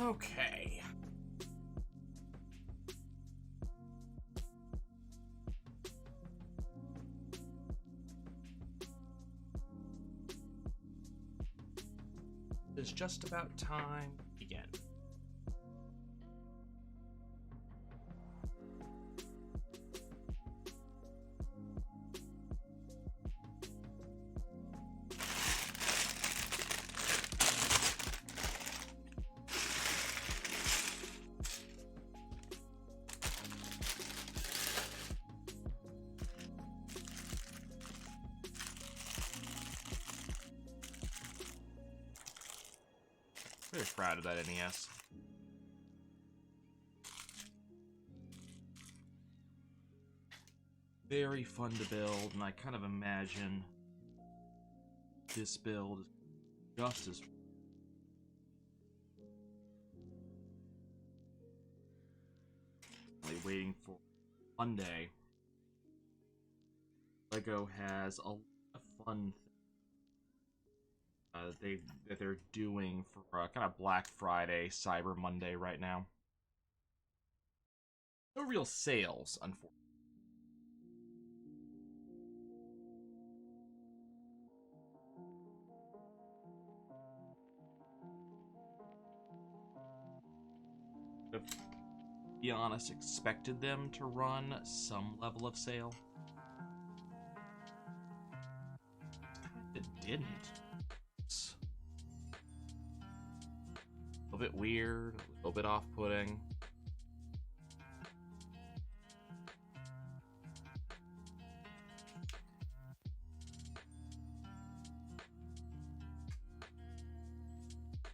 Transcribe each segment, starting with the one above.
Okay. It's just about time to begin. Very proud of that NES. Very fun to build, and I kind of imagine this build just as waiting for Monday. LEGO has a lot of fun that they're doing for kind of Black Friday, Cyber Monday right now. No real sales, unfortunately. To be honest, expected them to run some level of sale. It didn't. It's a little bit weird, a little bit off-putting.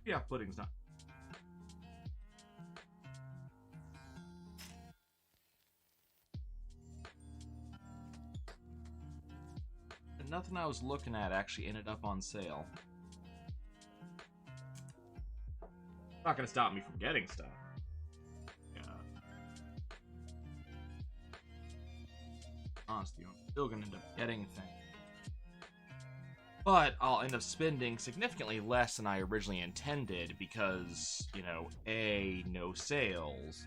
Yeah, pudding's not. And nothing I was looking at actually ended up on sale. Not gonna stop me from getting stuff. Yeah. Honestly, I'm still gonna end up getting things. But I'll end up spending significantly less than I originally intended because, you know, A, no sales.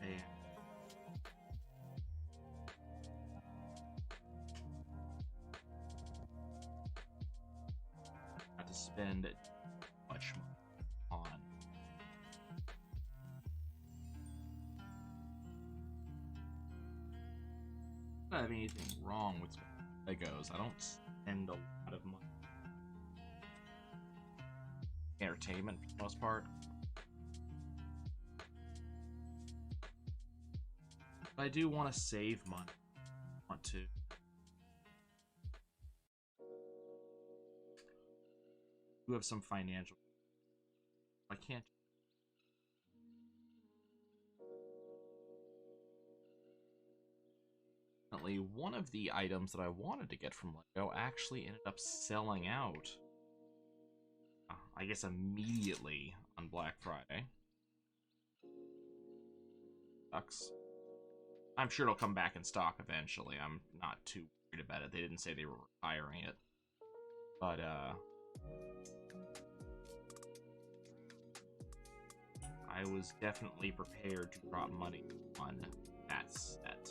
And not to spend much money on. I don't have anything wrong with Legos. I don't spend a lot of money. Entertainment for the most part. But I do want to save money. I want to. I do have some financial. I can't. One of the items that I wanted to get from LEGO actually ended up selling out. I guess immediately on Black Friday. Sucks. I'm sure it'll come back in stock eventually. I'm not too worried about it. They didn't say they were retiring it. But, I was definitely prepared to drop money on that set.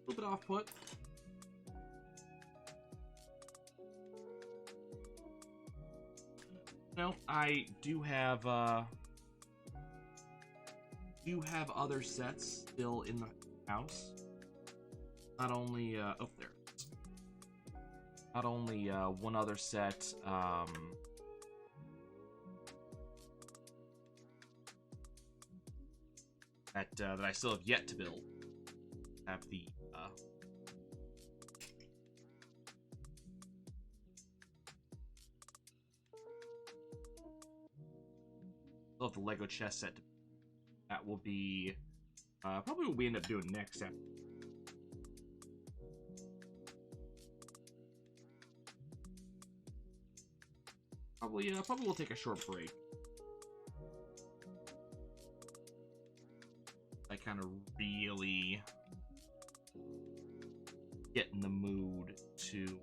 A little bit off put. No, I do have other sets still in the house. Not only oh there. Not only one other set that I still have yet to build. Have the still have the Lego chess set. That will be probably what we end up doing next episode. Probably we'll take a short break. I kind of really get in the mood to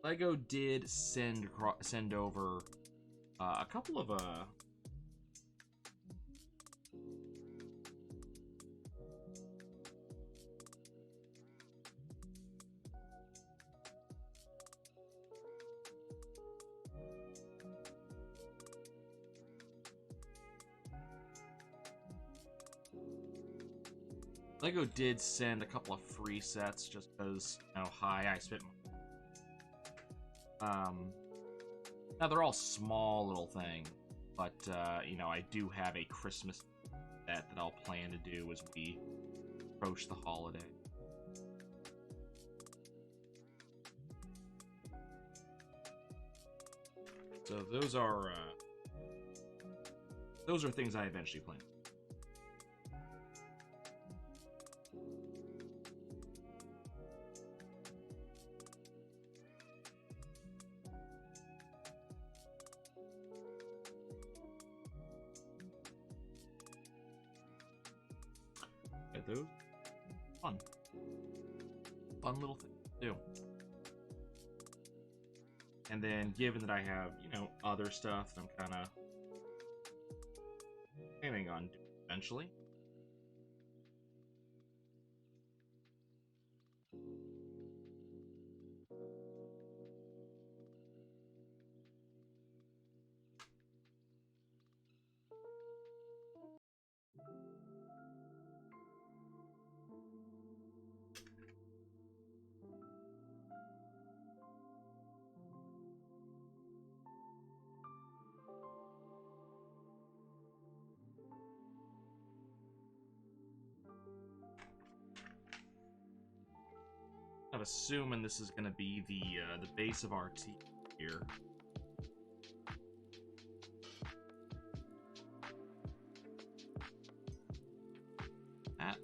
Lego did send over a couple of Lego did send a couple of free sets just because, you know, hi, I spent. Now they're all small little things, but you know, I do have a Christmas set that I'll plan to do as we approach the holiday. So those are things I eventually plan. Those fun little things to do. And then, given that I have, you know, other stuff that I'm kind of planning on doing eventually. I'm assuming this is going to be the base of our team here. That.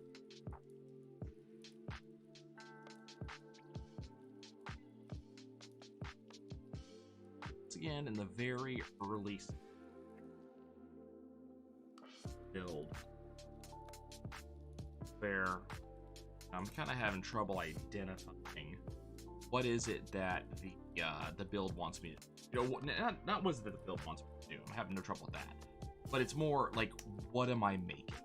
Once again, in the very early build, where I'm kind of having trouble identifying what is it that the build wants me to do. You know, not what is it that the build wants me to do. I'm having no trouble with that. But it's more like, what am I making?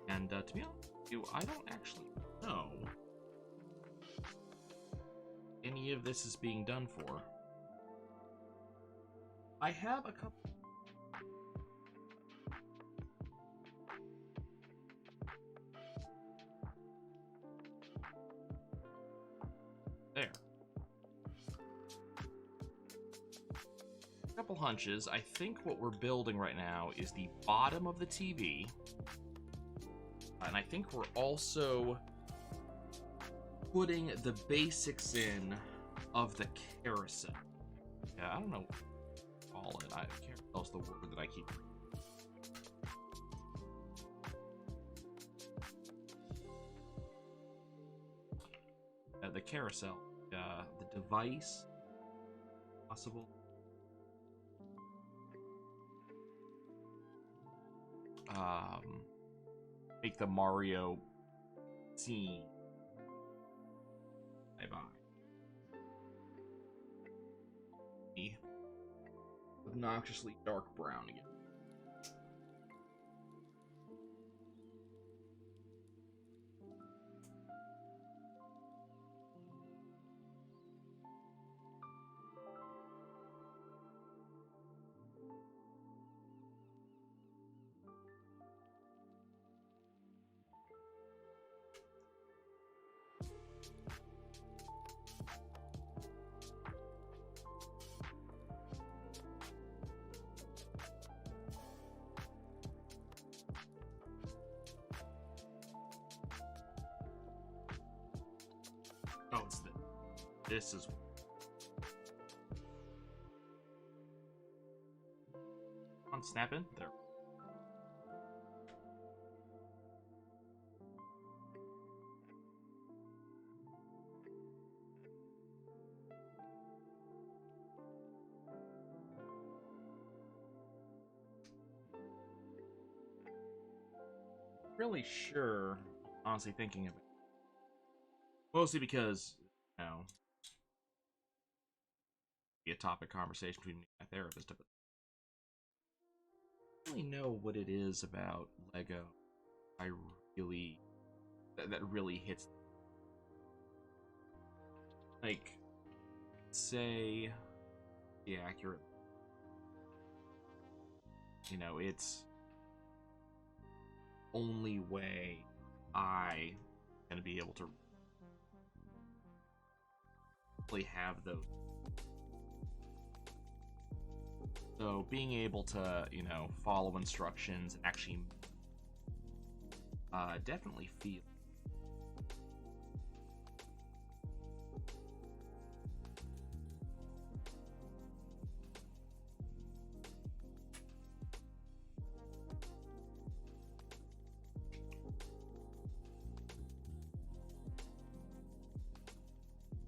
And to be honest with you, I don't actually know any of this is being done for. I have a couple. There. A couple hunches. I think what we're building right now is the bottom of the TV. And I think we're also putting the basics in of the carousel. Yeah, I don't know what to call it. Carousel's the word that I keep reading. The carousel, the device, possible. Make the Mario scene. Bye-bye. Obnoxiously dark brown again. Oh, it's this is. On snap in there. Really sure, honestly thinking of it. Mostly because, you know, be a topic conversation between me and my therapist. But I don't really know what it is about Lego. I really that really hits. Like, say the accurate. You know, it's only way I gonna be able to really have those. So being able to, you know, follow instructions and actually definitely feel.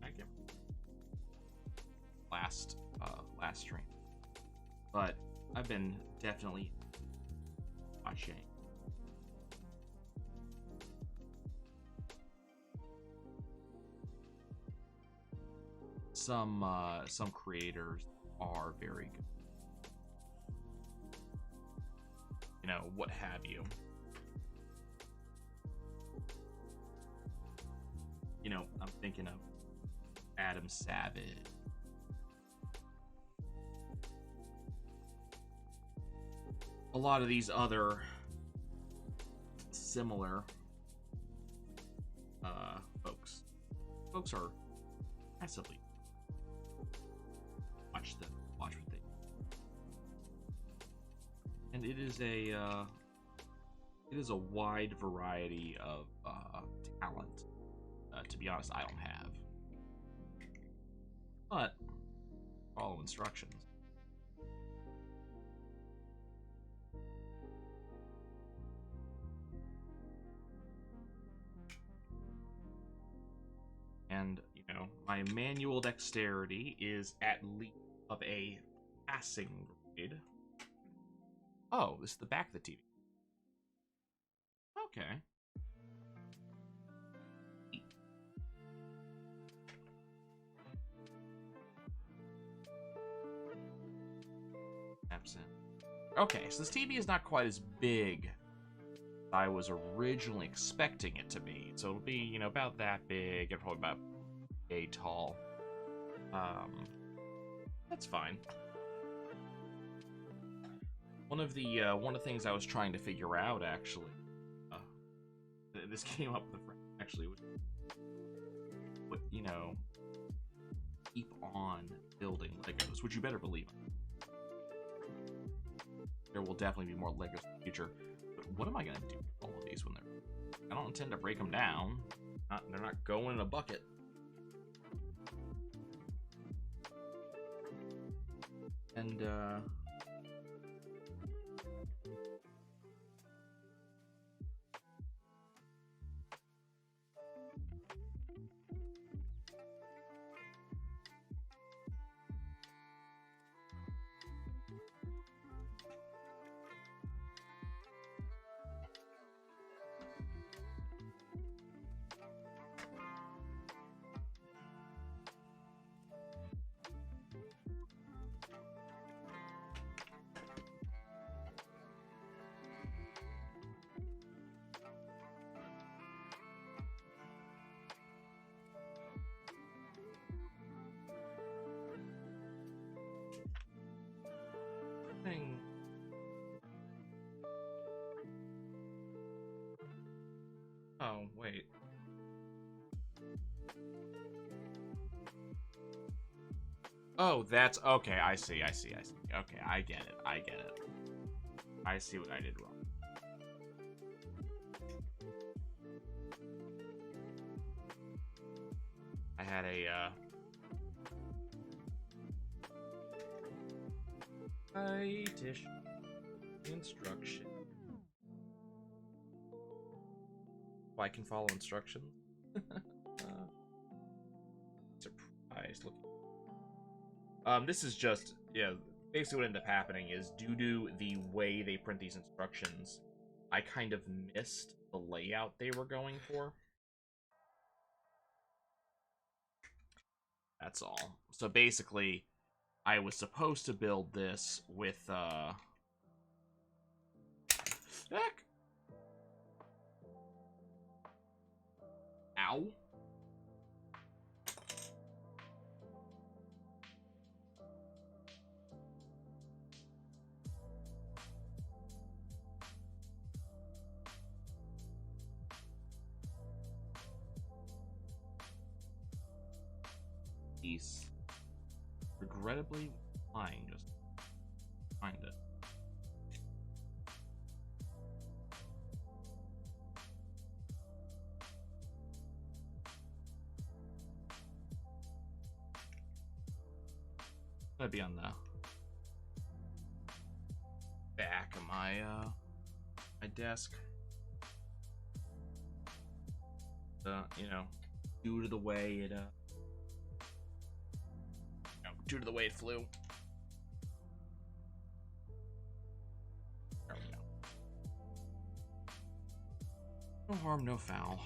I get last stream, but I've been definitely watching some creators are very good, you know, what have you. You know, I'm thinking of Adam Savage, a lot of these other similar folks are massively watch what they, and it is a wide variety of talent. To be honest, I don't have, but follow instructions. And, you know, my manual dexterity is at least of a passing grade. Oh, this is the back of the TV. Okay. Absent. Okay, so this TV is not quite as big as I was originally expecting it to be. So it'll be, you know, about that big and probably about a tall. That's fine. One of the things I was trying to figure out, actually, this came up with a friend, actually, would, you know, keep on building Legos, which you better believe. There will definitely be more Legos in the future. But what am I going to do with all of these when they're... I don't intend to break them down. They're not going in a bucket. And, oh, wait. Oh, that's... Okay, I see. Okay, I get it. I see what I did wrong. I had a, Rightish instruction. Oh, I can follow instructions? Surprised looking. This is just, yeah, basically what ended up happening is due to the way they print these instructions, I kind of missed the layout they were going for. That's all. So basically, I was supposed to build this with, heck! Ow. Piece. Regrettably flying, just find it. That'd be on the back of my my desk. You know, due to the way it due to the way it flew. There we go. No harm, no foul.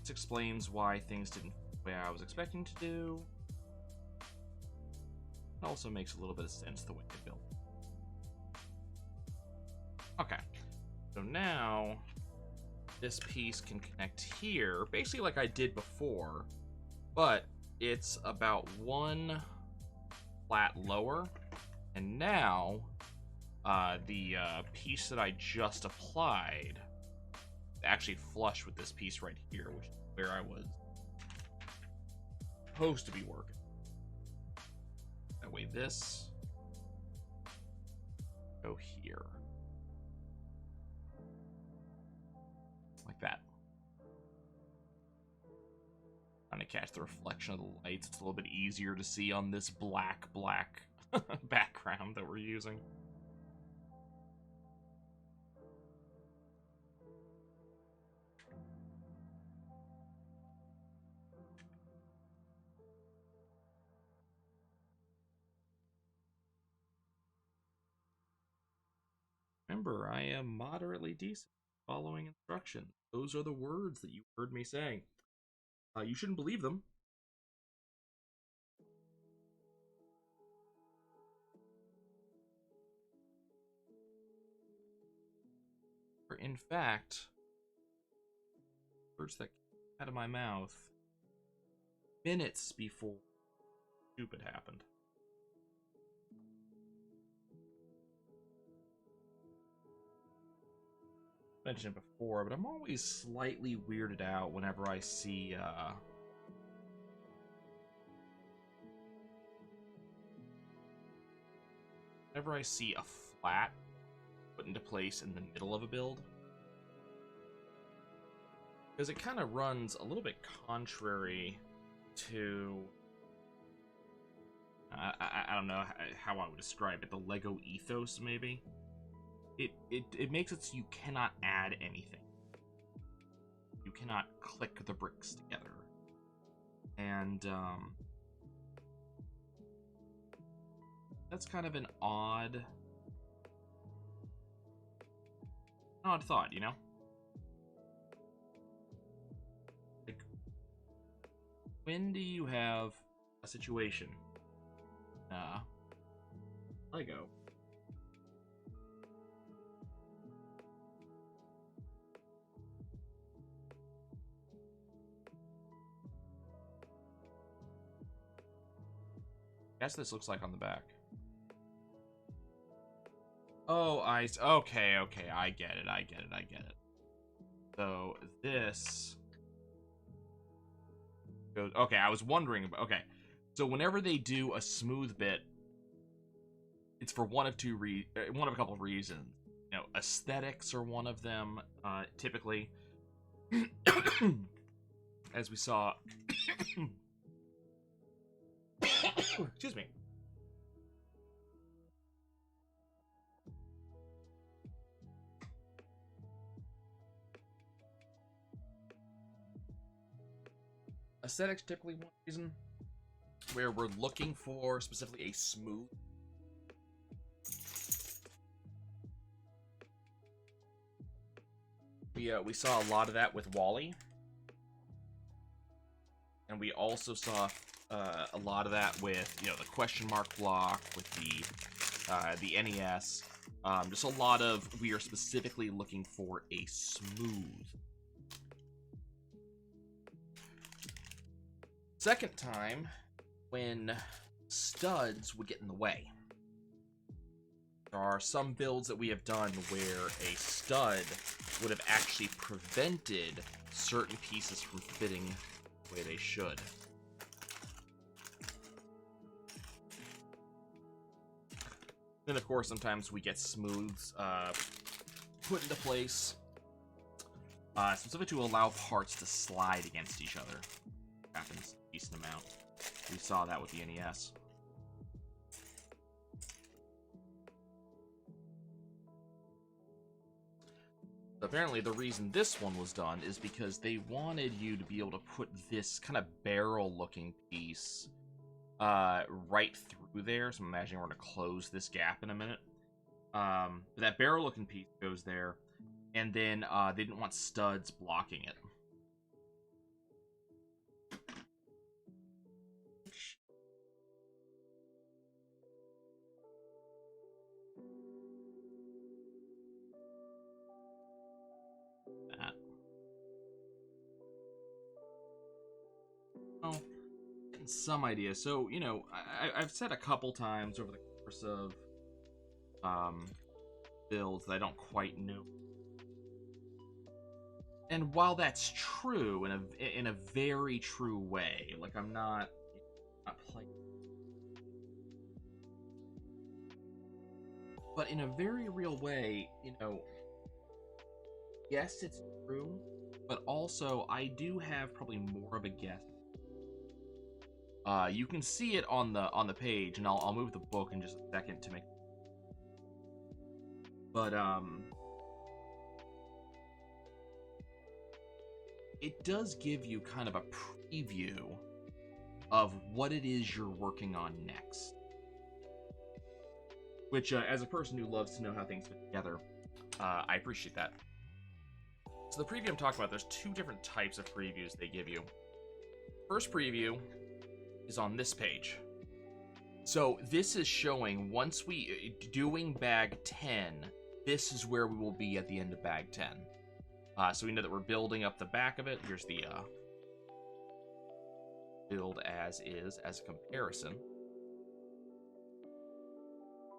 This explains why things didn't go the way I was expecting to do. It also makes a little bit of sense the way they built it. Okay, so now this piece can connect here, basically like I did before, but it's about one flat lower, and now the piece that I just applied actually flush with this piece right here, which is where I was supposed to be working. That way this go here. Like that. Trying to catch the reflection of the lights. It's a little bit easier to see on this black background that we're using. Remember, I am moderately decent following instructions. Those are the words that you heard me saying. You shouldn't believe them. For in fact, words that came out of my mouth minutes before stupid happened. Mentioned it before, but I'm always slightly weirded out whenever I see a flat put into place in the middle of a build, because it kind of runs a little bit contrary to I don't know how I would describe it, the Lego ethos maybe. It makes it so you cannot add anything. You cannot click the bricks together. And that's kind of an odd thought, you know? Like, when do you have a situation Lego guess this looks like on the back. Oh, okay, I get it. So this goes, okay, I was wondering about, okay. So whenever they do a smooth bit, it's for one of a couple of reasons. You know, aesthetics are one of them, typically. As we saw. Excuse me. Aesthetics typically one reason, where we're looking for specifically a smooth. We saw a lot of that with Wally, and we also saw a lot of that with, you know, the question mark block, with the NES. Just a lot of, we are specifically looking for a smooth. Second time, when studs would get in the way. There are some builds that we have done where a stud would have actually prevented certain pieces from fitting the way they should. Then, of course, sometimes we get smooths put into place, specifically to allow parts to slide against each other. Happens a decent amount. We saw that with the NES. Apparently, the reason this one was done is because they wanted you to be able to put this kind of barrel-looking piece right through there. So I'm imagining we're going to close this gap in a minute. That barrel-looking piece goes there, and then they didn't want studs blocking it. Oh, getting some idea. So, you know, I've said a couple times over the course of builds that I don't quite know. And while that's true in a very true way, like I'm not playing, but in a very real way, you know, yes, it's true, but also I do have probably more of a guess. You can see it on the page, and I'll move the book in just a second to make. But it does give you kind of a preview of what it is you're working on next. Which, as a person who loves to know how things fit together, I appreciate that. So the preview I'm talking about, there's two different types of previews they give you. First preview is on this page. So this is showing, once we doing bag 10, this is where we will be at the end of bag 10. So we know that we're building up the back of it. Here's the build as is, as a comparison.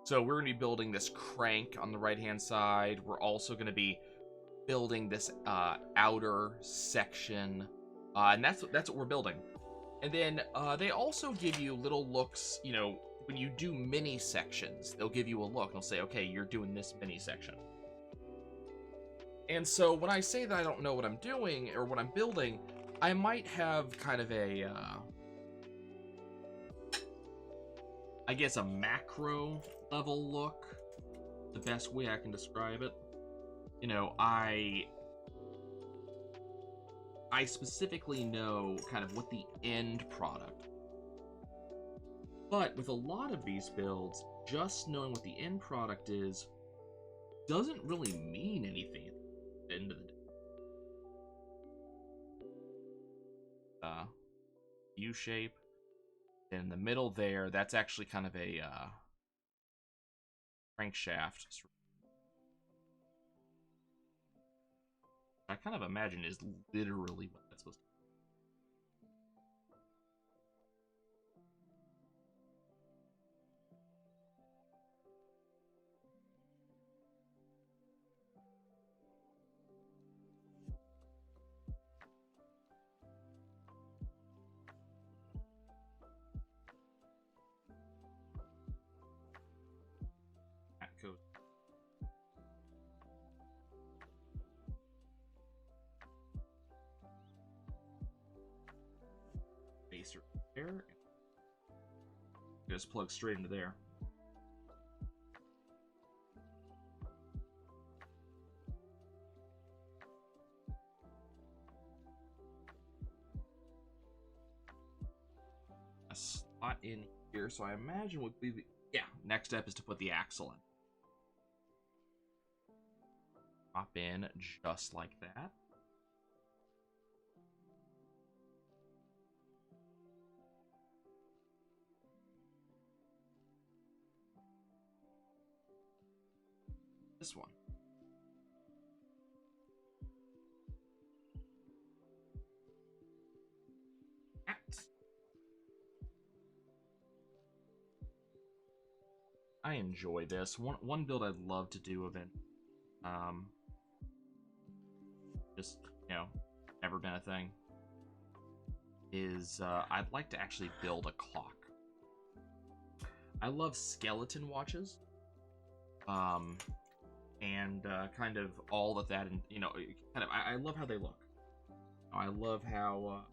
So we're going to be building this crank on the right-hand side. We're also going to be building this outer section, and that's what we're building. And then they also give you little looks, you know, when you do mini sections, they'll give you a look. They'll say, okay, you're doing this mini section. And so when I say that I don't know what I'm doing or what I'm building, I might have kind of a, I guess, a macro level look, the best way I can describe it. You know, I specifically know kind of what the end product. But with a lot of these builds, just knowing what the end product is doesn't really mean anything at the end of the day. U-shape. In the middle there, that's actually kind of a crankshaft. I kind of imagine is literally what that's supposed to be. That goes. Baser there. Just plug straight into there. A slot in here, so I imagine would be the, yeah, next step is to put the axle in. Drop in just like that. This one. I enjoy this. One build I'd love to do of it. Just, you know, never been a thing. Is I'd like to actually build a clock. I love skeleton watches. And kind of all that, and you know, kind of I love how they look. I love how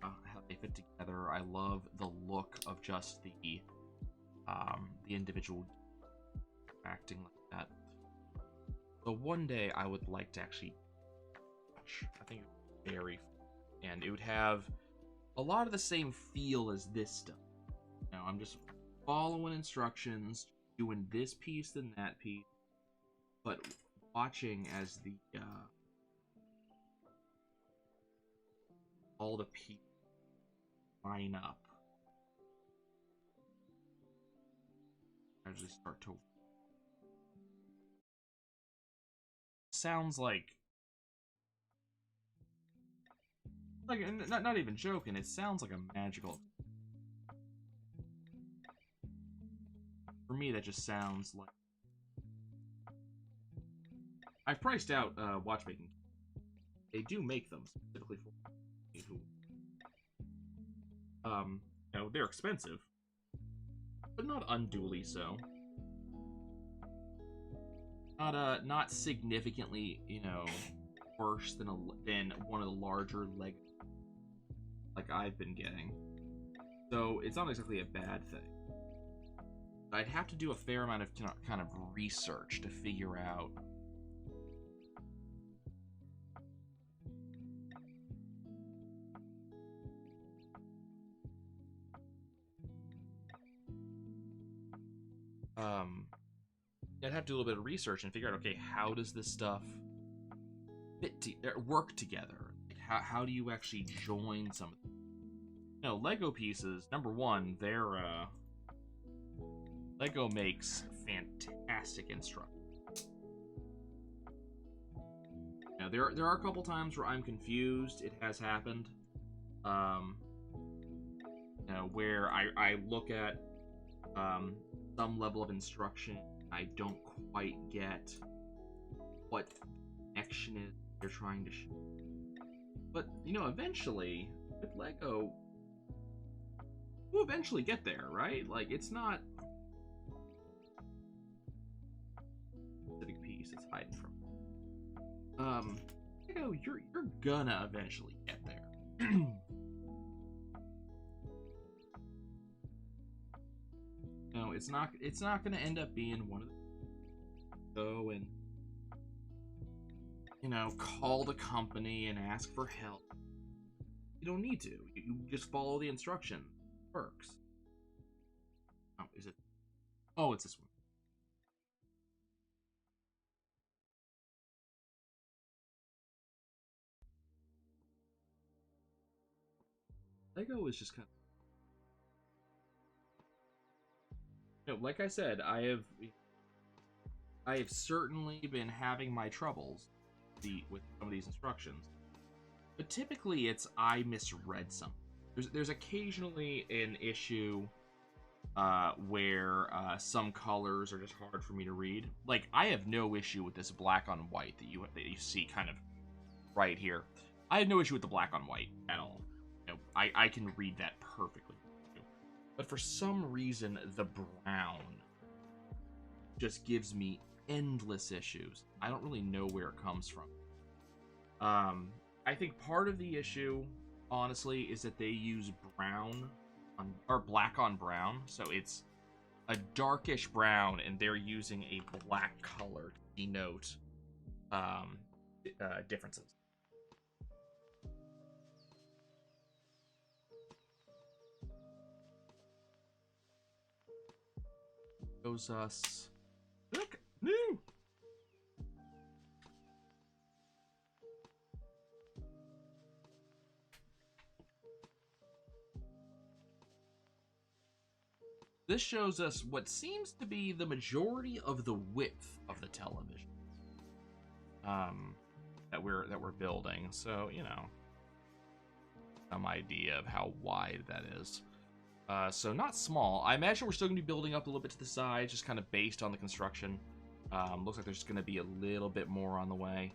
they fit together. I love the look of just the individual acting like that. So one day I would like to actually watch. I think it would be very fun. And it would have a lot of the same feel as this stuff. You know, I'm just following instructions, doing this piece then that piece, but watching as the all the pieces line up. I actually start to sounds like not even joking, it sounds like a magical. For me, that just sounds like I've priced out watchmaking. They do make them specifically for who you know, they're expensive, but not unduly so. Not significantly, you know, worse than one of the larger Lego like I've been getting. So it's not exactly a bad thing. I'd have to do a fair amount of kind of research to figure out I'd have to do a little bit of research and figure out, okay, how does this stuff work together? Like, how do you actually join some of them? You know, Lego pieces, number one, they're Lego makes fantastic instructions. Now, there are a couple times where I'm confused. It has happened. You know, where I look at some level of instruction, I don't quite get what connection is they're trying to show. But, you know, eventually, with Lego, we'll eventually get there, right? Like, it's not a specific piece it's hiding from. You know, you're gonna eventually get there. No, it's not gonna end up being one of the go and, you know, call the company and ask for help. You don't need to. You just follow the instruction. It works. Oh, is it? Oh, it's this one. Lego is just kind of, you know, like I said, I have certainly been having my troubles with some of these instructions, but typically it's I misread something. There's occasionally an issue where some colors are just hard for me to read. Like, I have no issue with this black on white that you see kind of right here. I have no issue with the black on white at all. You know, I can read that perfectly. But for some reason, the brown just gives me endless issues. I don't really know where it comes from. I think part of the issue, honestly, is that they use brown or black on brown, so it's a darkish brown, and they're using a black color to denote differences. Goes us. Look, no. This shows us what seems to be the majority of the width of the television. that we're building. So, you know, some idea of how wide that is. So not small. I imagine we're still going to be building up a little bit to the side, just kind of based on the construction. Looks like there's going to be a little bit more on the way.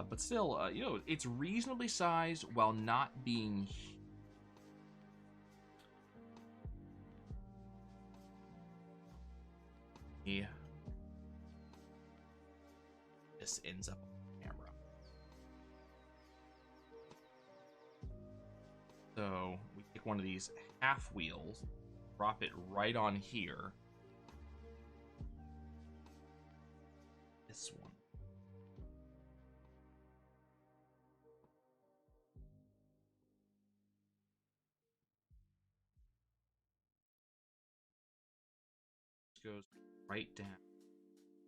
But still, you know, it's reasonably sized while not being... Yeah. This ends up on camera. So we take one of these half wheels, drop it right on here. This one. Goes right down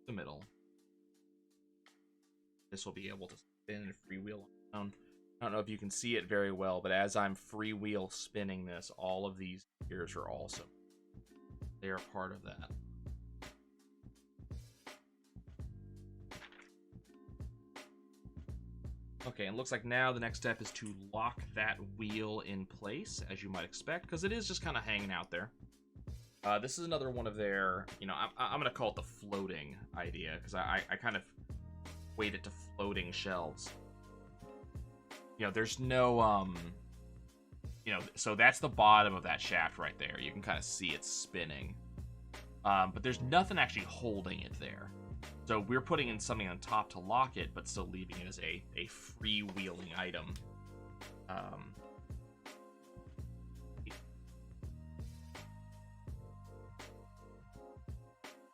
the middle. This will be able to spin and freewheel around. I don't know if you can see it very well, but as I'm freewheel spinning this, all of these gears are also, they are part of that. Okay, and it looks like now the next step is to lock that wheel in place, as you might expect, because it is just kind of hanging out there. This is another one of their, you know, I'm going to call it the floating idea, because I kind of weight it to floating shelves. You know, there's no, you know, so that's the bottom of that shaft right there. You can kind of see it spinning. But there's nothing actually holding it there. So we're putting in something on top to lock it, but still leaving it as a freewheeling item.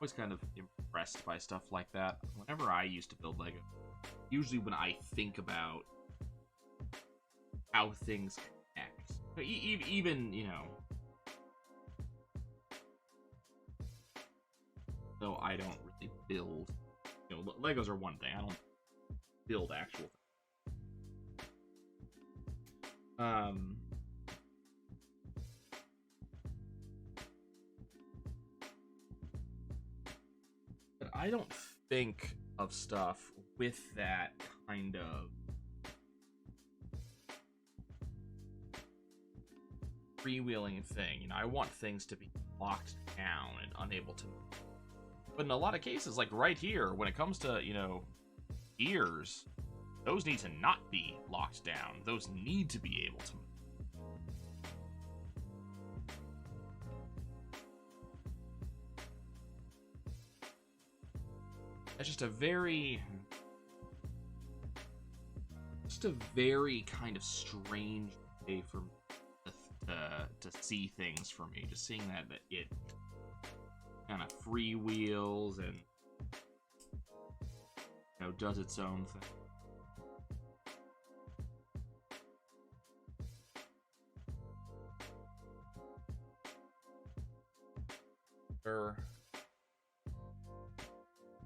Always kind of impressed by stuff like that. Whenever I used to build Lego, usually when I think about how things connect, even, you know, though I don't really build, you know, Legos are one thing, I don't build actual things. But I don't think of stuff with that kind of freewheeling thing. You know, I want things to be locked down and unable to move. But in a lot of cases, like right here, when it comes to, you know, ears, those need to not be locked down. Those need to be able to move. That's just a very kind of strange way for me to see things for me. Just seeing that it kind of freewheels and, you know, does its own thing.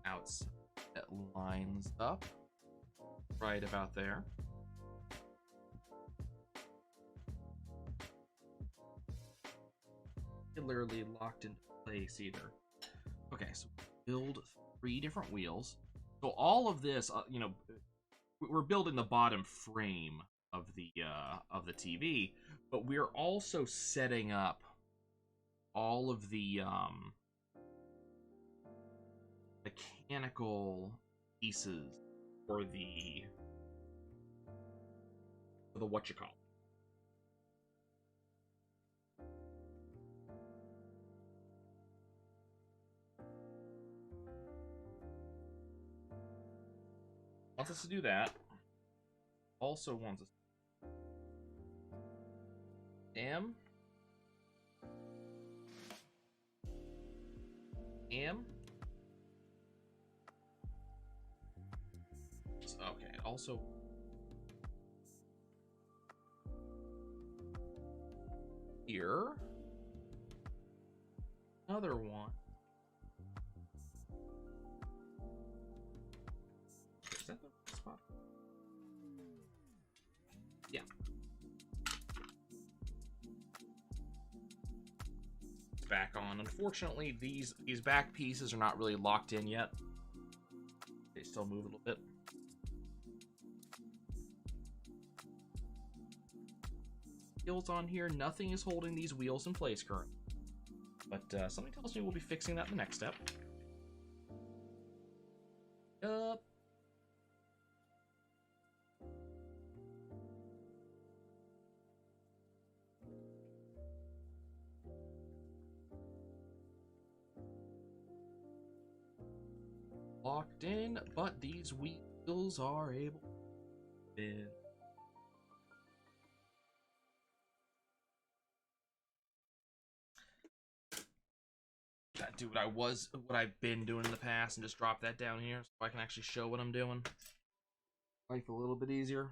Outside, that lines up right about there. Particularly locked into place either. Okay, so build 3 different wheels. So all of this, you know, we're building the bottom frame of the TV, but we're also setting up all of the mechanical pieces for the whatchamacallit. Wants us to do that. Also wants us M. Okay, also here. Another one. Is that the spot? Yeah. Back on. Unfortunately, these back pieces are not really locked in yet. They still move a little bit. wheels on here. Nothing is holding these wheels in place currently. But something tells me we'll be fixing that in the next step. Yup. Locked in, but these wheels are able to spin. Do what I've been doing in the past, and just drop that down here so I can actually show what I'm doing. Life a little bit easier.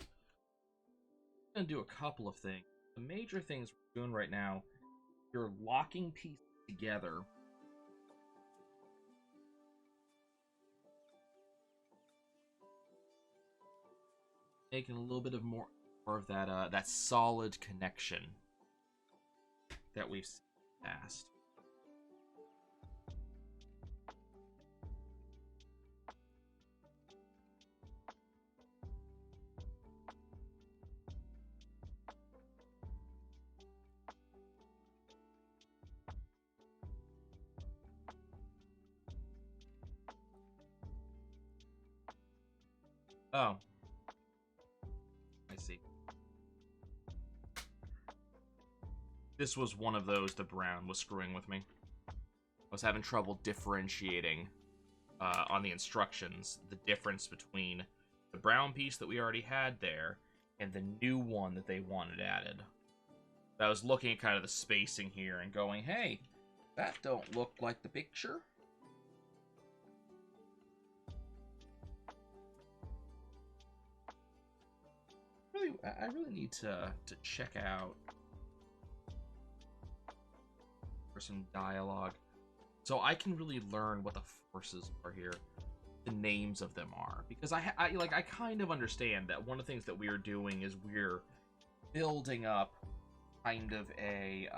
I'm gonna do a couple of things. The major things we're doing right now, you're locking pieces together. Making a little bit of more of that that solid connection that we've seen in the past. Oh, I see. This was one of those the brown was screwing with me. I was having trouble differentiating on the instructions the difference between the brown piece that we already had there and the new one that they wanted added. I was looking at kind of the spacing here and going, hey, that don't look like the picture. I really need to check out for some dialogue so I can really learn what the forces are here, the names of them are, because I kind of understand that one of the things that we're doing is we're building up kind of a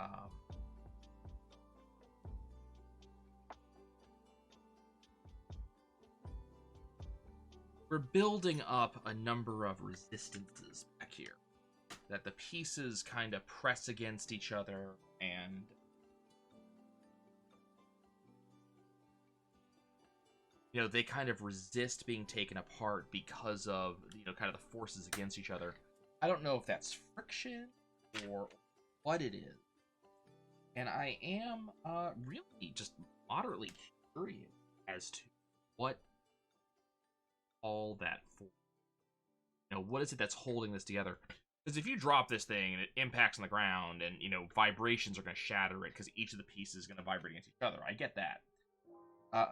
we're building up a number of resistances back here that the pieces kind of press against each other, and you know, they kind of resist being taken apart because of, you know, kind of the forces against each other. I don't know if that's friction or what it is. And I am really just moderately curious as to what all that for. You know, what is it that's holding this together? Because if you drop this thing and it impacts on the ground, and, you know, vibrations are going to shatter it because each of the pieces is going to vibrate against each other. I get that. I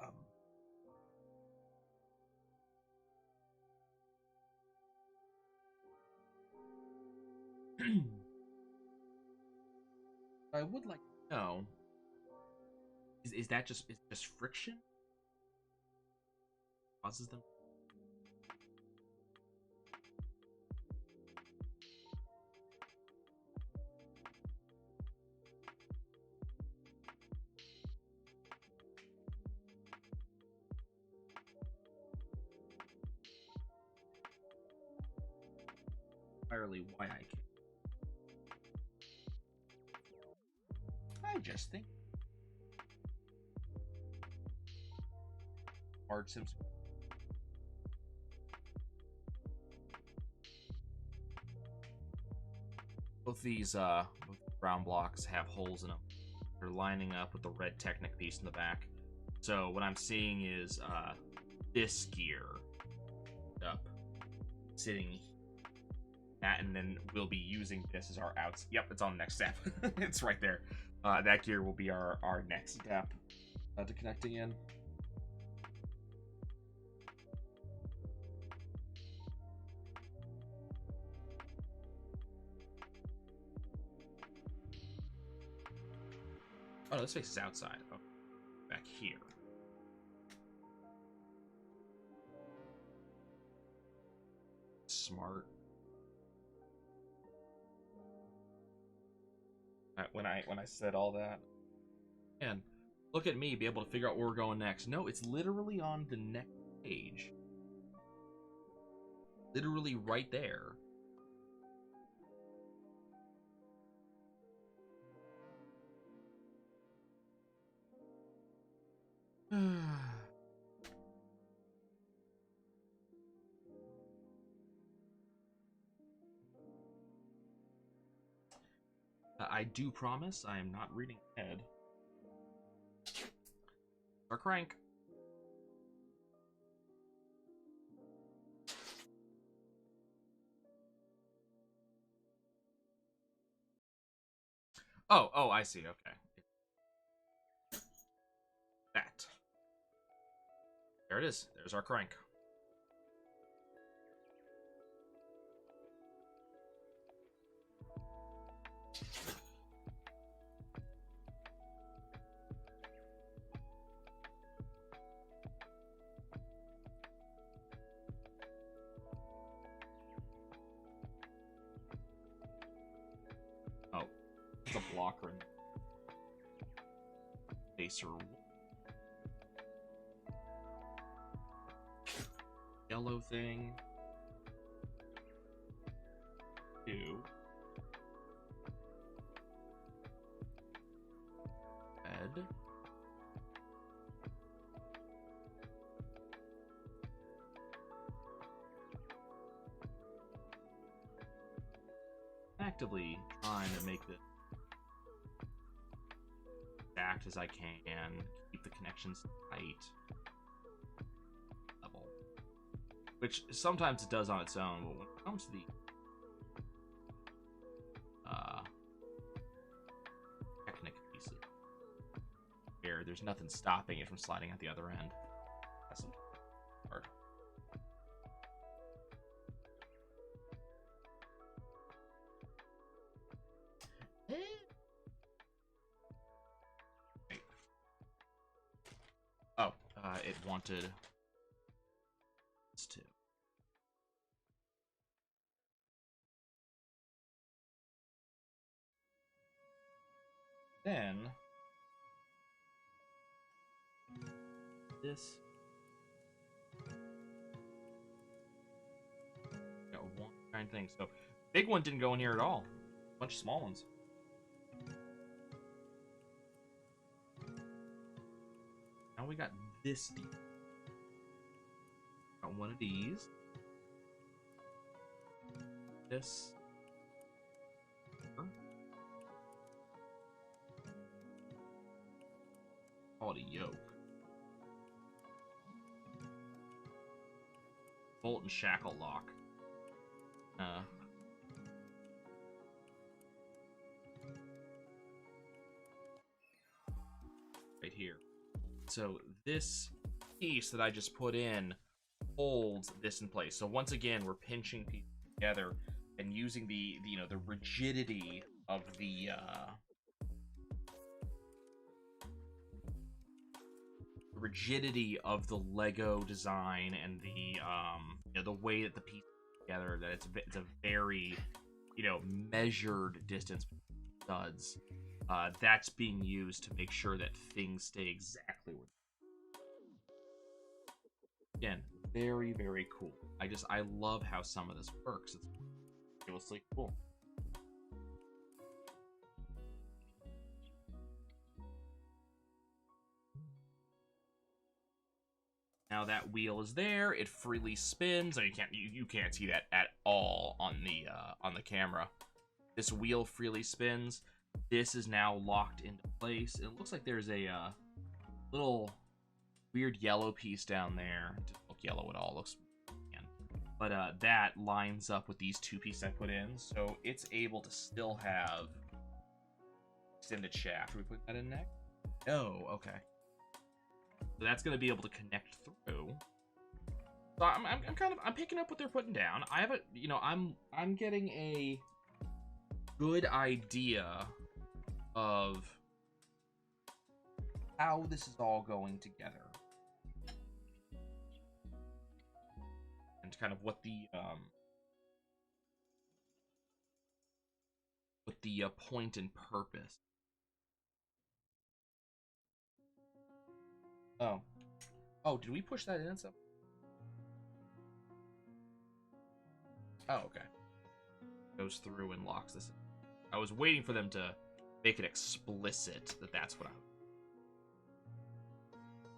would like to know, is that just friction causes them? Entirely why I care. I just think hard sims. Both these both brown blocks have holes in them. They're lining up with the red Technic piece in the back. So what I'm seeing is this gear up sitting that, and then we'll be using this as our outs. Yep, it's on the next step. It's right there. That gear will be our next step to connecting in. Oh, this face is outside. Oh, back here. Smart. When I said all that, man, look at me, be able to figure out where we're going next. No, it's literally on the next page. Literally right there. I do promise I am not reading ahead. Or crank. Oh, I see. Okay. That. There it is. There's our crank. Oh, it's a blocker and facer. Yellow thing. 2. Red. Actively trying to make this act as I can, keep the connections tight. Level. Which sometimes it does on its own, but when it comes to the Technic pieces, where there's nothing stopping it from sliding at the other end. That's hard. Oh, it wanted this too. Then this. Got one kind thing. So big one didn't go in here at all. A bunch of small ones. Now we got this deal. Got one of these. This. Call it a yoke. Bolt and shackle lock. Right here. So this piece that I just put in holds this in place. So once again, we're pinching pieces together and using the the rigidity of the Lego design and the the way that the pieces together, that it's a very measured distance between studs. That's being used to make sure that things stay exactly where. Again, very, very cool. I love how some of this works. It's ridiculously cool. Now that wheel is there, it freely spins. You can't see that at all on the camera. This wheel freely spins. This is now locked into place. It looks like there's a little weird yellow piece down there. It doesn't look yellow at all. It looks, but that lines up with these two pieces I put in, so it's able to still have extended shaft. Should we put that in next? Oh, okay. So that's going to be able to connect through. So I'm picking up what they're putting down. I have I'm getting a good idea of how this is all going together. And kind of what the point and purpose. Oh, did we push that in? Oh, okay. Goes through and locks this in. I was waiting for them to make it explicit that that's what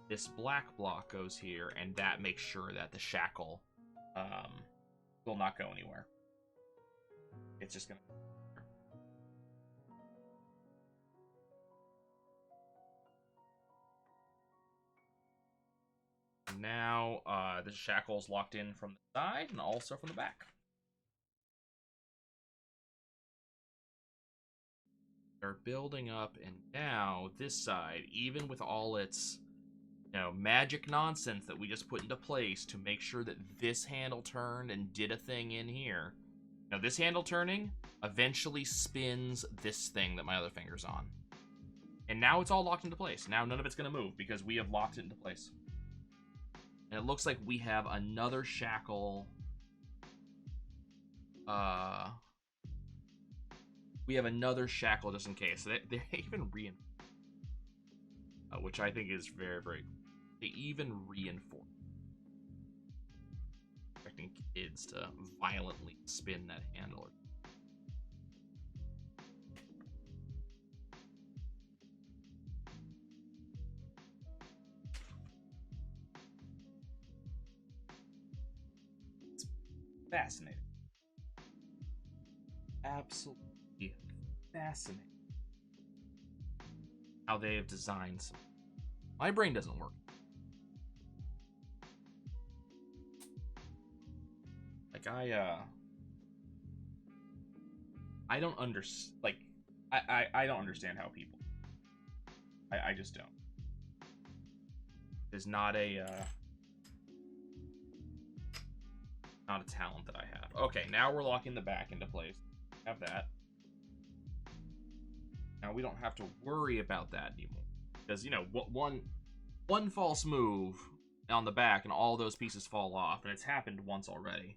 this black block goes here, and that makes sure that the shackle will not go anywhere. It's just gonna... Now, the shackle's locked in from the side and also from the back. They're building up, and now this side, even with all its, you know, magic nonsense that we just put into place to make sure that this handle turned and did a thing in here. Now, this handle turning eventually spins this thing that my other finger's on. And now it's all locked into place. Now none of it's going to move because we have locked it into place. And it looks like we have another shackle. We have another shackle just in case. So they're even reinforced. Which I think is very, very cool. They even reinforce. Expecting kids to violently spin that handle. It's fascinating. Absolutely fascinating. How they have designed some. My brain doesn't work. Like I don't understand. Like I don't understand how people. I just don't. It's not a talent that I have. Okay, now we're locking the back into place. Have that. Now we don't have to worry about that anymore. Because, you know, one false move on the back and all those pieces fall off. And it's happened once already.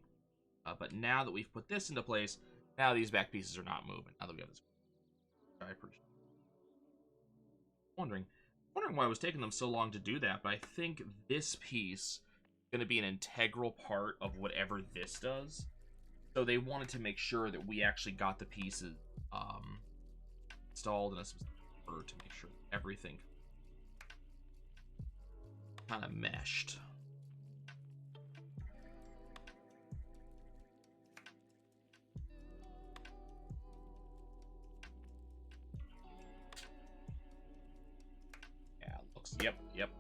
But now that we've put this into place, now these back pieces are not moving. Now that we have this. I appreciate it. Wondering why it was taking them so long to do that. But I think this piece is going to be an integral part of whatever this does. So they wanted to make sure that we actually got the pieces installed in a specific order to make sure that everything kind of meshed. Yeah, it looks,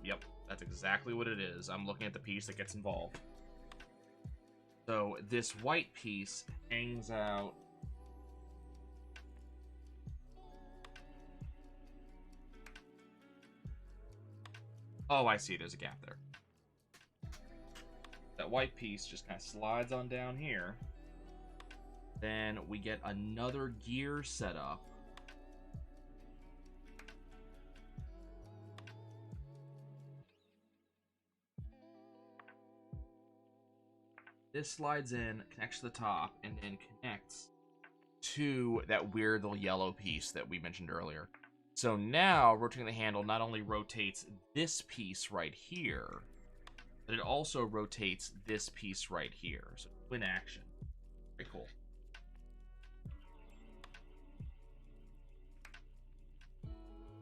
yep. That's exactly what it is. I'm looking at the piece that gets involved. So this white piece hangs out. Oh, I see. There's a gap there. That white piece just kind of slides on down here. Then we get another gear set up. This slides in, connects to the top, and then connects to that weird little yellow piece that we mentioned earlier. So now, rotating the handle not only rotates this piece right here, but it also rotates this piece right here. So twin action. Very cool.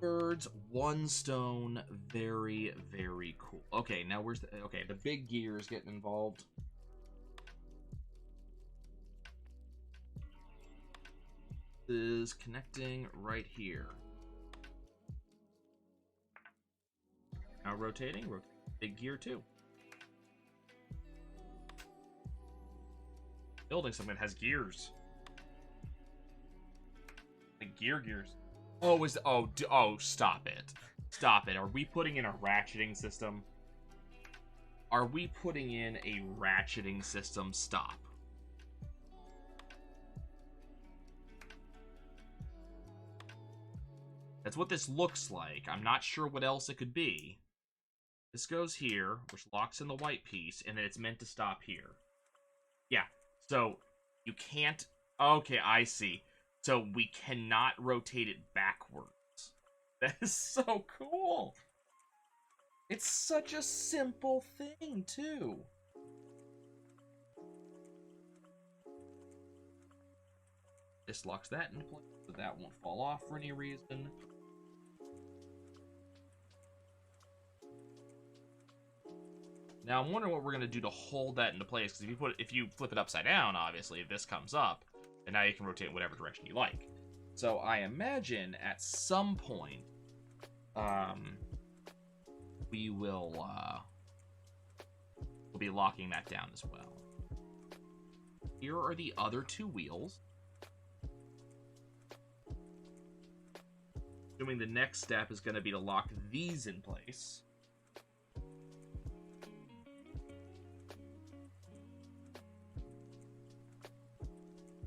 Birds, one stone, very, very cool. Okay, now where's the... Okay, the big gear is getting involved. Is connecting right here. Now rotating big gear too. Building something that has gears. Like gears. Oh, stop it. Stop it. Are we putting in a ratcheting system? Are we putting in a ratcheting system? Stop. That's what this looks like. I'm not sure what else it could be. This goes here, which locks in the white piece, and then it's meant to stop here. Yeah, so you can't... Okay, I see. So we cannot rotate it backwards. That is so cool. It's such a simple thing, too. This locks that in place, so that won't fall off for any reason. Now I'm wondering what we're gonna do to hold that into place, because if you flip it upside down, obviously this comes up, and now you can rotate in whatever direction you like. So I imagine at some point, we will we'll be locking that down as well. Here are the other two wheels. Assuming the next step is going to be to lock these in place.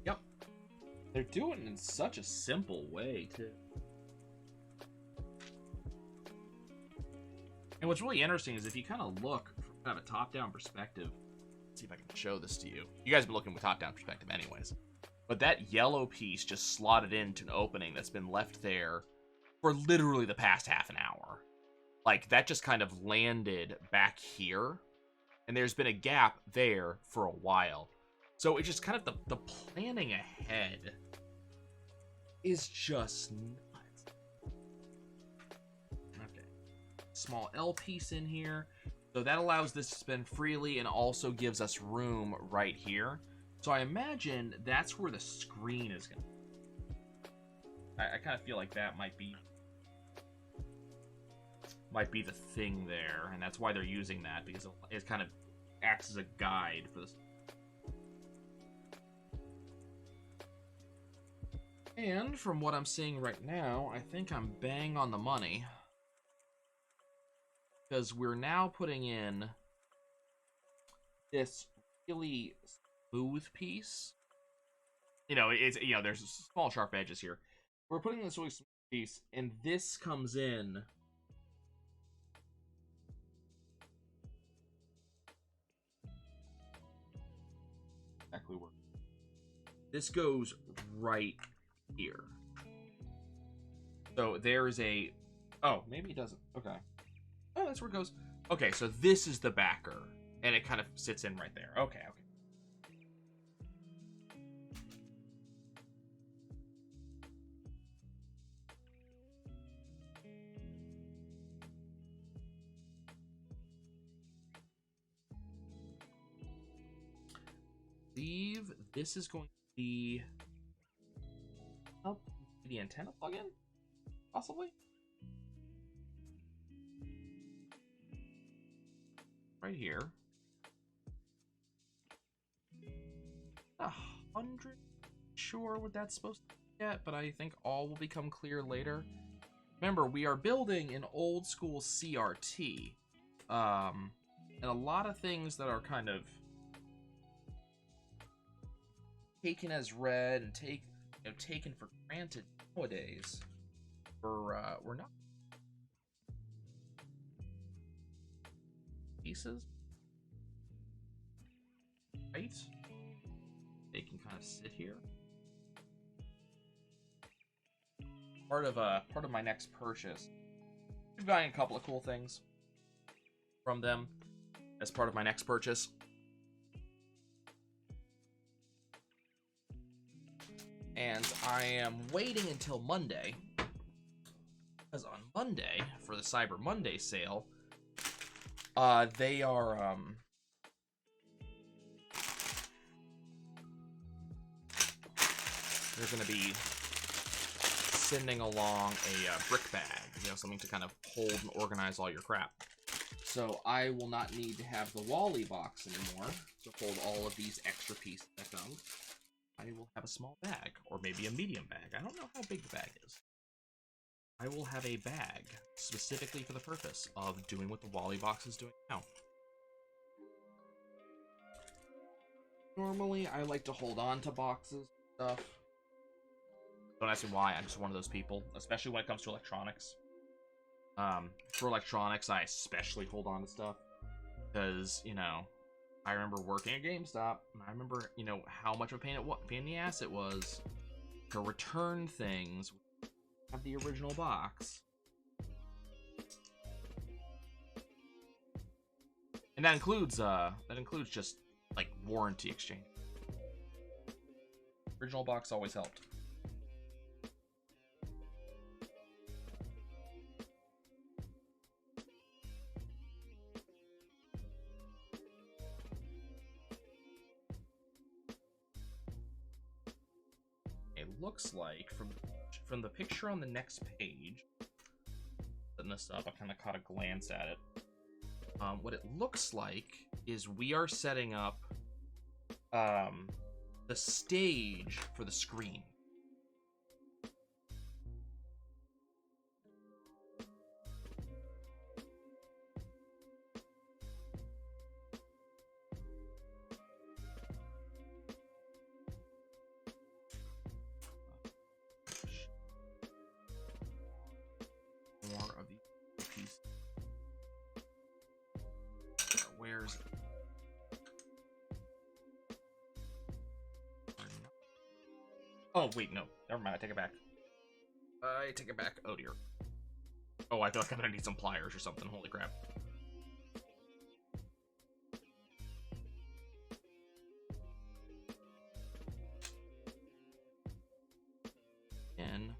Yep. They're doing it in such a simple way, too. And what's really interesting is if you kind of look from kind of a top-down perspective, let's see if I can show this to you. You guys have been looking with top-down perspective anyways. But that yellow piece just slotted into an opening that's been left there for literally the past half an hour. Like, that just kind of landed back here, and there's been a gap there for a while. So it's just kind of the planning ahead is just nuts. Okay. Small L piece in here. So that allows this to spin freely and also gives us room right here. So I imagine that's where the screen is going to... I kind of feel like that might be the thing there, and that's why they're using that, because it kind of acts as a guide for this. And from what I'm seeing right now, I think I'm bang on the money, because we're now putting in this really smooth piece. You know, there's small sharp edges here. We're putting this really smooth piece, and this comes in exactly where this goes right here. So there's a... Oh, maybe it doesn't. Okay. Oh, that's where it goes. Okay, so this is the backer, and it kind of sits in right there. Okay, okay. This is going to be the antenna plug-in, possibly. Right here. 100. Sure what that's supposed to be yet, but I think all will become clear later. Remember, we are building an old school CRT, and a lot of things that are kind of taken as read and taken for granted nowadays we're not pieces, right? They can kind of sit here. Part of my next purchase, we've gotten a couple of cool things from them as part of my next purchase. And I am waiting until Monday, because on Monday, for the Cyber Monday sale, they are, they're going to be sending along a brick bag, something to kind of hold and organize all your crap. So I will not need to have the Wally box anymore to hold all of these extra pieces that come. I will have a small bag, or maybe a medium bag. I don't know how big the bag is. I will have a bag specifically for the purpose of doing what the Wally box is doing now. Normally, I like to hold on to boxes and stuff. Don't ask me why, I'm just one of those people, especially when it comes to electronics. For electronics, I especially hold on to stuff, because, I remember working at GameStop, and I remember, how much of a pain in the ass it was to return things, have the original box. And that includes just, like, warranty exchange. Original box always helped. looks like from the picture on the next page, setting this up, I kind of caught a glance at it. What it looks like is we are setting up the stage for the screen. More of these pieces. Where's it? Oh, wait, no. Never mind. I take it back. I take it back. Oh, dear. Oh, I feel like I'm gonna need some pliers or something. Holy crap. And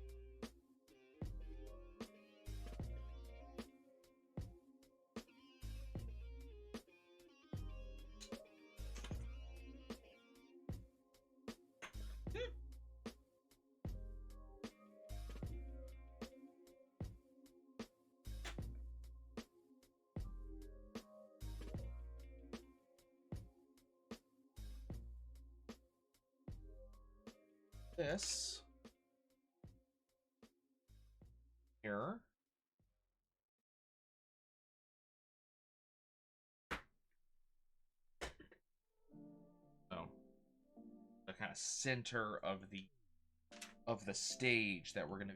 this here. So the kind of center of the stage that we're gonna.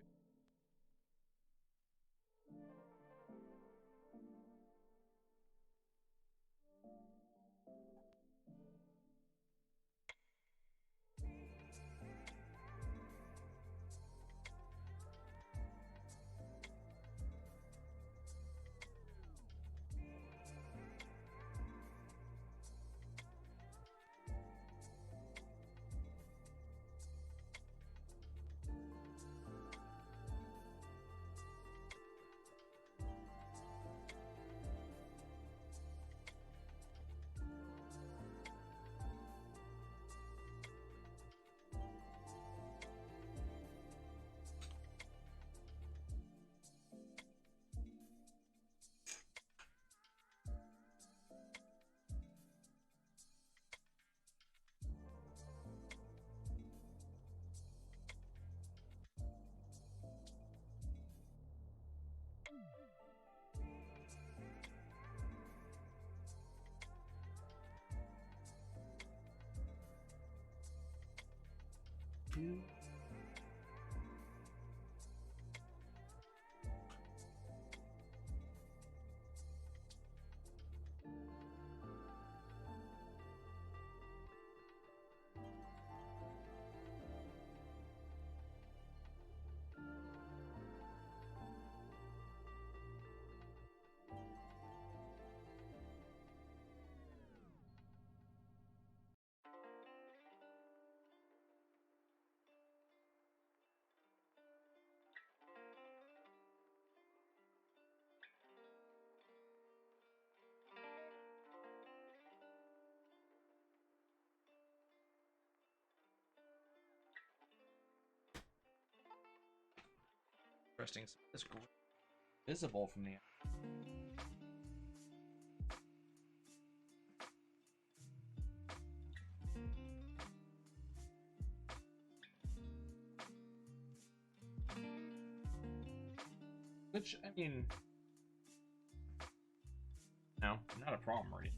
Interesting. It's visible from the. Which, I mean, no, not a problem, right?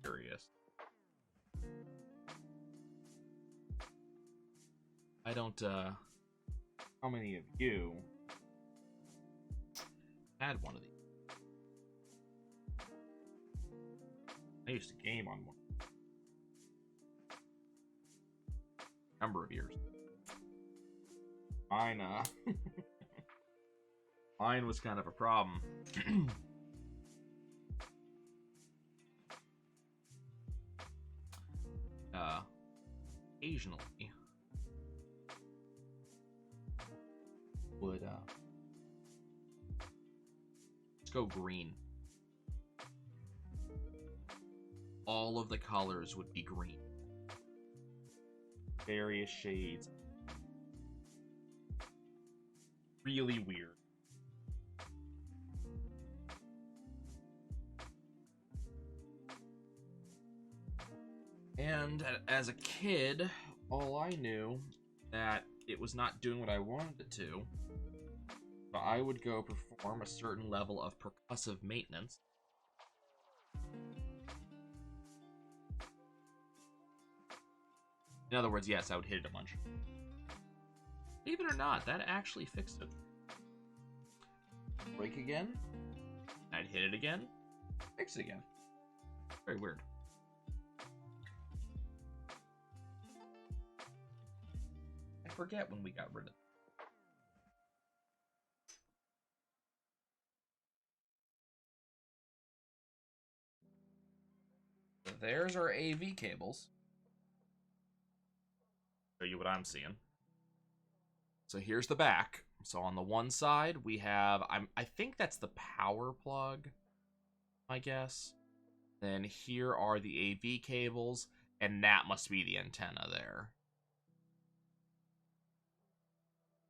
Curious. I don't, how many of you had one of these? I used to game on one. Number of years. Mine, mine was kind of a problem. Occasionally would let's go green. All of the colors would be green. various shades. Really weird. And as a kid, all I knew that it was not doing what I wanted it to. But I would go perform a certain level of percussive maintenance. In other words, yes, I would hit it a bunch. Believe it or not, that actually fixed it. Break again. I'd hit it again. Fix it again. Very weird. I forget when we got rid of it. So there's our AV cables. Show you what I'm seeing. So here's the back. So on the one side we have, I think that's the power plug, I guess. Then here are the AV cables, and that must be the antenna there.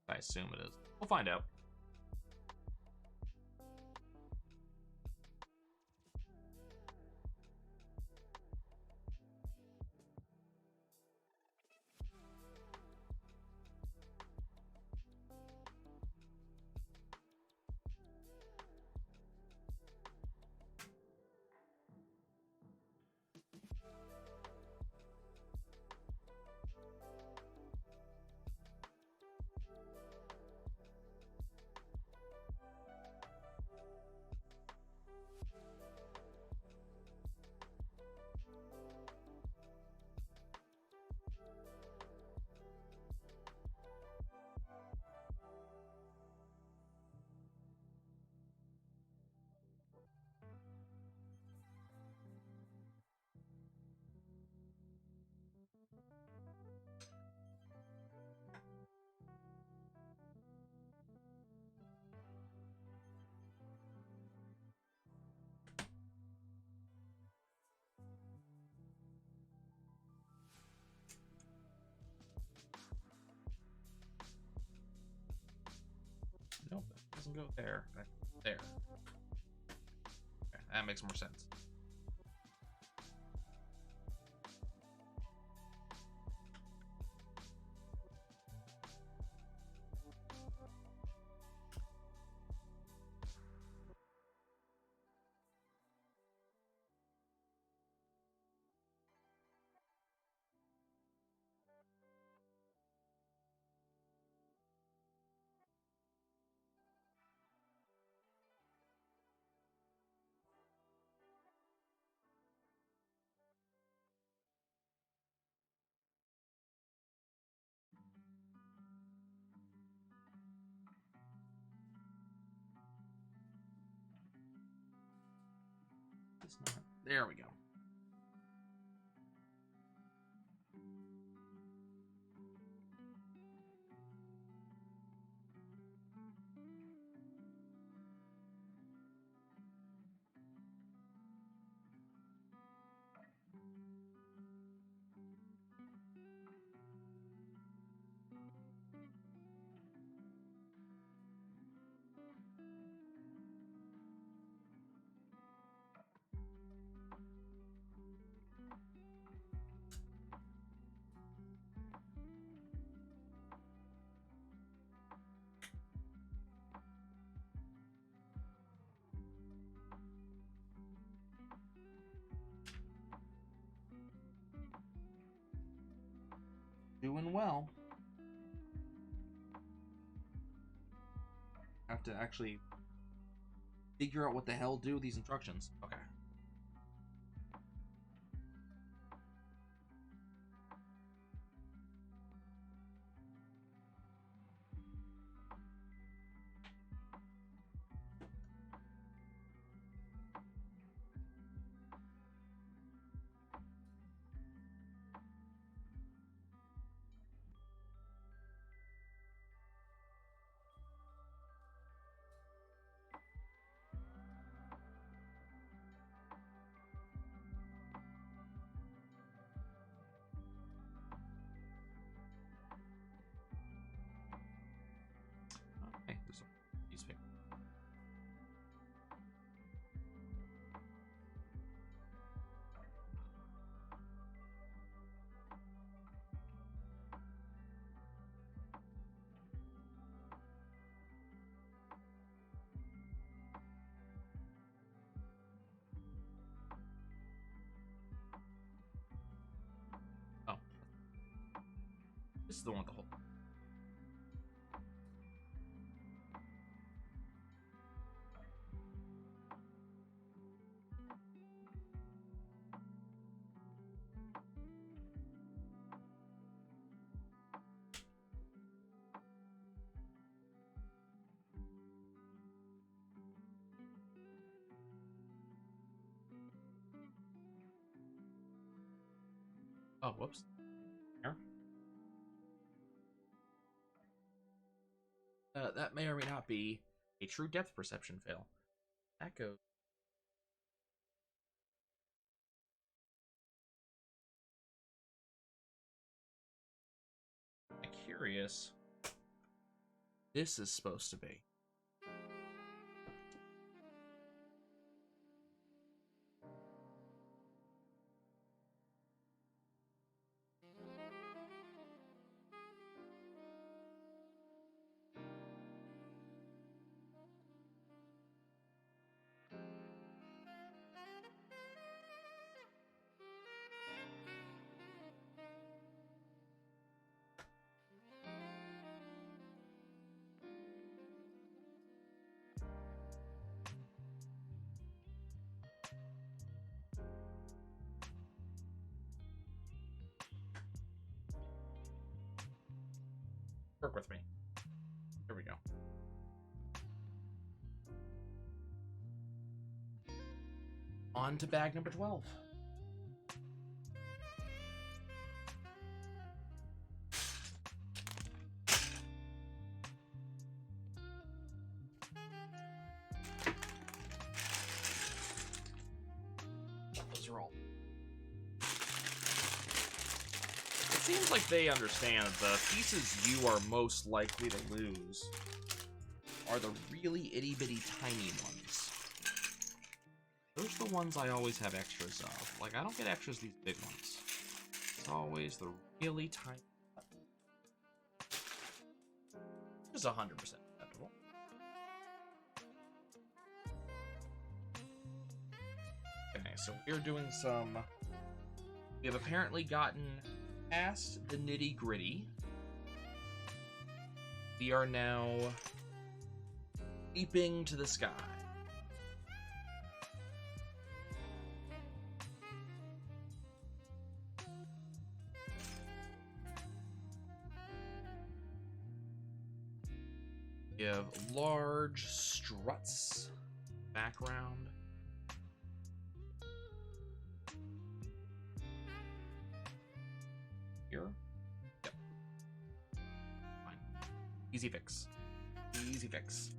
I assume it is. We'll find out. Nope, that doesn't go there. There. Okay, that makes more sense. It's not. There we go. Doing well. Have to actually figure out what the hell do these instructions. Okay. This is the one with the hole. Oh, whoops. Here. That may or may not be a true depth perception fail. That goes. I'm curious. This is supposed to be. Work with me. Here we go. On to bag number 12. Those are all. It seems like they understand the pieces you are most likely to lose are the really itty-bitty tiny ones. Those are the ones I always have extras of. Like, I don't get extras these big ones. It's always the really tiny ones. Which is 100% acceptable. Okay, so we're doing some... We have apparently gotten past the nitty-gritty. We are now leaping to the sky. We have large struts background. Here? Yep. Fine. Easy fix. Easy fix.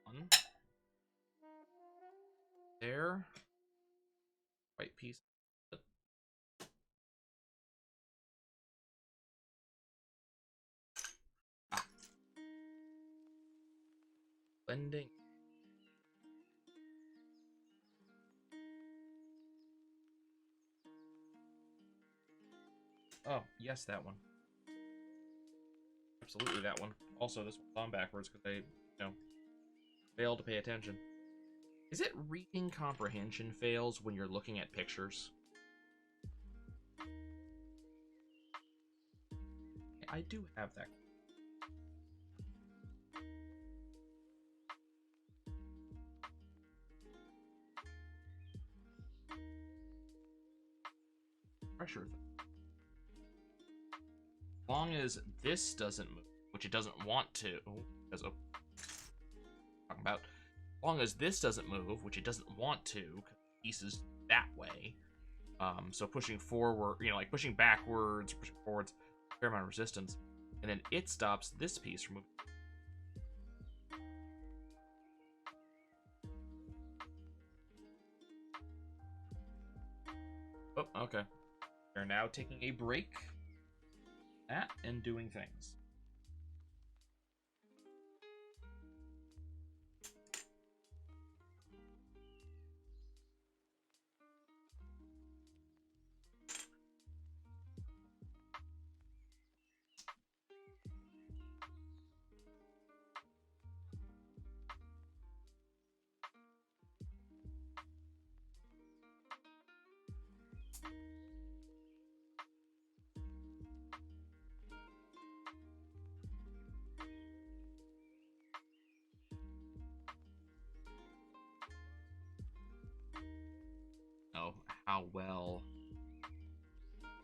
One. There. White piece. Ah. Blending. Oh, yes, that one. Absolutely that one. Also, this one's on backwards because they, failed to pay attention. Is it reading comprehension fails when you're looking at pictures? I do have that. Pressure. As long as this doesn't move, which it doesn't want to. Talking about. As long as this doesn't move, which it doesn't want to, pieces that way. So pushing forward, like pushing backwards, pushing forwards, a fair amount of resistance, and then it stops this piece from moving. Oh, Okay. They're now taking a break at and doing things. Know how well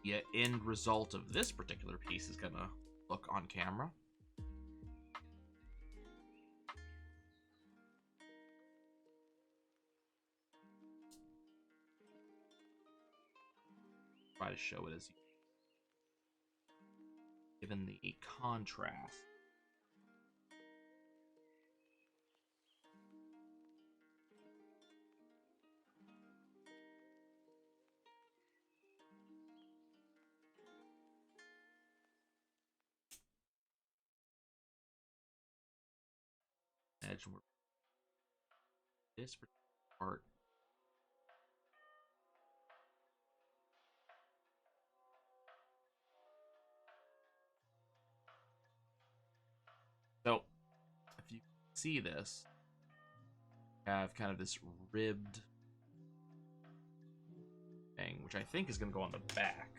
the end result of this particular piece is gonna look on camera. Try to show it as given the contrast. Edge this part. So, if you see this, you have kind of this ribbed thing, which I think is going to go on the back.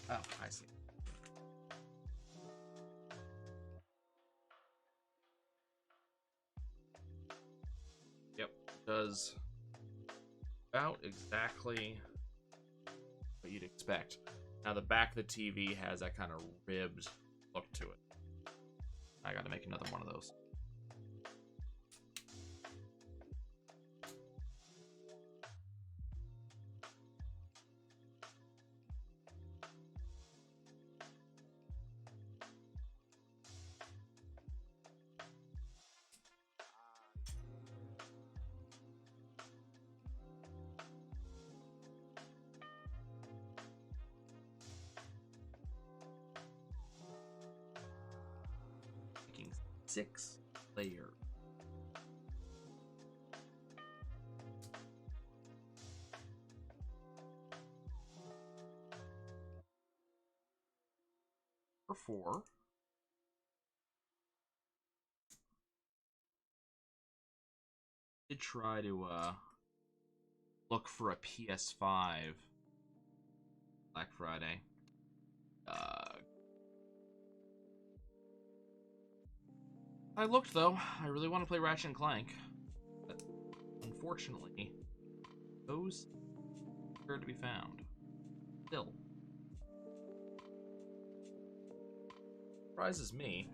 Oh, I see. Yep, does about exactly what you'd expect. Now the back of the TV has that kind of ribbed look to it. I gotta make another one of those. Making 6 layers. Or 4. Did try to look for a PS5 Black Friday. I looked though. I really want to play Ratchet and Clank, but unfortunately, those are to be found. Still, surprises me.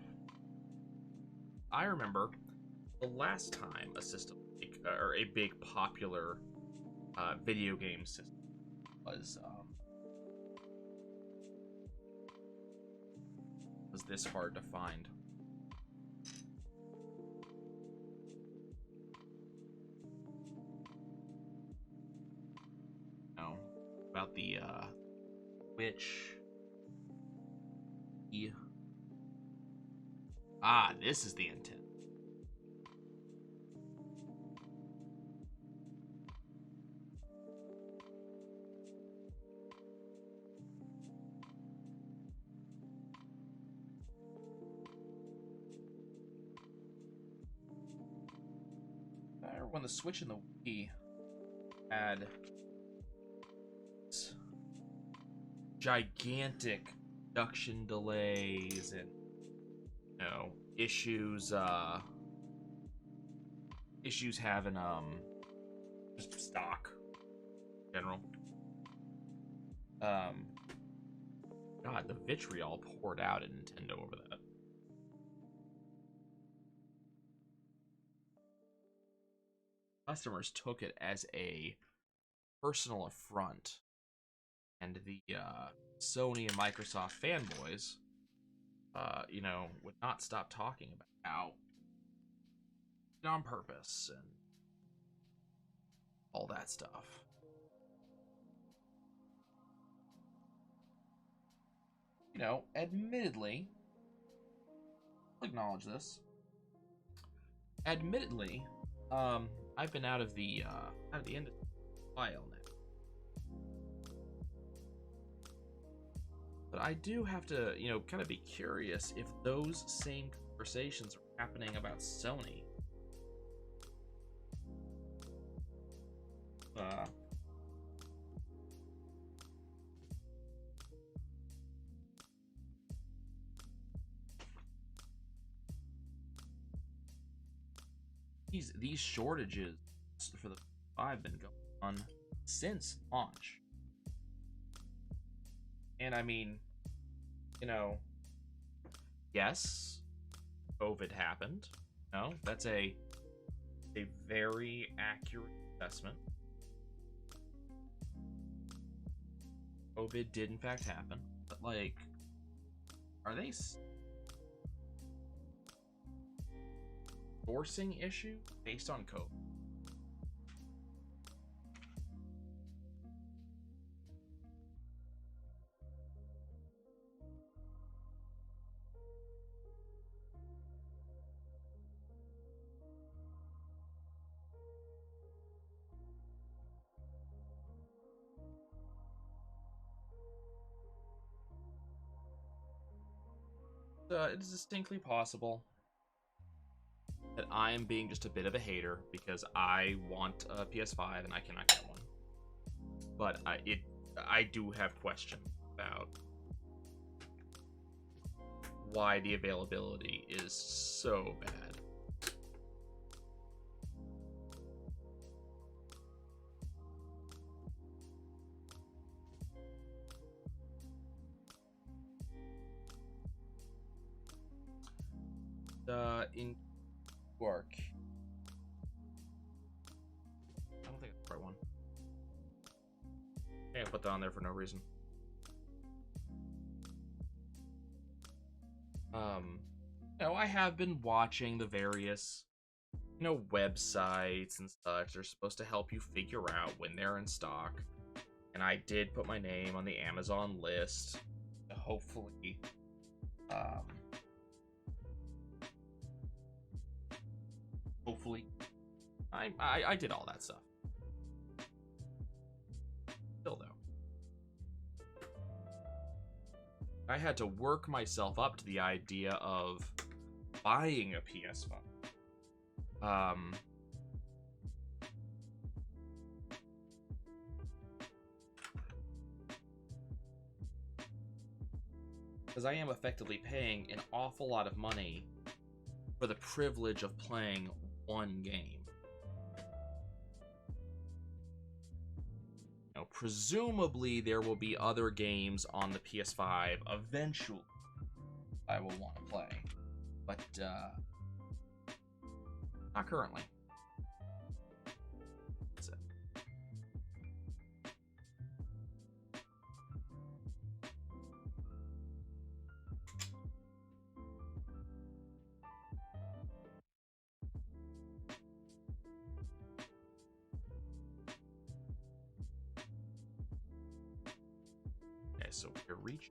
I remember the last time a system or a big popular video game system was this hard to find. No, about the which this is the intent. When the Switch and the Wii had gigantic production delays and issues having just stock in general. God, the vitriol poured out at Nintendo over that. Customers took it as a personal affront, and the Sony and Microsoft fanboys, you know, would not stop talking about how on purpose and all that stuff. You know, admittedly, I'll acknowledge this. Admittedly, I've been out of the industry for a while now. But I do have to, you know, kind of be curious if those same conversations are happening about Sony. These shortages for the 5 been going on since launch. And I mean, you know, yes, COVID happened. No, that's a very accurate assessment. COVID did in fact happen, but like, are they forcing issue based on COVID? It is distinctly possible that I am being just a bit of a hater because I want a PS5 and I cannot get one. But I do have questions about why the availability is so bad. In work, I don't think that's the right one. I put that on there for no reason. You know, I have been watching the various, you know, websites and such. They're supposed to help you figure out when they're in stock. And I did put my name on the Amazon list. Hopefully, hopefully, I did all that stuff. Still though, I had to work myself up to the idea of buying a PS5. Because I am effectively paying an awful lot of money for the privilege of playing one game. Now, presumably there will be other games on the PS5 eventually I will want to play, but not currently. That's it. Okay, so we're reaching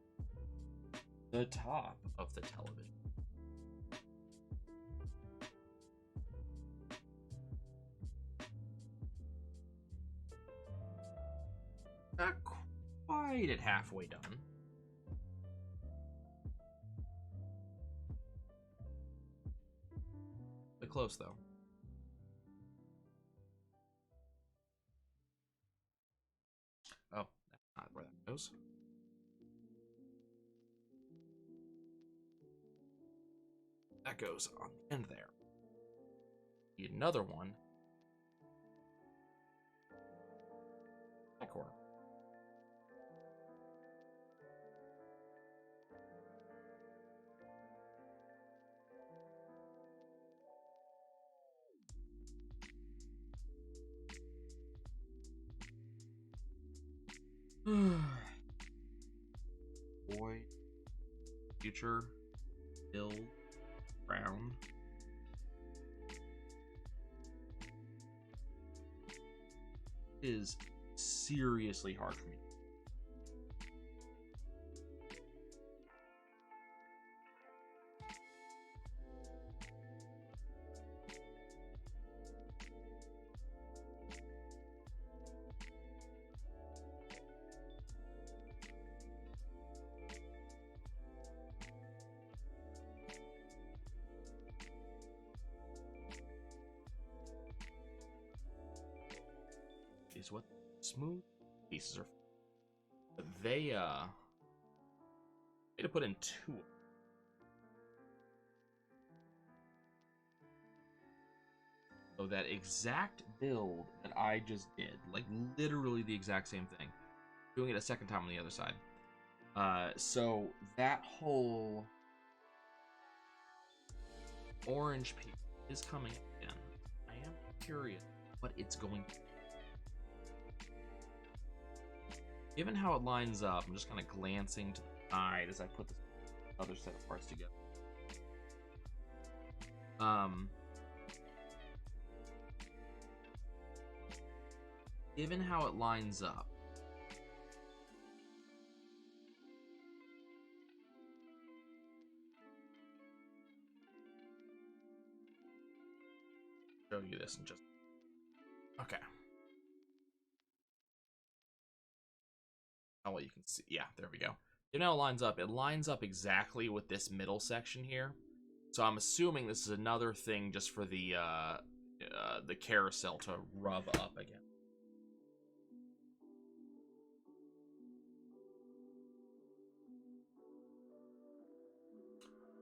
the top of the television. Not quite at halfway done. But close, though. Oh, that's not where that goes. That goes on the end there. Need another one. That corner. Boy, future, build, round. Is seriously hard for me. Is what smooth pieces are. But they to put in two. So that exact build that I just did, like literally the exact same thing, doing it a second time on the other side. So that whole orange piece is coming again. I am curious what it's going to. Given how it lines up, I'm just kind of glancing to the side as I put this other set of parts together. Given how it lines up, show you this in just okay. Oh, well, you can see. Yeah, there we go. You know, it lines up. It lines up exactly with this middle section here. So I'm assuming this is another thing just for the carousel to rub up again.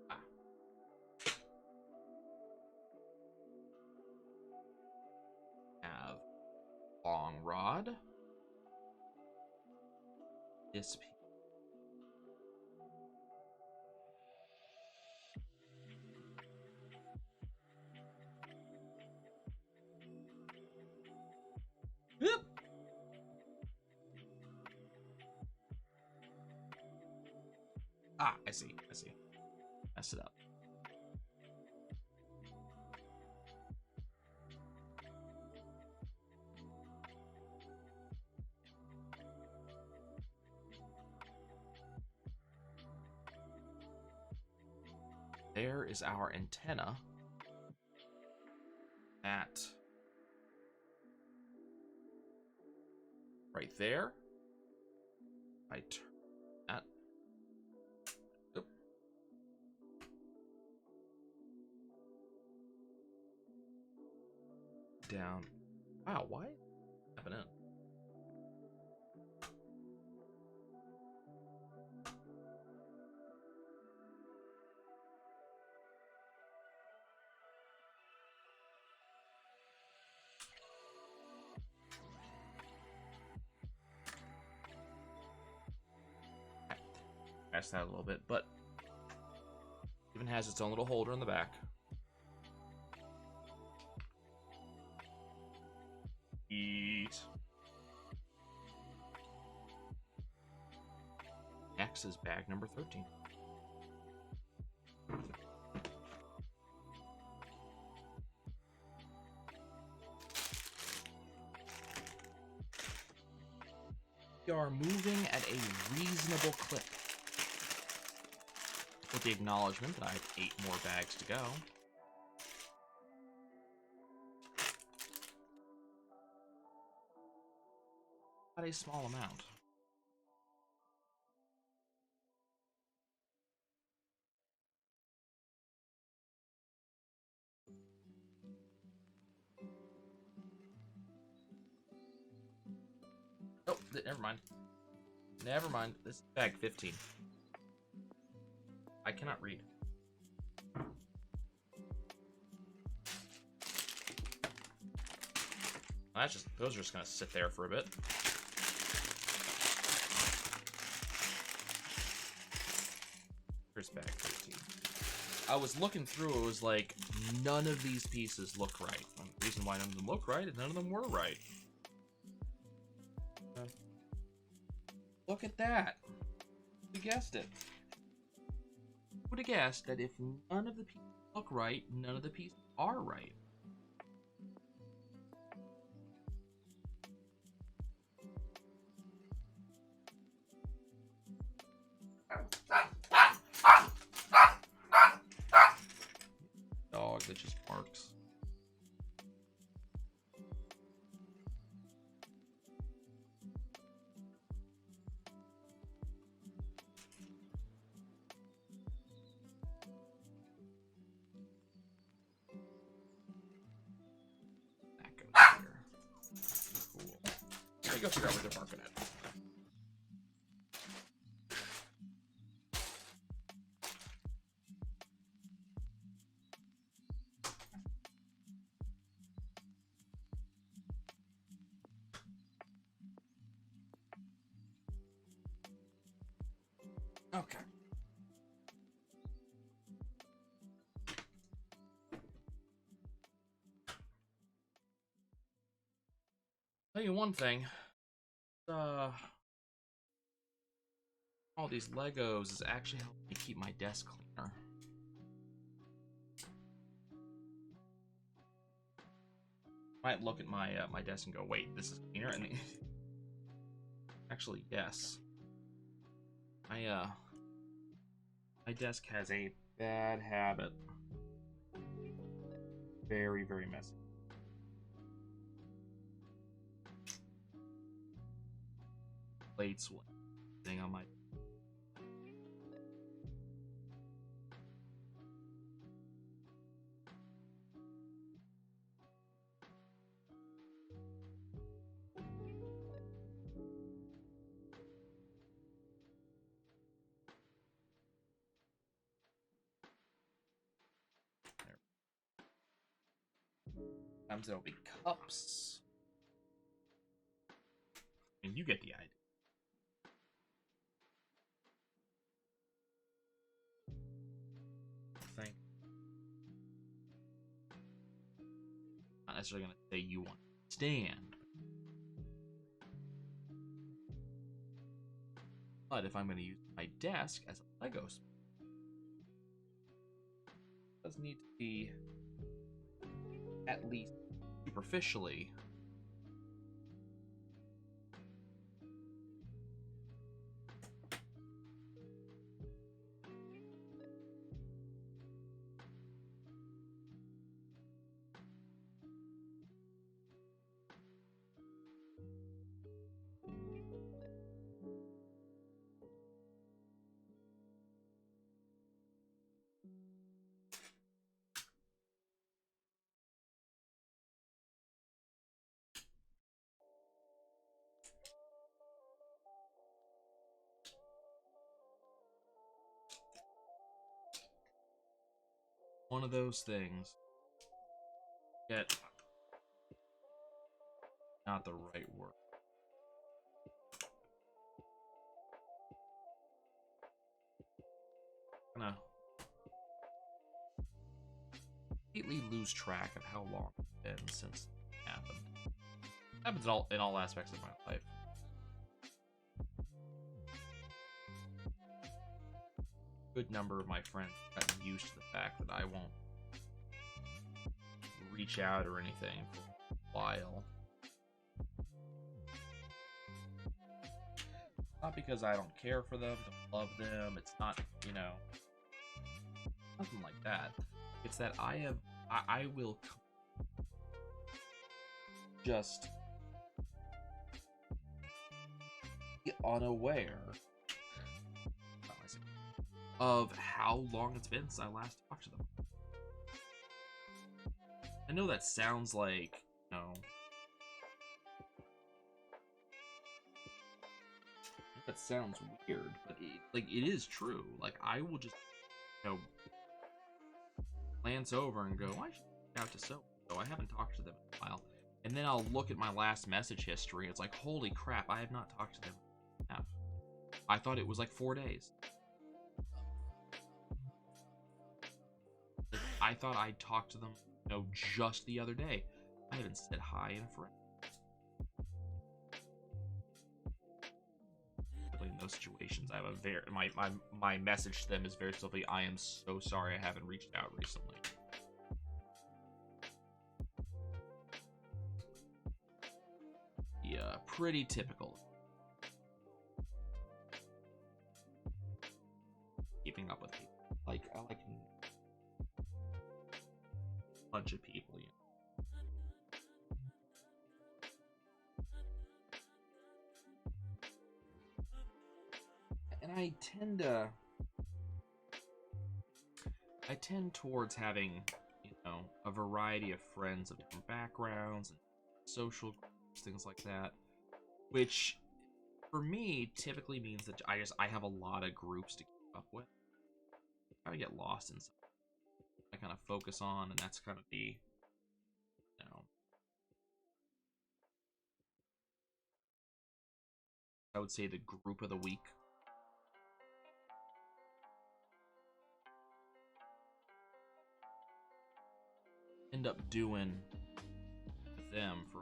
Ah. Have long rod. This piece. Yep. Ah, I see. I see. Mess it up. There is our antenna. That right there. I turn that. Oop. Down. Wow, why? Happening? Past that a little bit, but even has its own little holder in the back. Eat. Next is bag number 13. We are moving at a reasonable clip. With the acknowledgement that I have 8 more bags to go. Not a small amount. Oh, never mind. Never mind. This is bag 15. I cannot read. That's just, those are just gonna sit there for a bit. Here's bag 15. I was looking through, it was like, none of these pieces look right. And the reason why none of them look right is none of them were right. Look at that. We guessed it. Would have guessed that if none of the pieces look right, none of the pieces are right. Dog that just barks. That goes here. Cool. Let me go figure out what they're barking at. Okay. Tell you one thing. All these Legos is actually helping me keep my desk cleaner. Might look at my my desk and go, "Wait, this is cleaner." And actually, yes. My desk has a bad habit. Very, very messy. Plates thing on my. Sometimes there'll be cups. And you get the idea. Thing. Not necessarily gonna say you want to stand. But if I'm gonna use my desk as a Lego space, it does need to be at least superficially one of those things. Yet not the right word. I'm gonna completely lose track of how long it's been since it happened. It happens in all aspects of my life. Good number of my friends have gotten used to the fact that I won't reach out or anything for a while. Not because I don't care for them, don't love them. It's not, you know, nothing like that. It's that I will just be unaware of how long it's been since I last talked to them. I know that sounds like, you know, that sounds weird, but it is true. Like, I will just, you know, glance over and go, I should reach out to so I haven't talked to them in a while. And then I'll look at my last message history. It's like, holy crap, I have not talked to them enough. I thought it was like 4 days. I thought I talked to them, you know, just the other day. I haven't said hi in forever. I have a very my message to them is very simply, I am so sorry I haven't reached out recently. Yeah, pretty typical. Keeping up with people. Like, I like a bunch of people, you know. And I tend towards having, you know, a variety of friends of different backgrounds and social groups, things like that, which for me typically means that I have a lot of groups to keep up with. I get lost in something I kind of focus on, and that's kind of the, you know, I would say the group of the week. End up doing with them for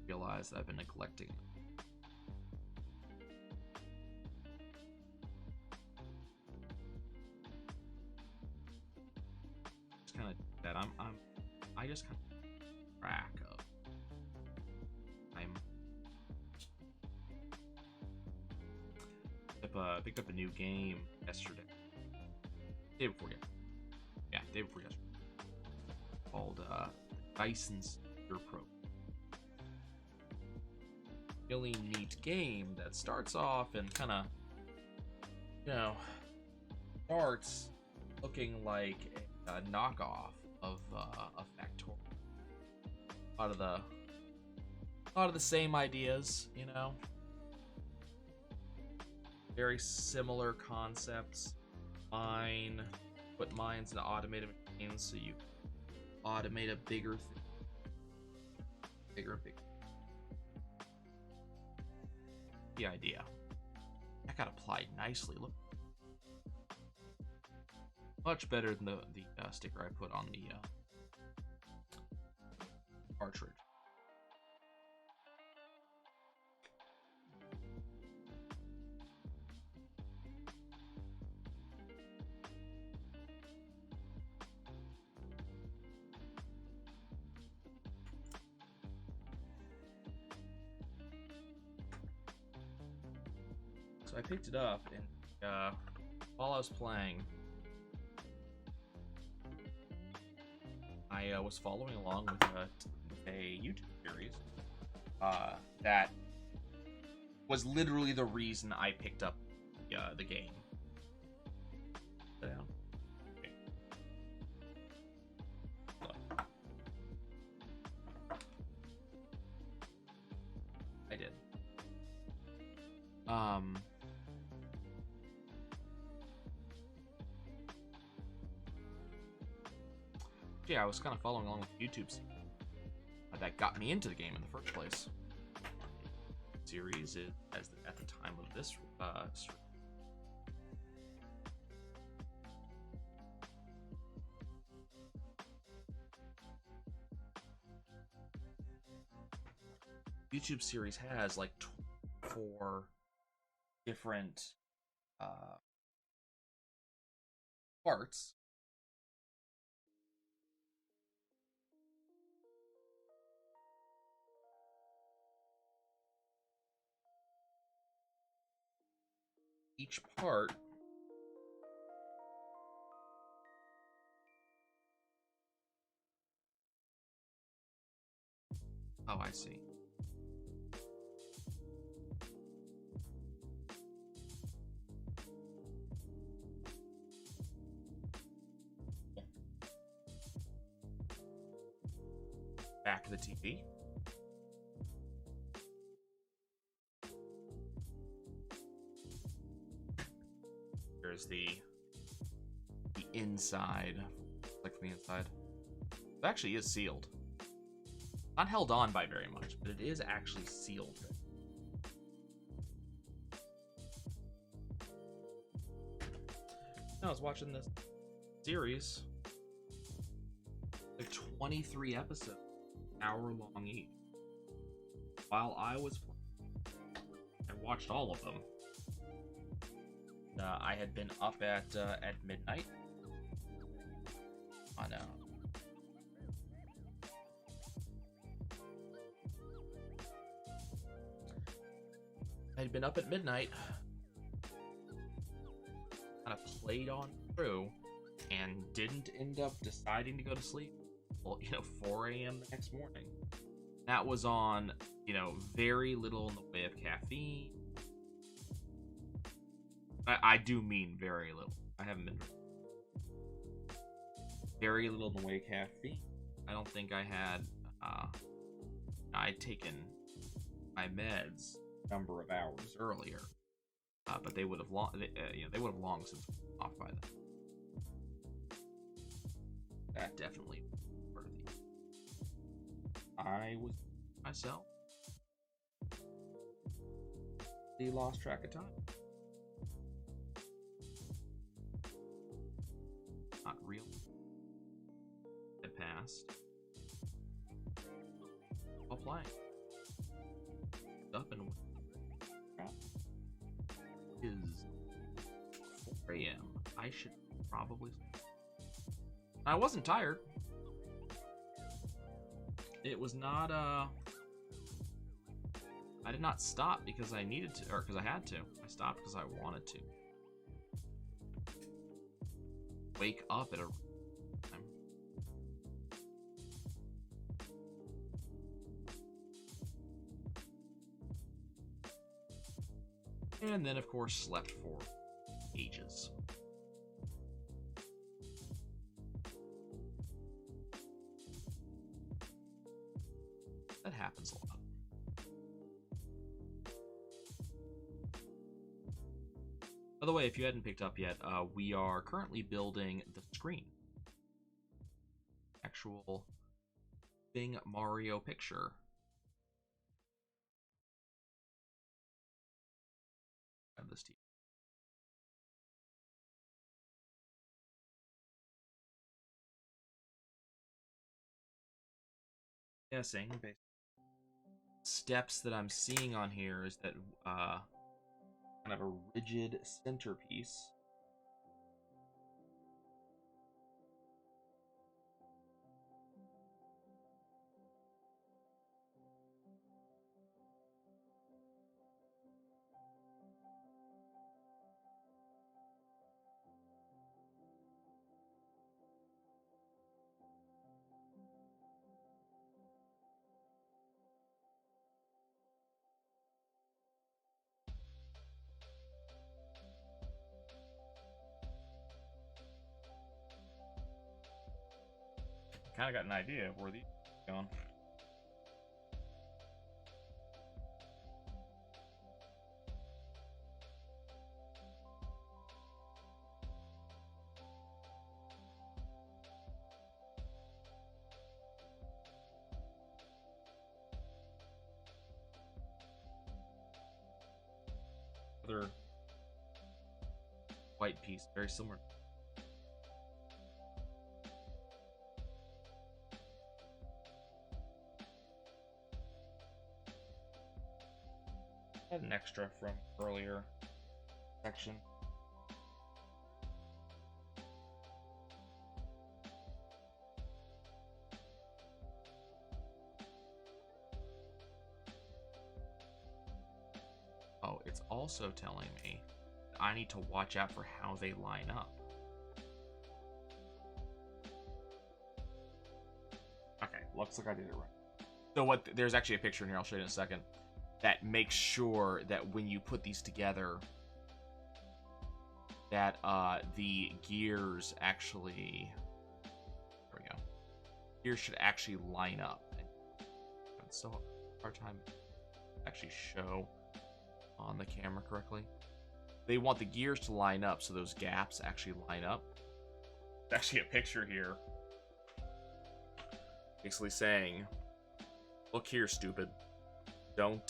realize that I've been neglecting them. Just kind of that I just kind of track of picked up a new game yesterday. Day before yesterday. Yeah, day before yesterday. Called Dyson's Spear Pro. Really neat game that starts off and kind of, you know, starts looking like a knockoff of a Factor. A lot of the same ideas, you know. Very similar concepts. Put mines into automated machines so you automate a bigger thing. Bigger. The idea. That got applied nicely. Look. Much better than the sticker I put on the cartridge. So I picked it up, and while I was playing, I was following along with a YouTube series that was literally the reason I picked up the game. Sit down. Okay. I did. Yeah, I was kind of following along with YouTube's that got me into the game in the first place. Series is at the time of this YouTube series has like 4 different parts. Each part oh, I see. Back of the TV. There's the inside, like from the inside. It actually is sealed. Not held on by very much, but it is actually sealed. I was watching this series, like 23 episodes, hour long each. While I was playing, I watched all of them. I had been up at midnight on I'd been up at midnight, kind of played on through, and didn't end up deciding to go to sleep. Well, 4 a.m. the next morning. That was on, very little in the way of caffeine. I do mean very little. I haven't been drinking. Very little in the way of caffeine. I don't think I had. I'd taken my meds a number of hours earlier, but they would have long. They would have long since been off by then. That definitely worth it. I was myself. He lost track of time. Not real. It passed. While playing. Up and is 4 a.m. I should probably. I wasn't tired. It was not. I did not stop because I needed to, or because I had to. I stopped because I wanted to. Wake up at a time. And then, of course, slept for ages. That happens a lot. By the way, if you hadn't picked up yet, we are currently building the screen. Actual Bing Mario picture. Of this team. Guessing based steps that I'm seeing on here is that kind of a rigid centerpiece. Kind of got an idea of where these are going. Other white piece, very similar. An extra from earlier section. Oh, it's also telling me I need to watch out for how they line up. Okay, looks like I did it right. So there's actually a picture in here, I'll show you in a second, that makes sure that when you put these together, that the gears actually, there we go, gears should actually line up. It's so hard time to actually show on the camera correctly. They want the gears to line up so those gaps actually line up. There's actually a picture here basically saying, look here, stupid. Don't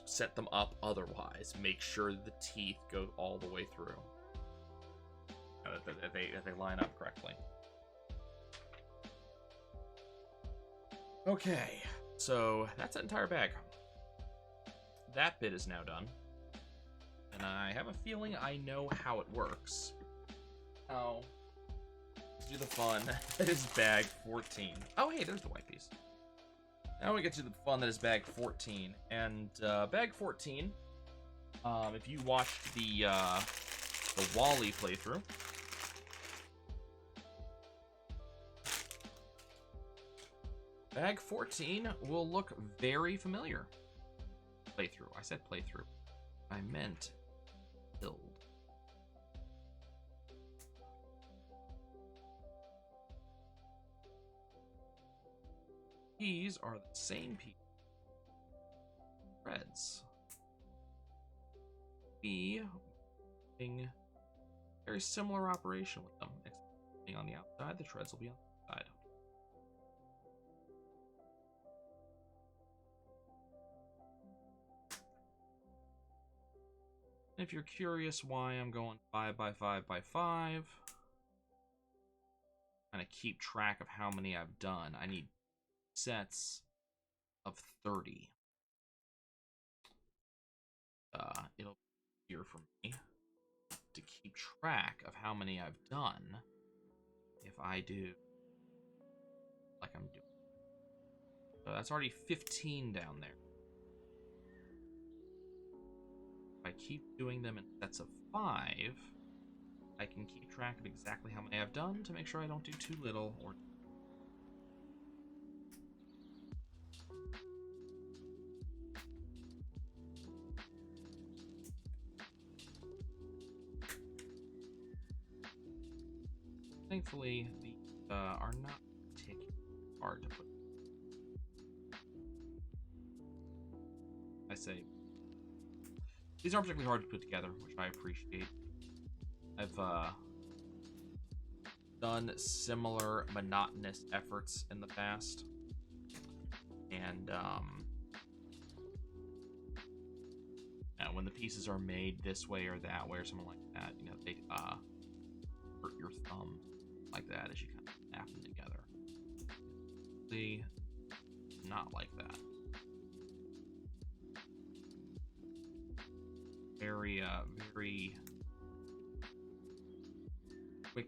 set them up otherwise. Make sure the teeth go all the way through. That they line up correctly. Okay, so that's that entire bag. that bit is now done. And I have a feeling I know how it works. Now, let's do the fun. That is bag 14. Oh, hey, there's the white piece. Now we get to the fun that is bag 14. And bag 14, if you watched the Wally playthrough, bag 14 will look very familiar. Playthrough. I said playthrough. I meant build. These are the same piece. Threads. Be doing very similar operation with them. Except being on the outside, the threads will be on the side. If you're curious why I'm going 5 by 5 by 5, kind of keep track of how many I've done. I need sets of 30. It'll be easier for me to keep track of how many I've done if I do like I'm doing. So that's already 15 down there. If I keep doing them in sets of 5, I can keep track of exactly how many I've done to make sure I don't do too little or thankfully, these are not particularly hard to put. I say these aren't particularly hard to put together, which I appreciate. I've done similar monotonous efforts in the past, and when the pieces are made this way or that way or something like that, you know, they hurt your thumb like that as you kind of snap them together. They not like that. Very very quick,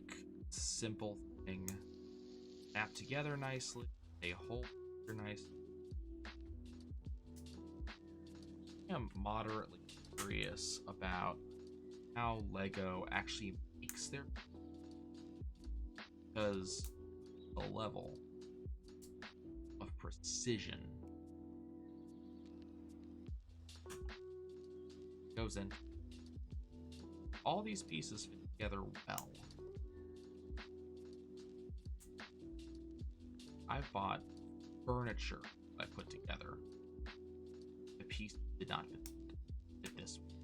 simple thing. Snap together nicely. They hold together nicely. I'm moderately curious about how LEGO actually makes their, because the level of precision goes in. All these pieces fit together well. I've bought furniture that I put together. The piece did not fit this way.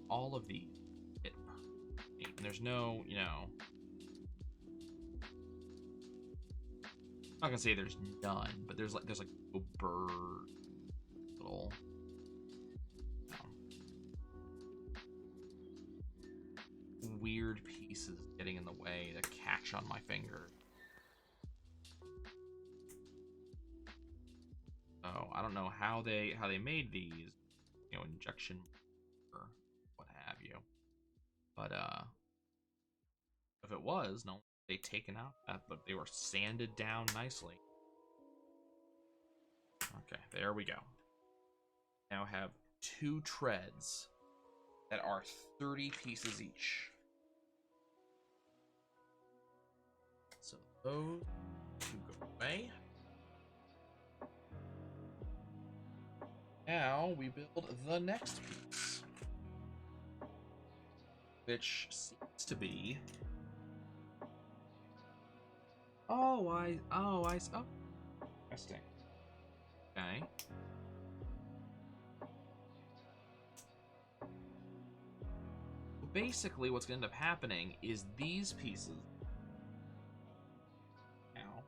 All of these fit perfectly. And there's no, you know, I'm not gonna say there's none, but there's like a bird, little, you know, weird pieces getting in the way to catch on my finger. So I don't know how they made these, you know, injection or what have you. But if it was, no, they taken out that, but they were sanded down nicely. Okay, there we go. Now have 2 treads that are 30 pieces each. So those 2 go away. Now we build the next piece, which seems to be. Oh, interesting. Okay. Basically, what's going to end up happening is these pieces. Now.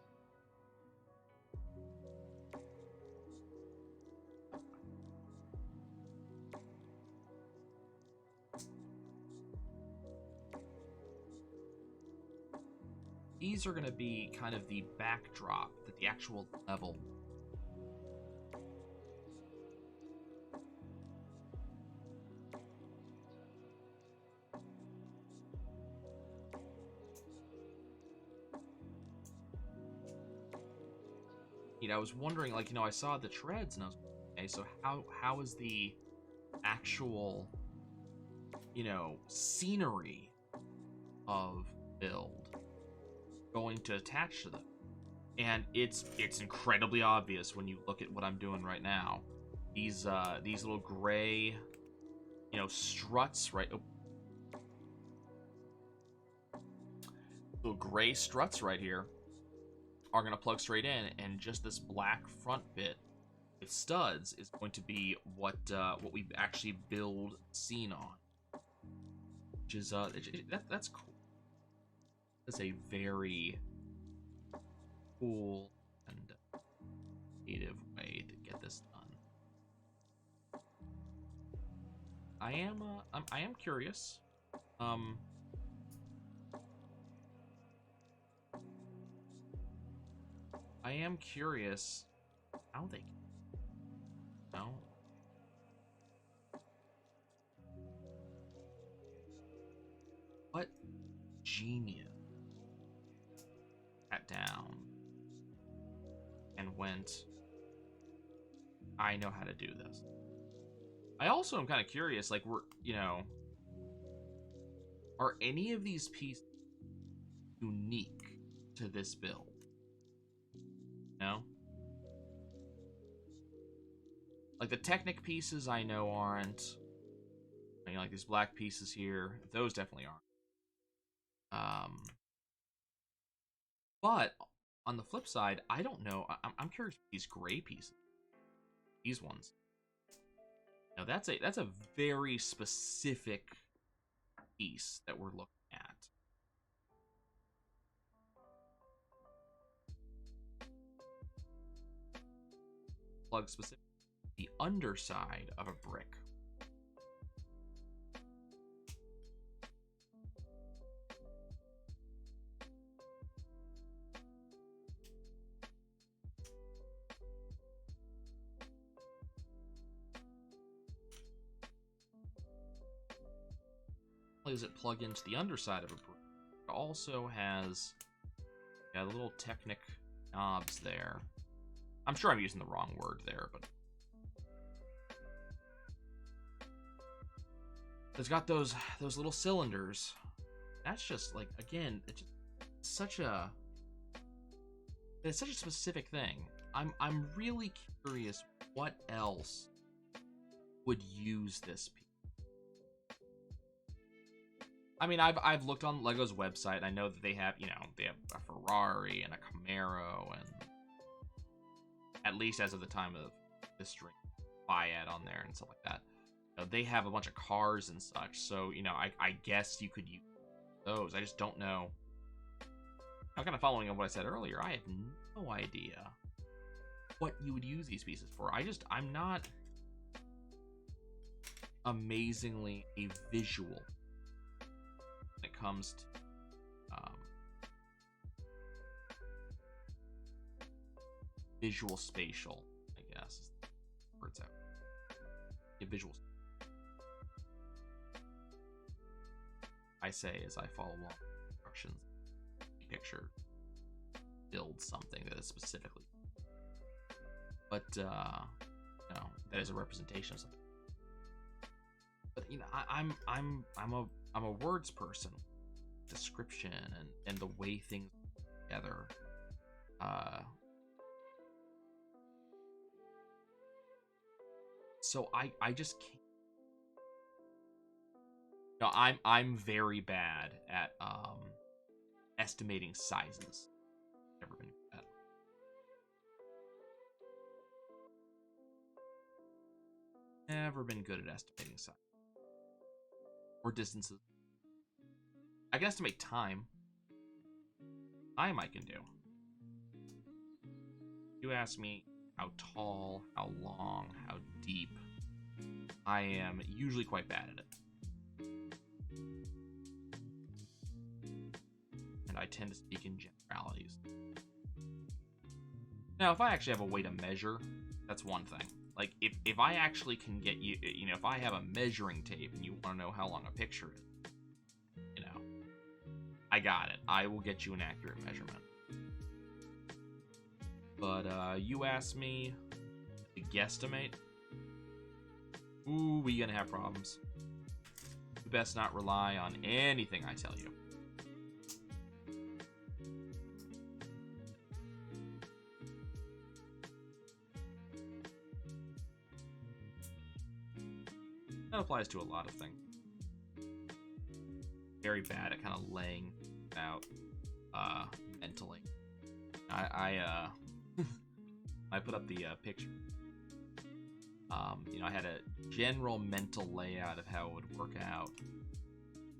These are going to be kind of the backdrop that the actual level. I was wondering, like, I saw the treads, and I was okay. So how is the actual, scenery of build going to attach to them? And it's incredibly obvious when you look at what I'm doing right now. These little gray, struts, right? Oh, little gray struts right here are gonna plug straight in, and just this black front bit with studs is going to be what we actually build scene on, which is that's cool. That's a very cool and creative way to get this done. I am curious. I am curious how they know. What genius sat down and went, I know how to do this. I also am kind of curious, like, are any of these pieces unique to this build? No? Like, the Technic pieces I know aren't. Like these black pieces here, those definitely aren't. But on the flip side, I don't know. I'm curious about these gray pieces. These ones. Now that's a very specific piece that we're looking at. Plug specific the underside of a brick. Does it plug into the underside of a brick? It also has the little Technic knobs there. I'm sure I'm using the wrong word there, but it's got those little cylinders. That's just like, again, it's just such a specific thing. I'm really curious what else would use this piece. I mean, I've looked on Lego's website. I know that they have a Ferrari and a Camaro, and at least as of the time of this stream, Fiat on there and stuff like that. They have a bunch of cars and such, so I guess you could use those. I just don't know. I'm kind of following on what I said earlier. I have no idea what you would use these pieces for. I'm not amazingly a visual when it comes to visual spatial, I guess is the words out. Yeah, visual. I say as I follow along instructions, picture, build something that is specifically, but that is a representation of something. But I'm a words person, description and the way things together. So I just can't. No, I'm very bad at estimating sizes. Never been good at that. Never been good at estimating size or distances. I can estimate time. Time I can do. You ask me how tall, how long, how deep. I am usually quite bad at it. And I tend to speak in generalities. Now, if I actually have a way to measure, that's one thing. Like, if I actually can get you, if I have a measuring tape and you want to know how long a picture is, I got it. I will get you an accurate measurement. But you asked me to guesstimate. Ooh, we gonna have problems. You best not rely on anything I tell you. That applies to a lot of things. Very bad at kind of laying out mentally. I put up the picture. You know, I had a general mental layout of how it would work out.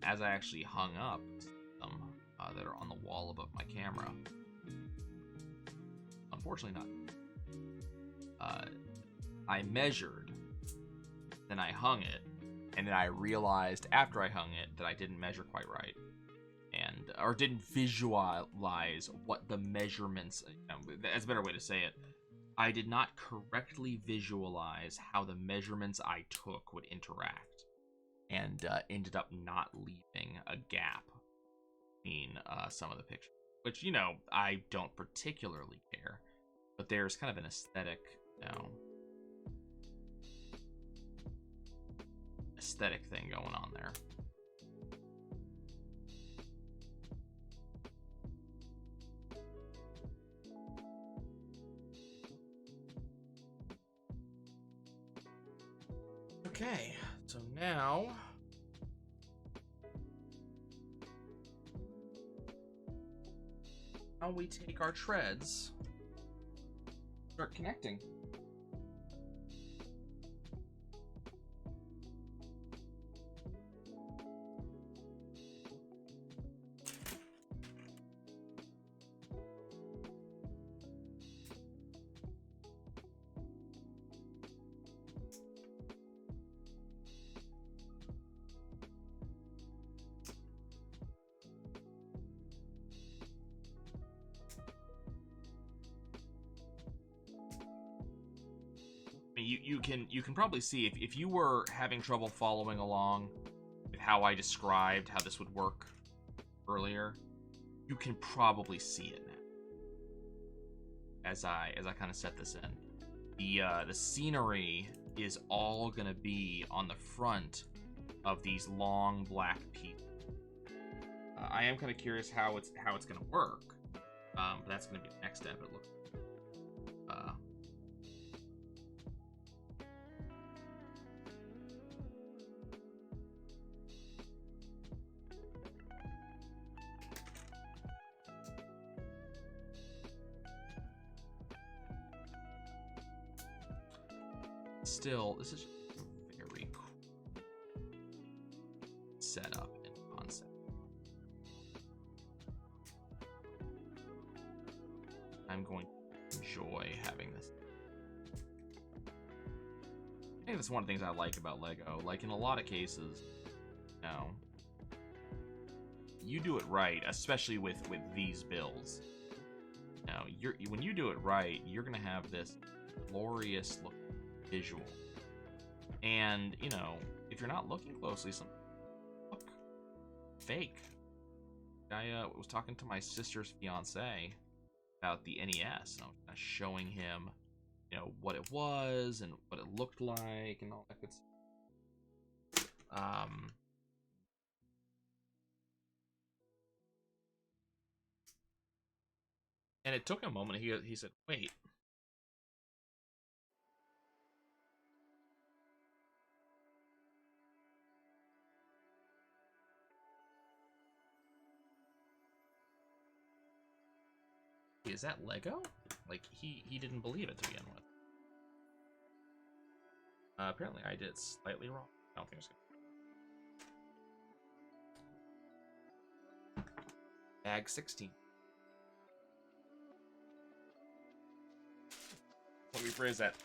As I actually hung up some that are on the wall above my camera. Unfortunately not. I measured, then I hung it, and then I realized after I hung it that I didn't measure quite right. Or didn't visualize what the measurements, that's a better way to say it. I did not correctly visualize how the measurements I took would interact, and ended up not leaving a gap between some of the pictures, which, you know, I don't particularly care, but there's kind of an aesthetic, aesthetic thing going on there. Okay, so now we take our treads, start connecting. You can probably see if you were having trouble following along with how I described how this would work earlier, you can probably see it now as I kind of set this in. The scenery is all gonna be on the front of these long black pieces. I am kind of curious how it's gonna work, but that's gonna be the next step. It looks. Still, this is very cool setup and concept. I'm going to enjoy having this. I think that's one of the things I like about LEGO. Like, in a lot of cases, you know, you do it right, especially with these builds. You know, when you do it right, you're gonna have this glorious look visual. And, you know, if you're not looking closely, some look fake. I was talking to my sister's fiance about the NES, and I was kind of showing him, you know, what it was and what it looked like and all that good stuff. And it took a moment. He said, "Wait." Is that Lego? Like, he didn't believe it to begin with. Apparently I did it slightly wrong. I don't think it's good. Bag 16. Let me phrase that.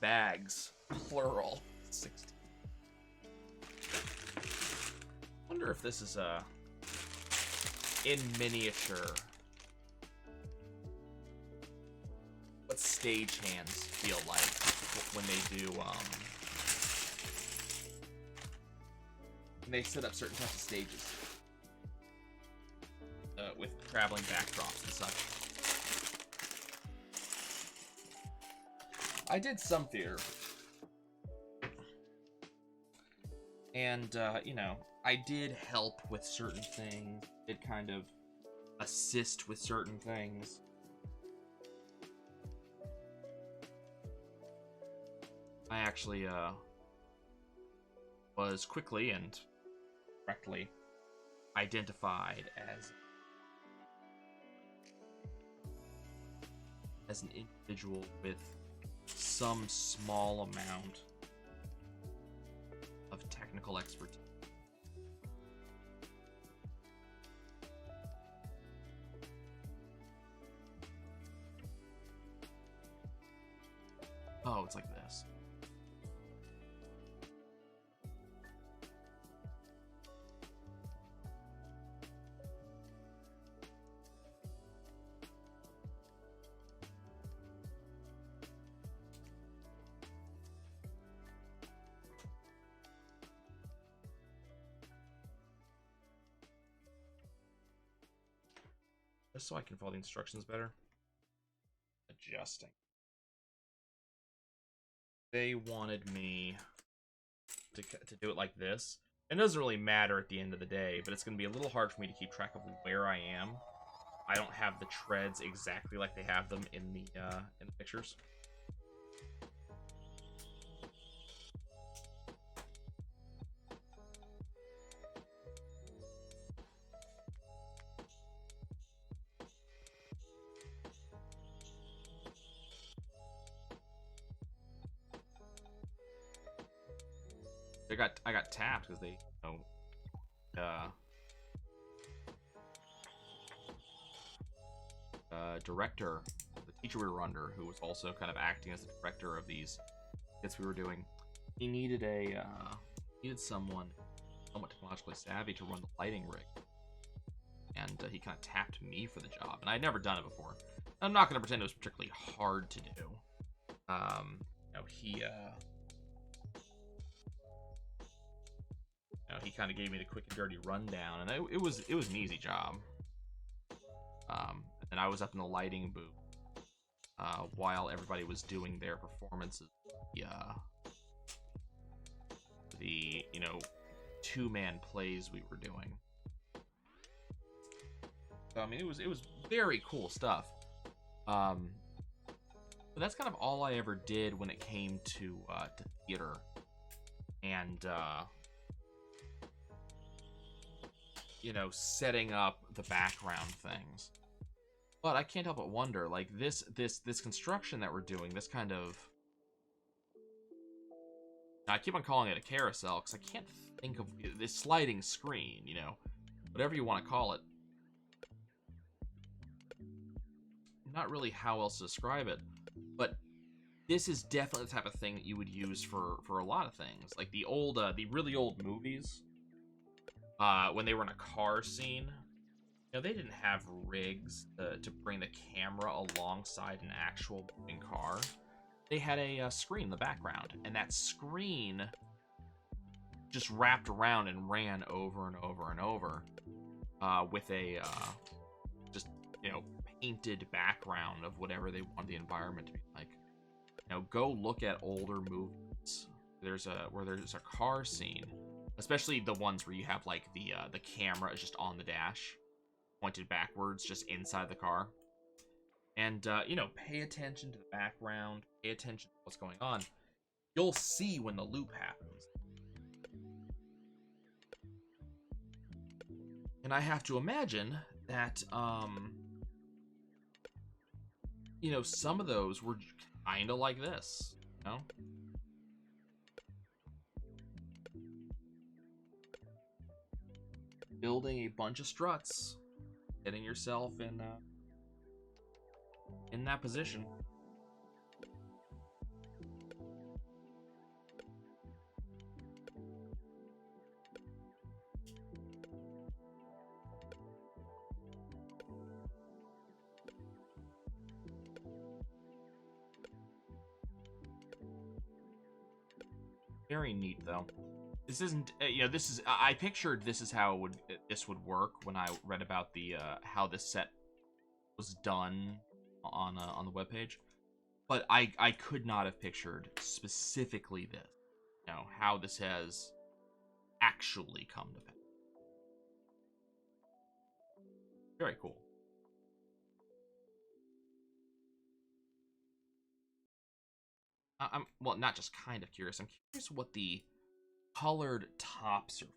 Bags, plural, 16. Wonder if this is in miniature. What stagehands feel like when they do when they set up certain types of stages with traveling backdrops and such. I did some theater. And, you know, I did help with certain things. Did kind of assist with certain things. I actually, was quickly and correctly identified as an individual with some small amount of technical expertise. Oh, it's like this. Just so I can follow the instructions better. Adjusting. They wanted me to do it like this. It doesn't really matter at the end of the day, but it's going to be a little hard for me to keep track of where I am. I don't have the treads exactly like they have them in the pictures. I got tapped because they, you know, director, the teacher we were under, who was also kind of acting as the director of these bits we were doing, he needed someone somewhat technologically savvy to run the lighting rig, and he kind of tapped me for the job, and I'd never done it before. I'm not going to pretend it was particularly hard to do. You know, he kind of gave me the quick and dirty rundown, and it was an easy job. And I was up in the lighting booth while everybody was doing their performances. The you know, 2-man plays we were doing. So I mean, it was very cool stuff. But that's kind of all I ever did when it came to theater, and you know, setting up the background things. But I can't help but wonder, like, this construction that we're doing, this kind of... I keep on calling it a carousel, because I can't think of this sliding screen, you know, whatever you want to call it. Not really how else to describe it, but this is definitely the type of thing that you would use for a lot of things. Like the really old movies, when they were in a car scene, you know, they didn't have rigs to bring the camera alongside an actual moving car. They had a screen in the background, and that screen just wrapped around and ran over and over and over with a just, you know, painted background of whatever they want the environment to be like. You know, go look at older movies. Where there's a car scene, especially the ones where you have like the camera is just on the dash, pointed backwards, just inside the car. And, you know, pay attention to the background, pay attention to what's going on. You'll see when the loop happens. And I have to imagine that, you know, some of those were kind of like this, you know? Building a bunch of struts, getting yourself in that position. Very neat, though. This isn't, you know, this is, I pictured this is how this would work when I read about the, how this set was done on the webpage. But I could not have pictured specifically this. You know, how this has actually come to pass. Very cool. I'm well, not just kind of curious. I'm curious what the colored tops are.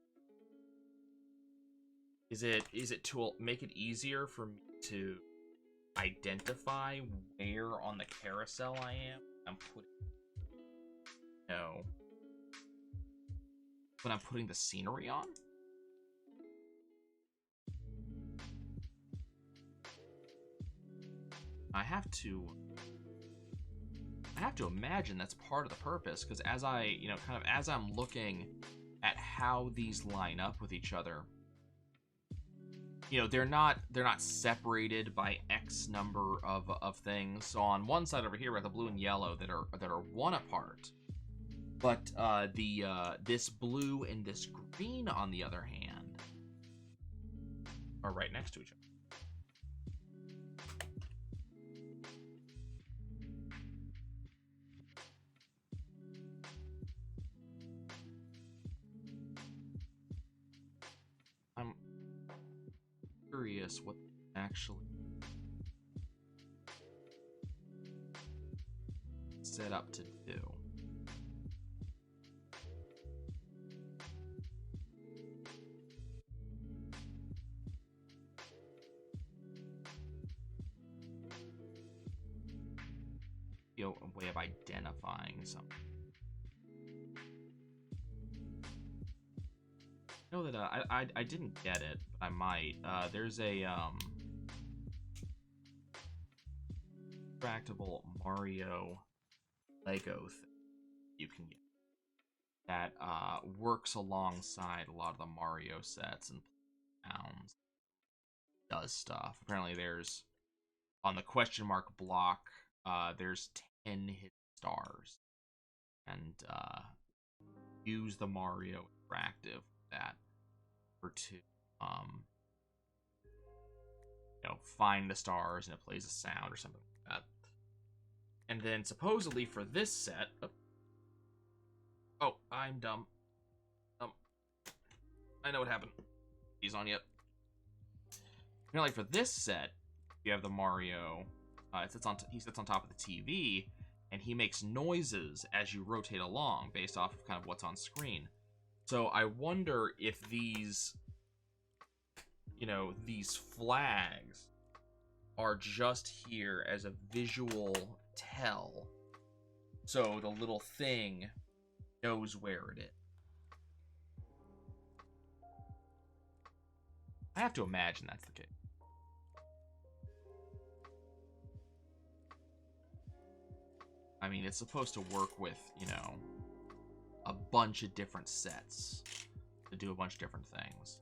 Is it to make it easier for me to identify where on the carousel I am? I'm putting no when I'm putting the scenery on. I have to imagine that's part of the purpose, because as I, kind of as I'm looking at how these line up with each other, they're not separated by X number of things. So on one side over here we have the blue and yellow that are one apart, but this blue and this green on the other hand are right next to each other. I'm curious what actually set up to do. A way of identifying something. I know that I didn't get it, but I might. There's a retractable Mario Lego thing you can get that works alongside a lot of the Mario sets and sounds, does stuff. Apparently, there's on the question mark block. There's 10 hidden stars, and use the Mario Interactive that or to find the stars, and it plays a sound or something like that. And then supposedly for this set, oh, I'm dumb. I know what happened. He's on yet. Apparently for this set, you have the Mario. He sits on top of the TV, and he makes noises as you rotate along, based off of kind of what's on screen. So I wonder if these flags are just here as a visual tell, so the little thing knows where it is. I have to imagine that's the case. I mean, it's supposed to work with, a bunch of different sets to do a bunch of different things.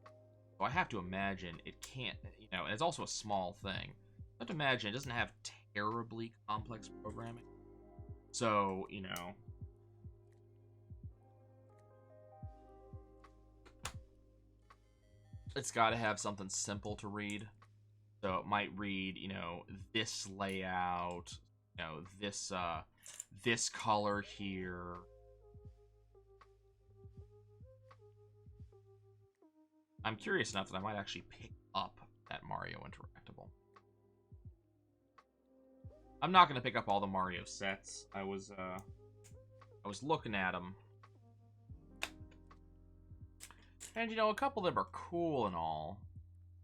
So I have to imagine it can't, and it's also a small thing. I have to imagine it doesn't have terribly complex programming. So, it's got to have something simple to read. So it might read, this layout, this color here. I'm curious enough that I might actually pick up that Mario Interactable. I'm not going to pick up all the Mario sets. I was looking at them. And, a couple of them are cool and all.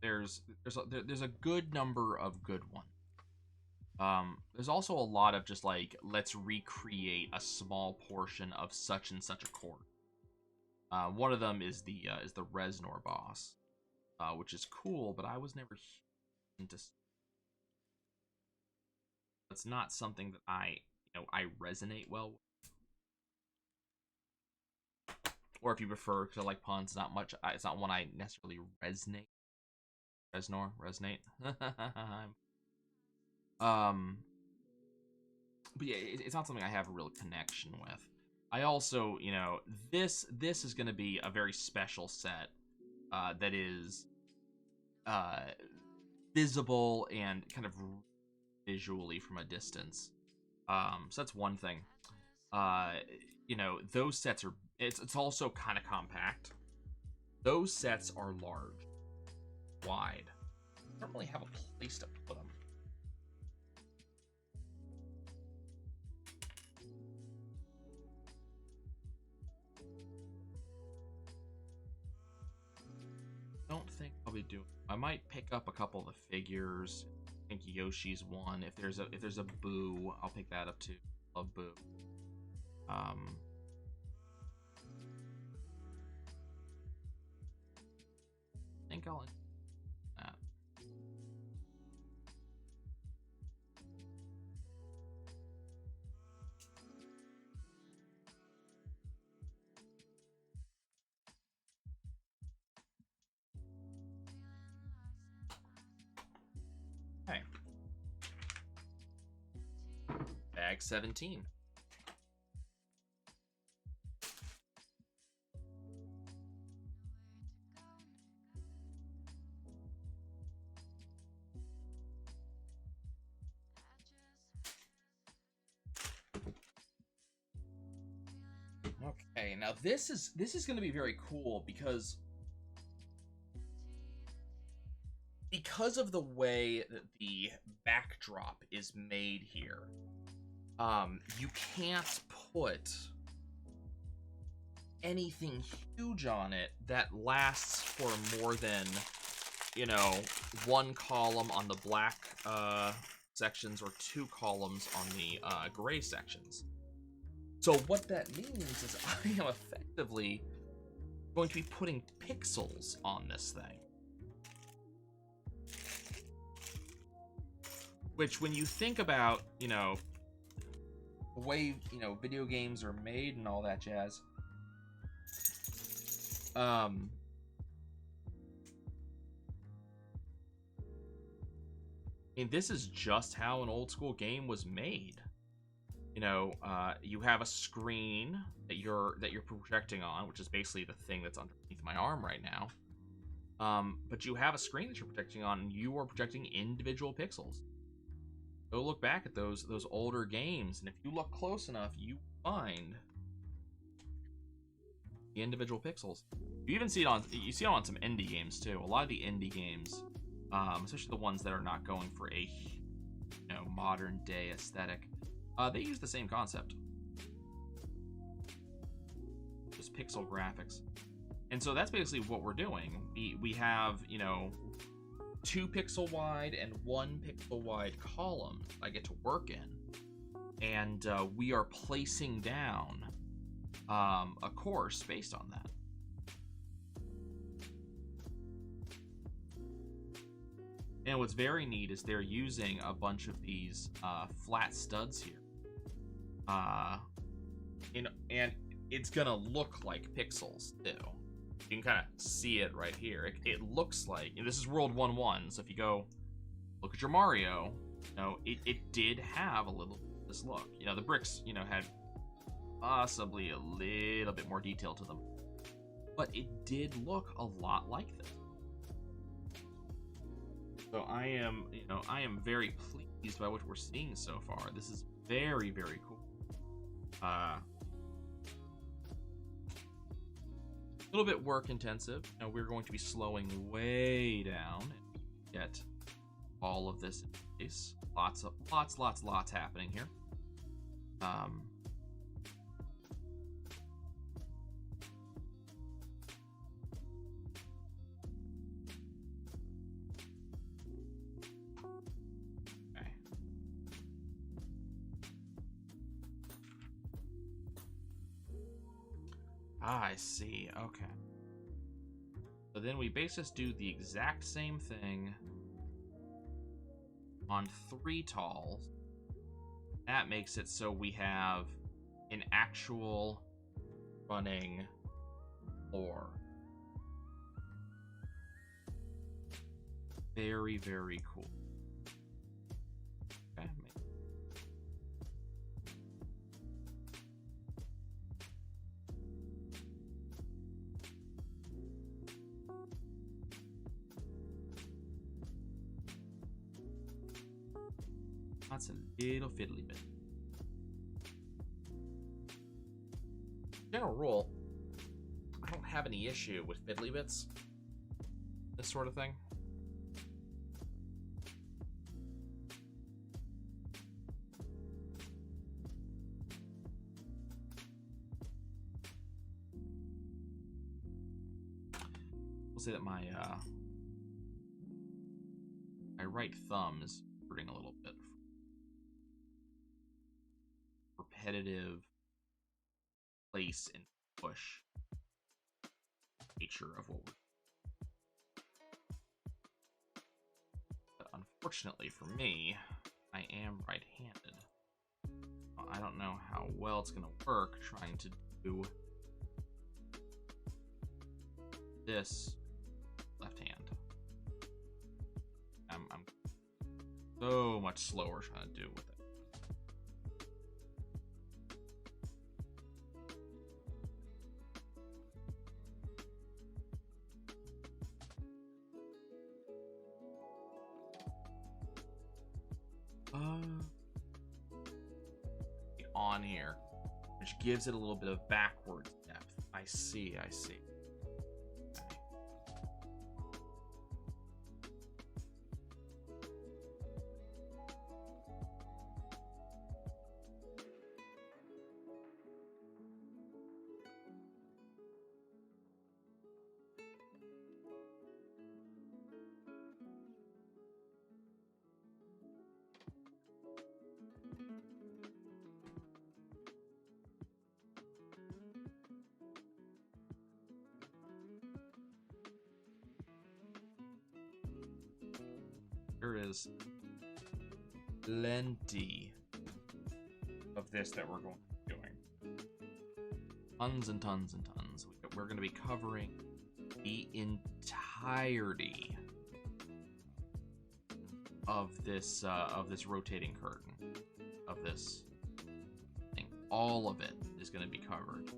There's a good number of good ones. There's also a lot of just like, let's recreate a small portion of such and such a court. One of them is the Reznor boss, which is cool, but I was never into. It's not something that I resonate well with. Or if you prefer to like puns, not much. It's not one I necessarily resonate. Resonate. But yeah, it's not something I have a real connection with. I also, this is going to be a very special set that is visible and kind of visually from a distance. So that's one thing. You know, those sets are, it's also kind of compact. Those sets are large, wide. I don't really have a place to put them. Don't think I'll be doing. I might pick up a couple of the figures. I think Yoshi's one. If there's a Boo, I'll pick that up too. Love Boo. I think I'll that. Okay. Bag 17. Okay, now this is going to be very cool because of the way that the backdrop is made here. You can't put anything huge on it that lasts for more than, you know, one column on the black sections or two columns on the gray sections. So what that means is I am effectively going to be putting pixels on this thing. Which, when you think about, you know, the way, you know, video games are made and all that jazz, I mean, this is just how an old school game was made. You know, you have a screen that you're projecting on, which is basically the thing that's underneath my arm right now. But you have a screen that you're projecting on, and you are projecting individual pixels. Go look back at those older games, and if you look close enough, you find the individual pixels. You even see it on on some indie games too. A lot of the indie games, especially the ones that are not going for a, you know, modern day aesthetic, they use the same concept, just pixel graphics. And so that's basically what we're doing. We have, you know, 2 pixel wide and 1 pixel wide column I get to work in, and we are placing down a course based on that. And what's very neat is they're using a bunch of these flat studs here, and it's gonna look like pixels too. You can kind of see it right here. It looks like, and this is World 1-1, so if you go look at your Mario, you know, it did have a little bit of this look. You know, the bricks, you know, had possibly a little bit more detail to them, but it did look a lot like this. So I am very pleased by what we're seeing so far. This is very, very cool. A little bit work intensive. You know, we're going to be slowing way down and get all of this in place. Lots happening here. I see. Okay. So then we basically do the exact same thing on 3 talls. That makes it so we have an actual running floor. Very, very cool. Okay. That's a little fiddly bit. general rule, I don't have any issue with fiddly bits. This sort of thing. We'll say that my right thumb is hurting a little bit. Repetitive place and push nature of what we're. But unfortunately for me, I am right-handed. I don't know how well it's going to work trying to do this left hand. I'm so much slower trying to do with it. On here, which gives it a little bit of backwards depth. I see. Okay. There is plenty of this that we're going to be doing. Tons and tons and tons. We're going to be covering the entirety of this rotating curtain, of this thing. All of it is going to be covered.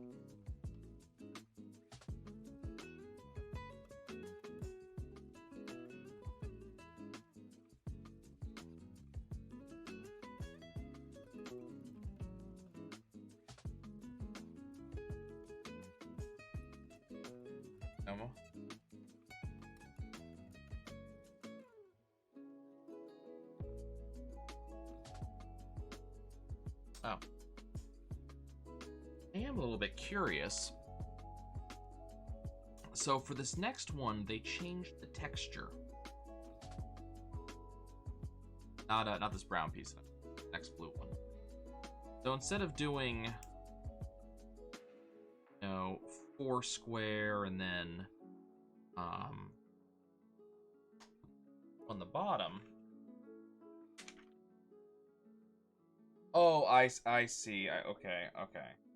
Oh. I am a little bit curious. So for this next one, they changed the texture. Not this brown piece, next blue one. So instead of doing, you know, 4 square and then on the bottom. Oh, I see. Okay.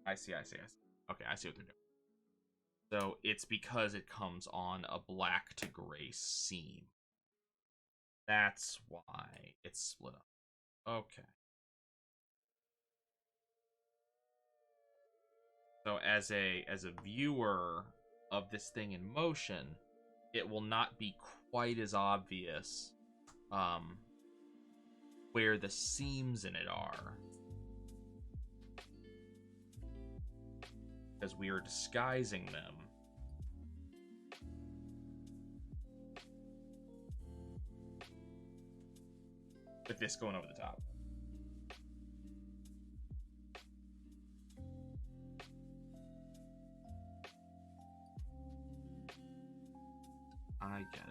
I see. Okay, I see what they're doing. So it's because it comes on a black to gray seam. That's why it's split up. Okay. So as a viewer of this thing in motion, it will not be quite as obvious where the seams in it are, because we are disguising them with this going over the top. I get it.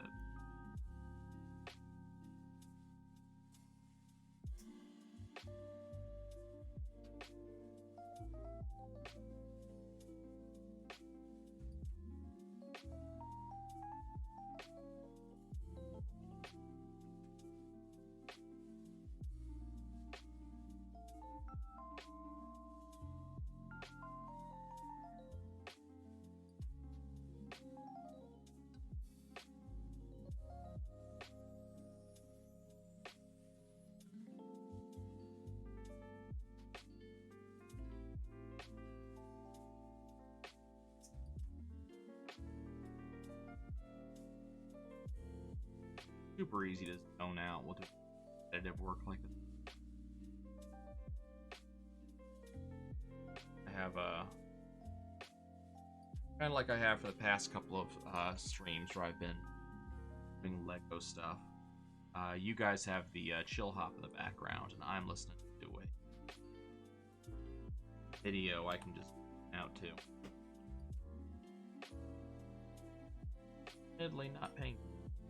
Super easy to zone out. We'll do repetitive work like this. I have Kind of like I have for the past couple of streams where I've been doing Lego stuff. You guys have the chill hop in the background, and I'm listening to a video I can just out to. Admittedly, not paying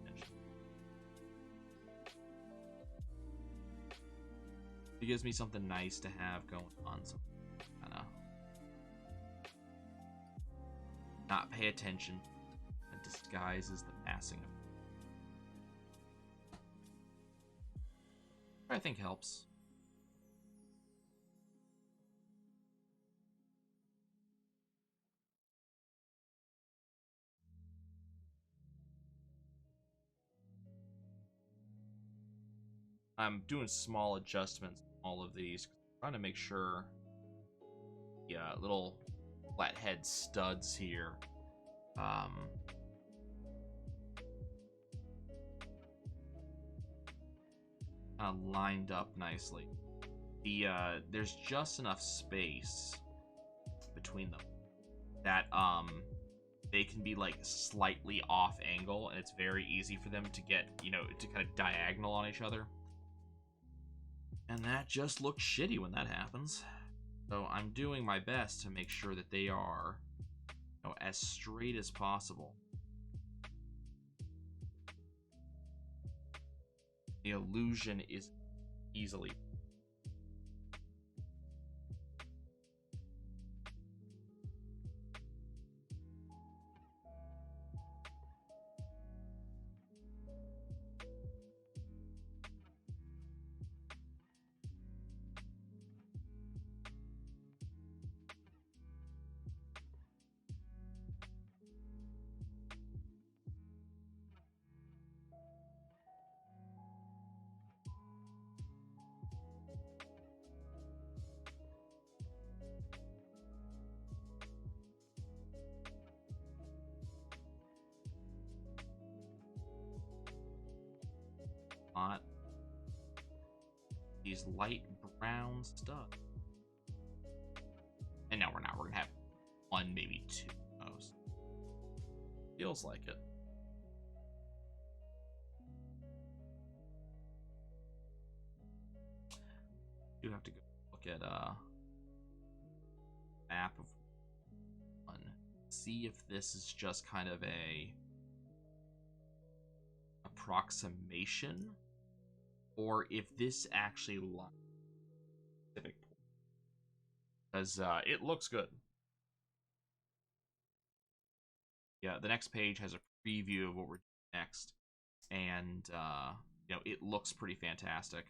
attention. It gives me something nice to have going on. Some kind of not pay attention. It disguises the passing of. I think helps. I'm doing small adjustments on all of these, trying to make sure the little flathead studs here lined up nicely. There's just enough space between them that they can be like slightly off angle, and it's very easy for them to get, you know, to kind of diagonal on each other. And that just looks shitty when that happens. So I'm doing my best to make sure that they are, you know, as straight as possible. The illusion is easily. These light brown stuff. And now we're not. We're gonna have one, maybe two most. Feels like it. You have to go look at map of one. See if this is just kind of a approximation, or if this actually lies specific point. Because it looks good. Yeah, the next page has a preview of what we're doing next, and you know, it looks pretty fantastic.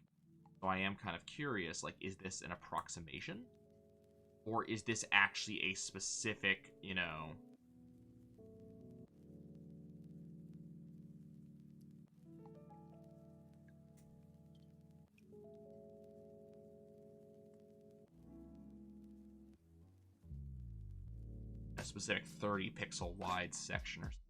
So I am kind of curious, like, is this an approximation, or is this actually a specific, you know, a specific 30 pixel wide section or something.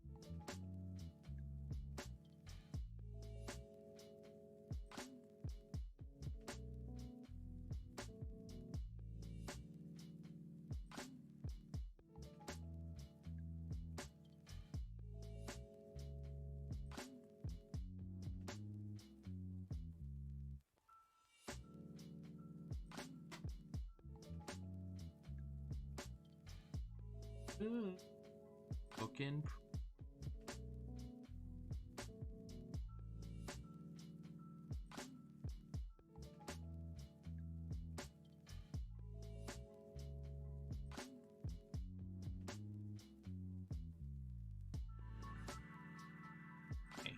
Looking. Okay.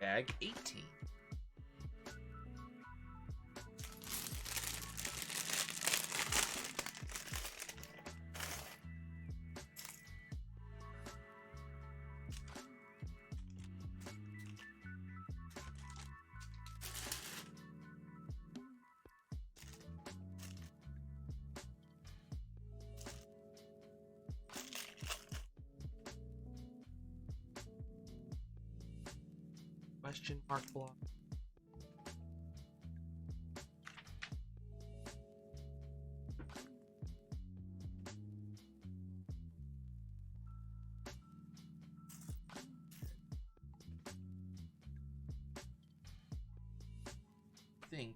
Bag 18. Question mark block. think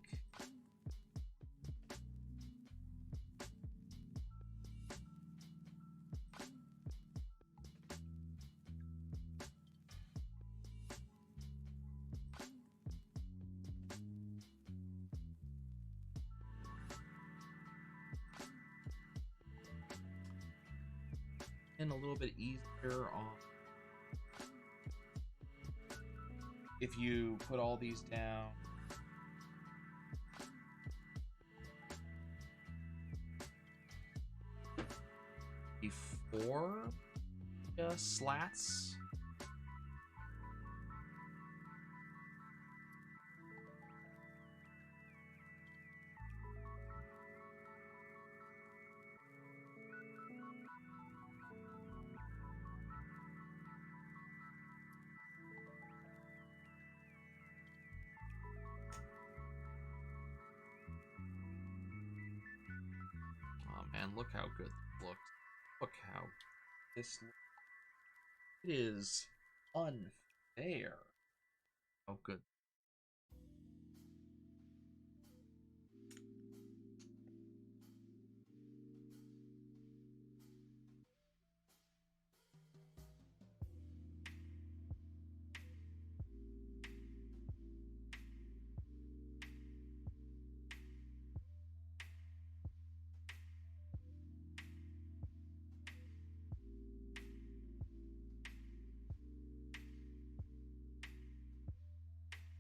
and a little bit easier on if you put all these down. Before slats. Oh man, look how good this looks. Look how this looks. It is unfair. Oh, good.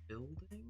Building?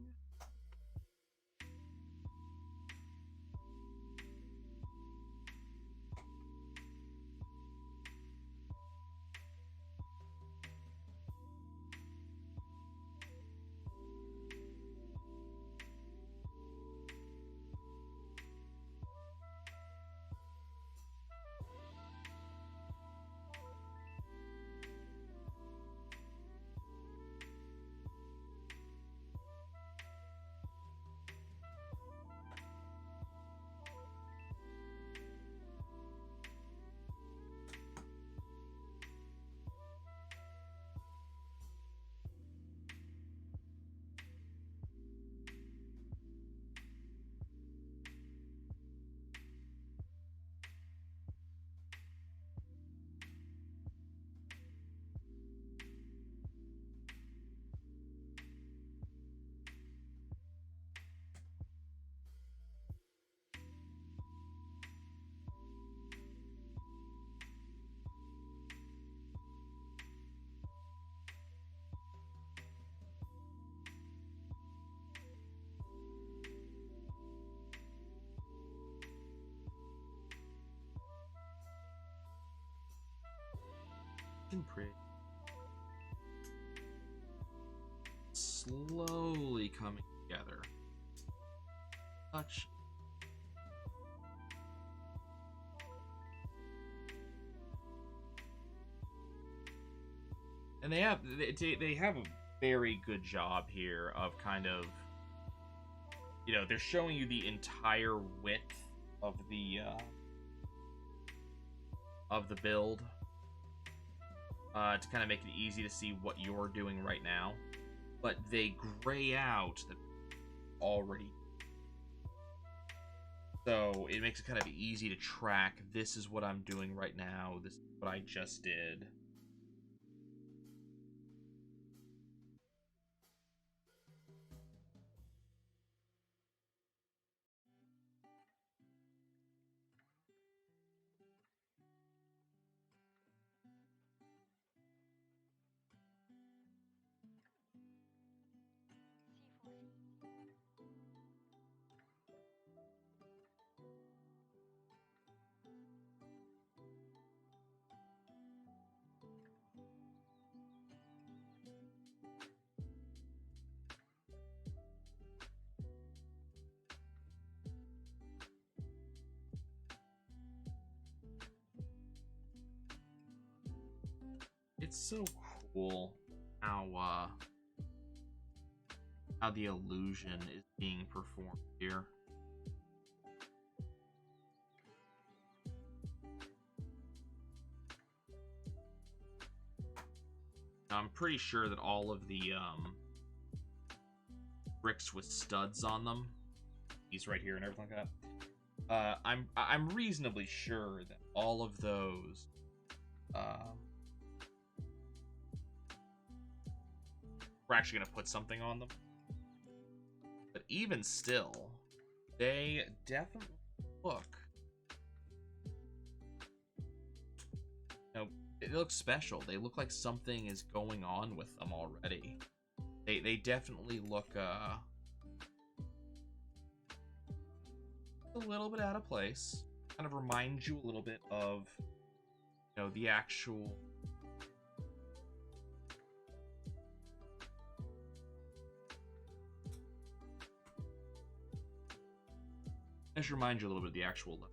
Pretty. Slowly coming together. Touch. And they have a very good job here of kind of, you know, they're showing you the entire width of the build. To kind of make it easy to see what you're doing right now. But they gray out the already. So it makes it kind of easy to track. This is what I'm doing right now. This is what I just did. It's so cool how the illusion is being performed here. I'm pretty sure that all of the bricks with studs on them piece right here and everything like that. I'm reasonably sure that all of those we're actually gonna put something on them. But even still, they definitely look. You know, they look special. They look like something is going on with them already. They definitely look a little bit out of place. Kind of reminds you a little bit of, you know, the actual just remind you a little bit of the actual level.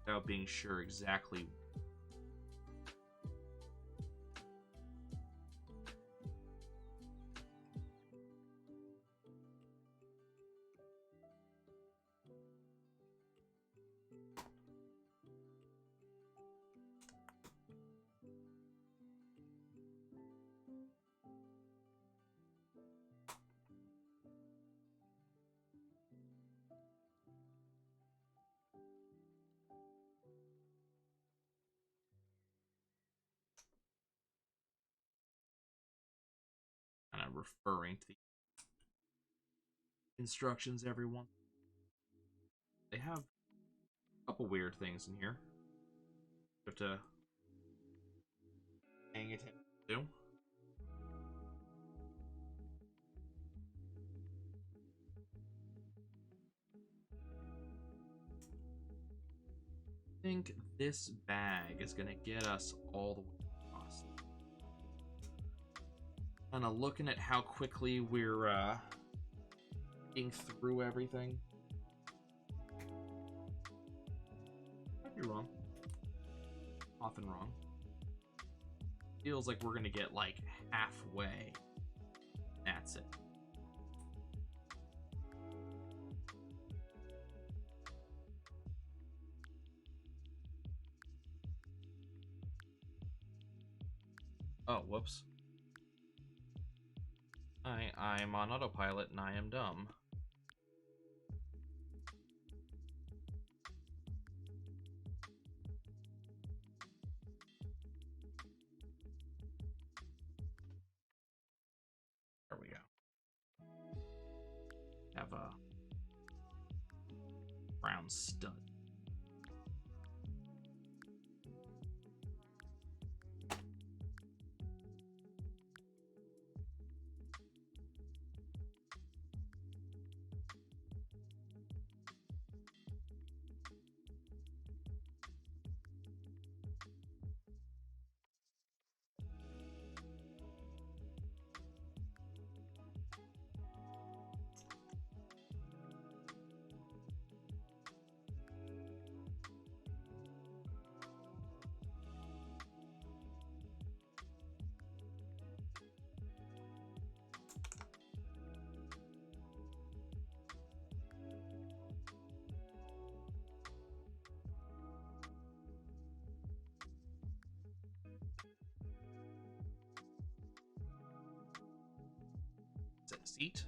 Without being sure exactly. Kind of referring to the instructions, everyone. They have a couple weird things in here. You have to paying attention to. I think this bag is gonna get us all the way across. Kind of looking at how quickly we're getting through everything. Might be wrong. Often wrong. Feels like we're gonna get like halfway. That's it. Oh, whoops. I'm on autopilot and I am dumb. There we go. Have a brown stud. Is that a seat?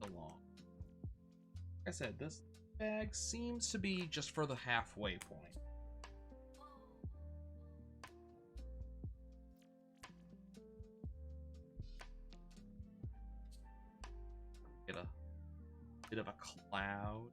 Along. Like I said, this bag seems to be just for the halfway point. Get a bit of a cloud.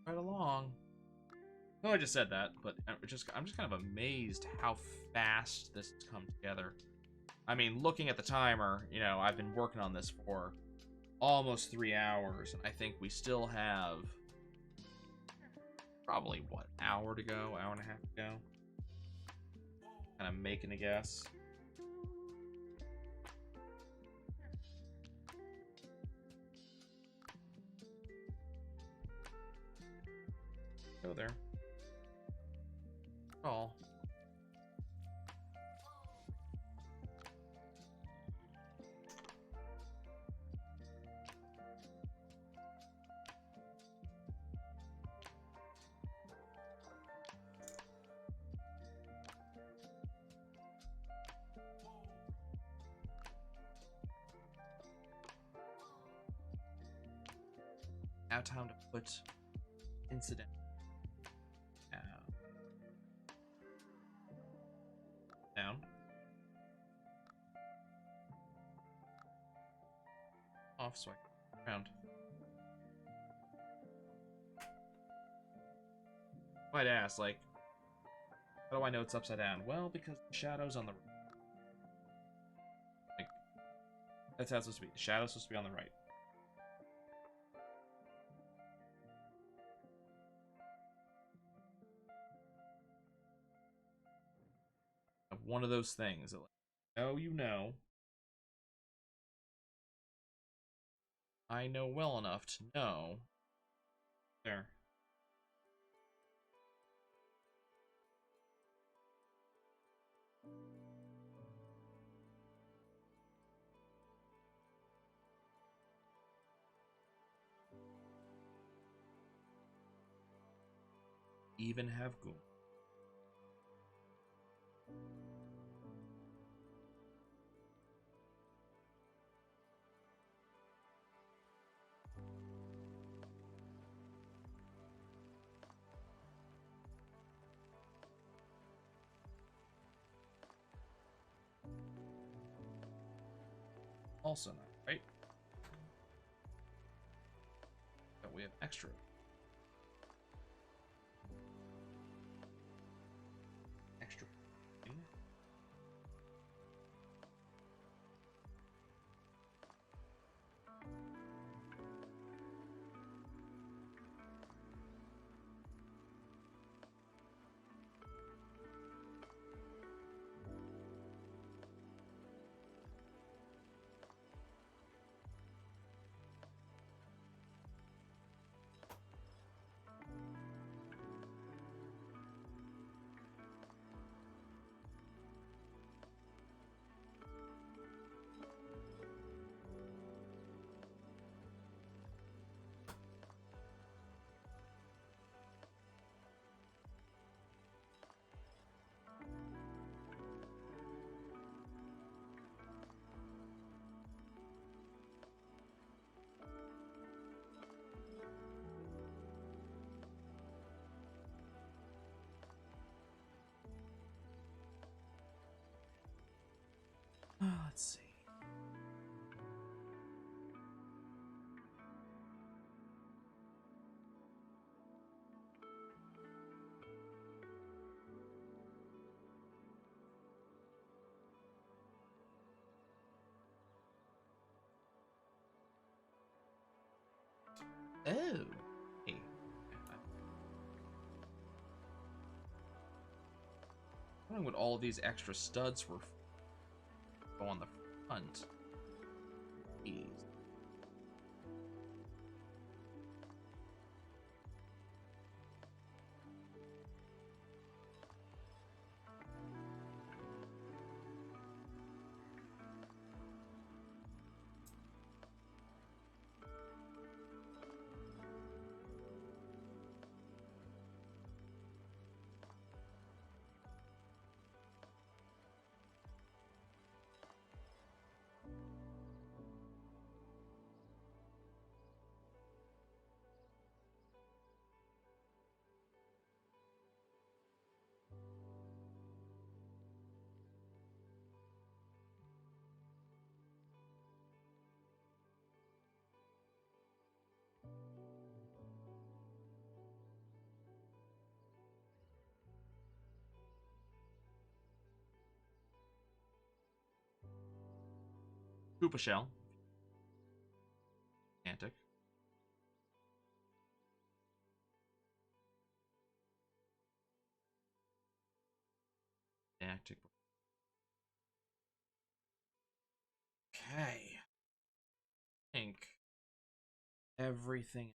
Right along. No, I just said that, but I'm just kind of amazed how fast this has come together. I mean, looking at the timer, you know, I've been working on this for almost 3 hours, and I think we still have probably what, hour to go, hour and a half to go. Kind of making a guess. Go there. Oh. Now time to put incident down. Off so I can around. Might ask, like, how do I know it's upside down? Well, because the shadow's on the right. Like, that's how it's supposed to be. The shadow's supposed to be on the right. One of those things that, like, oh, you know, I know well enough to know. There. Even have goon. Also not, right? But we have extra. Extra. Let's see. Oh. Hey. I wondering what all of these extra studs were go on the front. Jeez. Koopa shell. Antic. Antic. Okay. I think everything.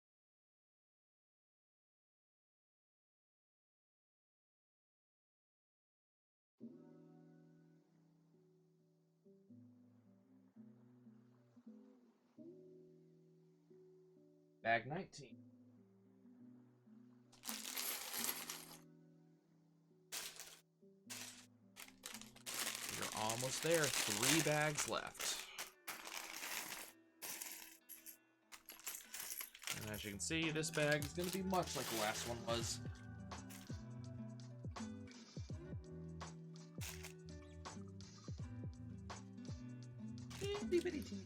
Bag 19. You're almost there. 3 bags left. And as you can see, this bag is going to be much like the last one was. Itty bitty teeny.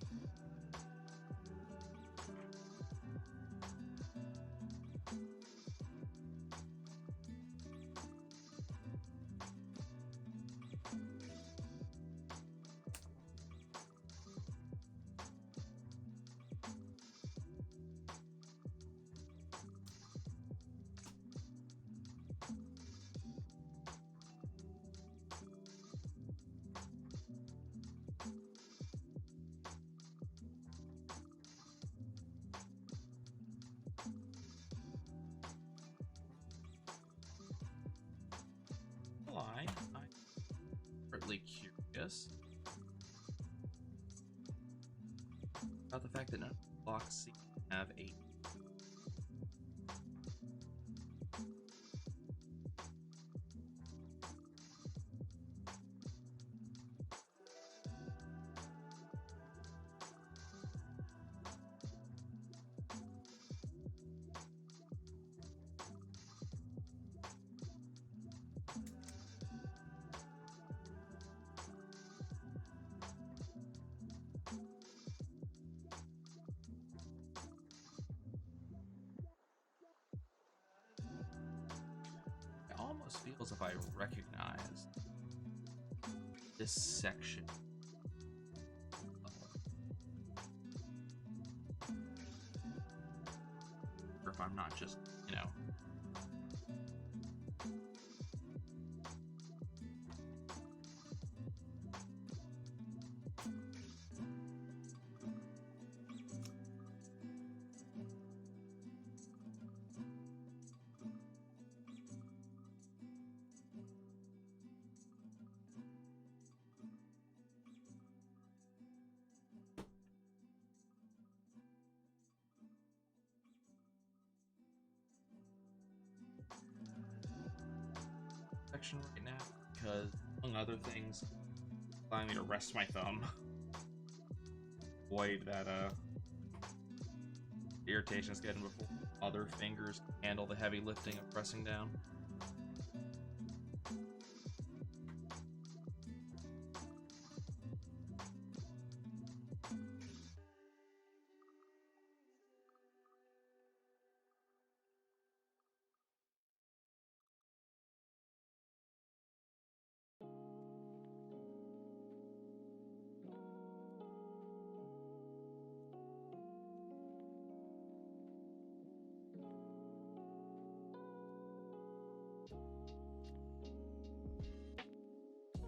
I'm partly curious about the fact that none of the blocks have a. It almost feels if I recognize this section. Or if I'm not just, you know. Section right now because, among other things, allowing me to rest my thumb. Avoid that irritation it's getting before other fingers handle the heavy lifting of pressing down.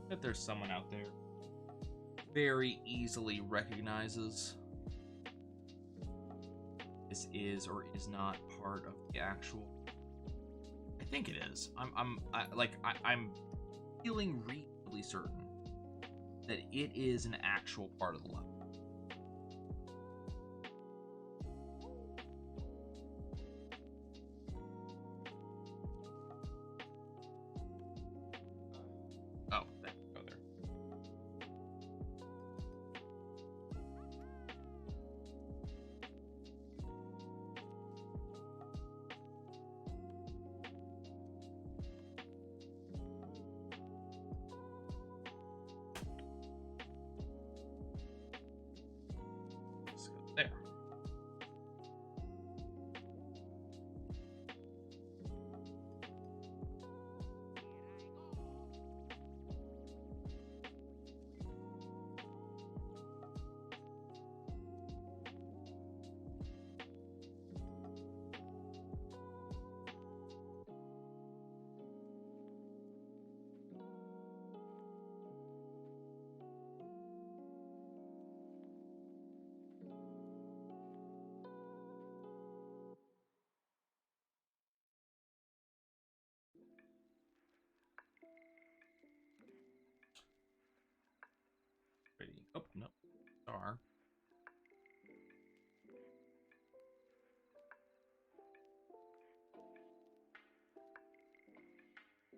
That there's someone out there very easily recognizes this is or is not part of the actual. I think it is. I'm feeling reasonably certain that it is an actual part of the level. Oh, there we go there.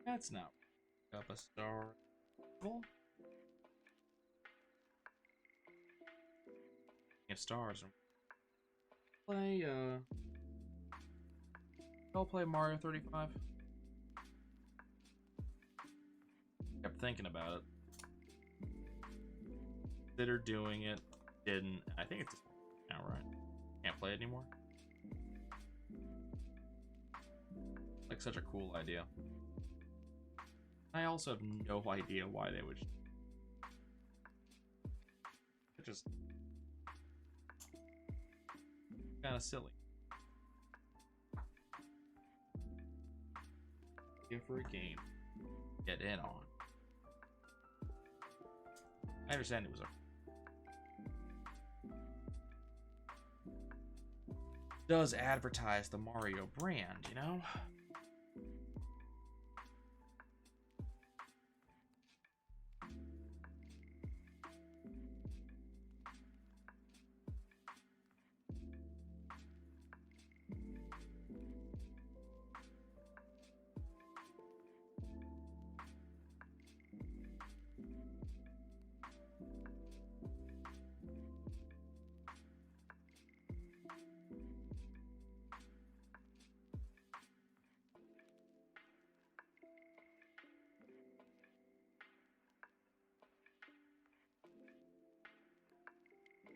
That's not up a star. Well, if stars play I'll play Mario 35. Kept thinking about it. Considered doing it. Didn't. I think it's now right. Can't play it anymore. Like such a cool idea. I also have no idea why they would. It's just kind of silly. For a game, get in on. I understand it was a. Does advertise the Mario brand, you know?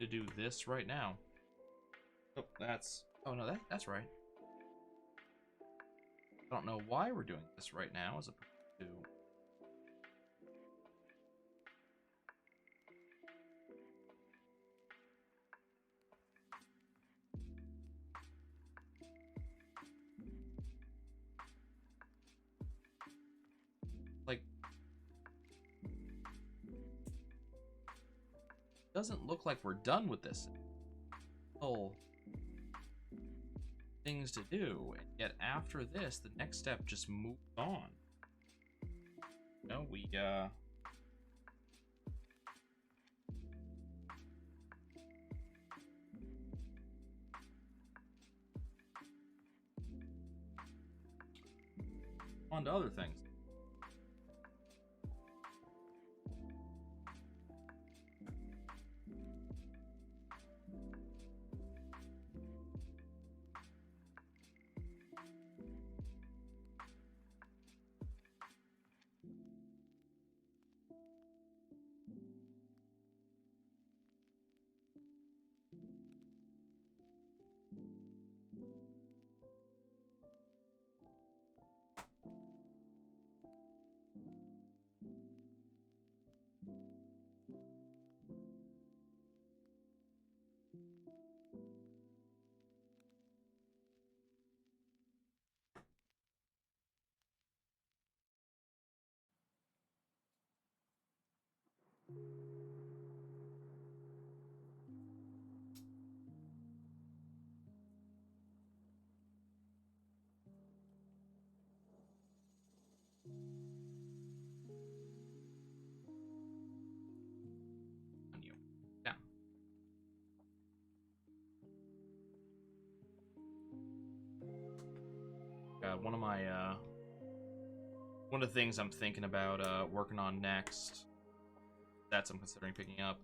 To do this right now. Oh, that's. Oh no, that's right. I don't know why we're doing this right now as opposed to. Like, doesn't look like we're done with this. Oh, things to do, and yet after this, the next step just moves on. You know, we on to other things. On you. Yeah. One of the things I'm thinking about working on next, that I'm considering picking up,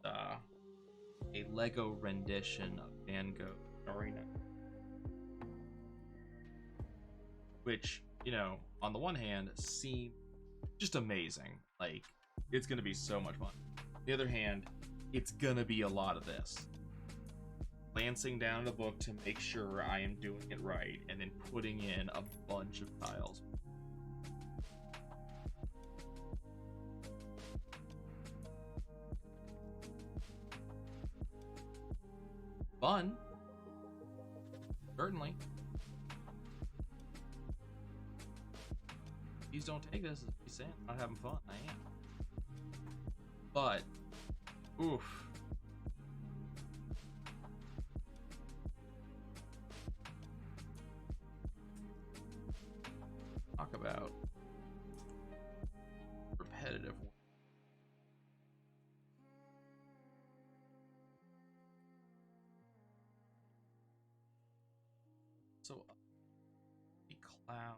a Lego rendition of Van Gogh Arena, which, you know, on the one hand seems just amazing, like it's gonna be so much fun. On the other hand, it's gonna be a lot of this, glancing down the book to make sure I am doing it right, and then putting in a bunch of tiles. Fun, certainly. Please don't take this as me saying I'm not having fun. I am. But, oof. Talk about repetitive. So, the cloud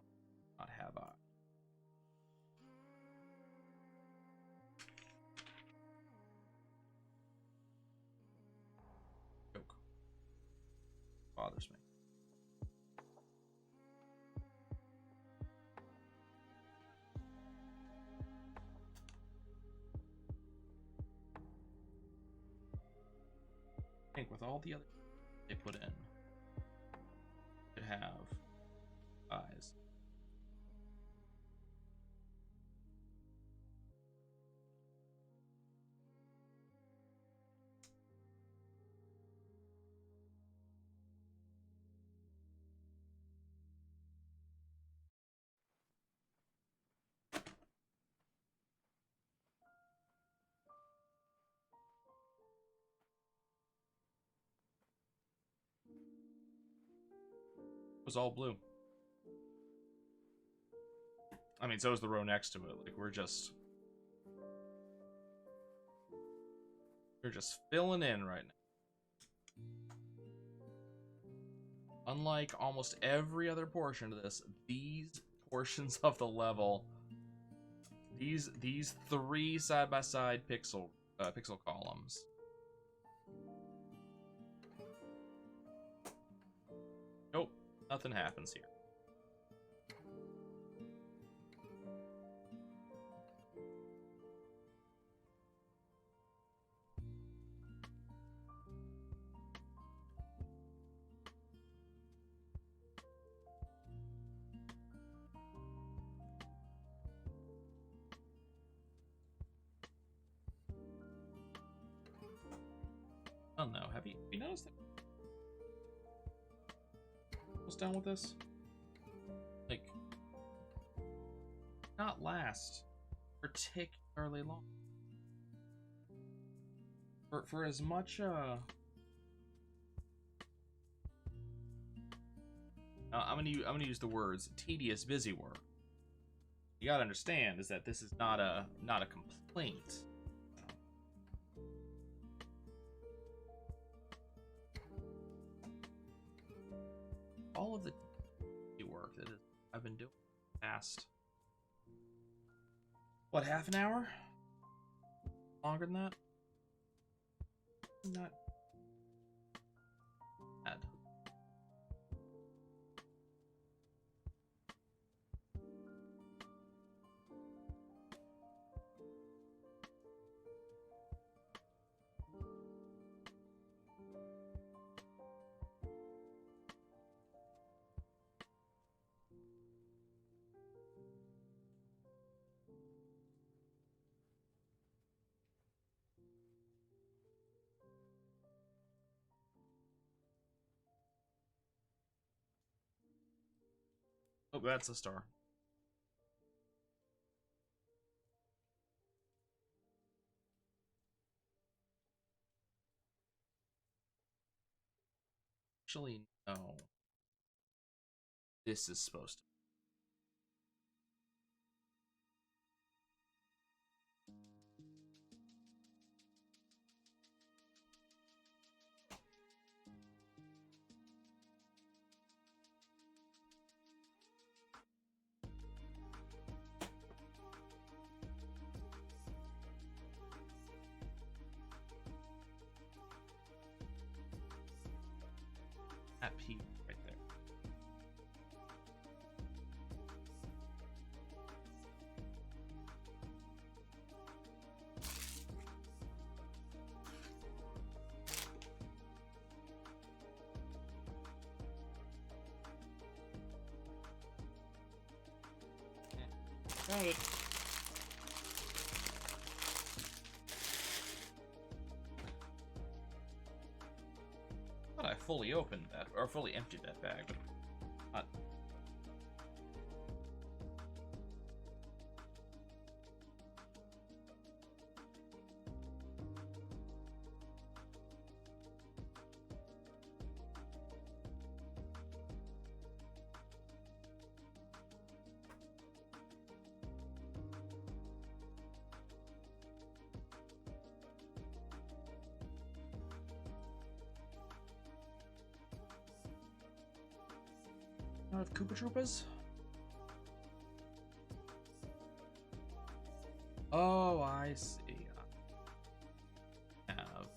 not have eyes. bothers me. I think with all the other they put in, could have eyes. It was all blue. I mean, so is the row next to it. Like, we're just filling in right now. Unlike almost every other portion of this, these portions of the level, these three side-by-side pixel columns, nope, nothing happens here. I don't know. Have you noticed that? What's done with this? Like, not last particularly long. For as much I'm gonna use the words tedious, busy work. You gotta understand is that this is not a complaint. All of the work that I've been doing past, what, half an hour? Longer than that? Not bad. Oh, that's a star. Actually, no. This is supposed to. That P right there. Right. I thought I fully opened that, or fully emptied that bag, but not. Out of Koopa Troopas? Oh, I see. I have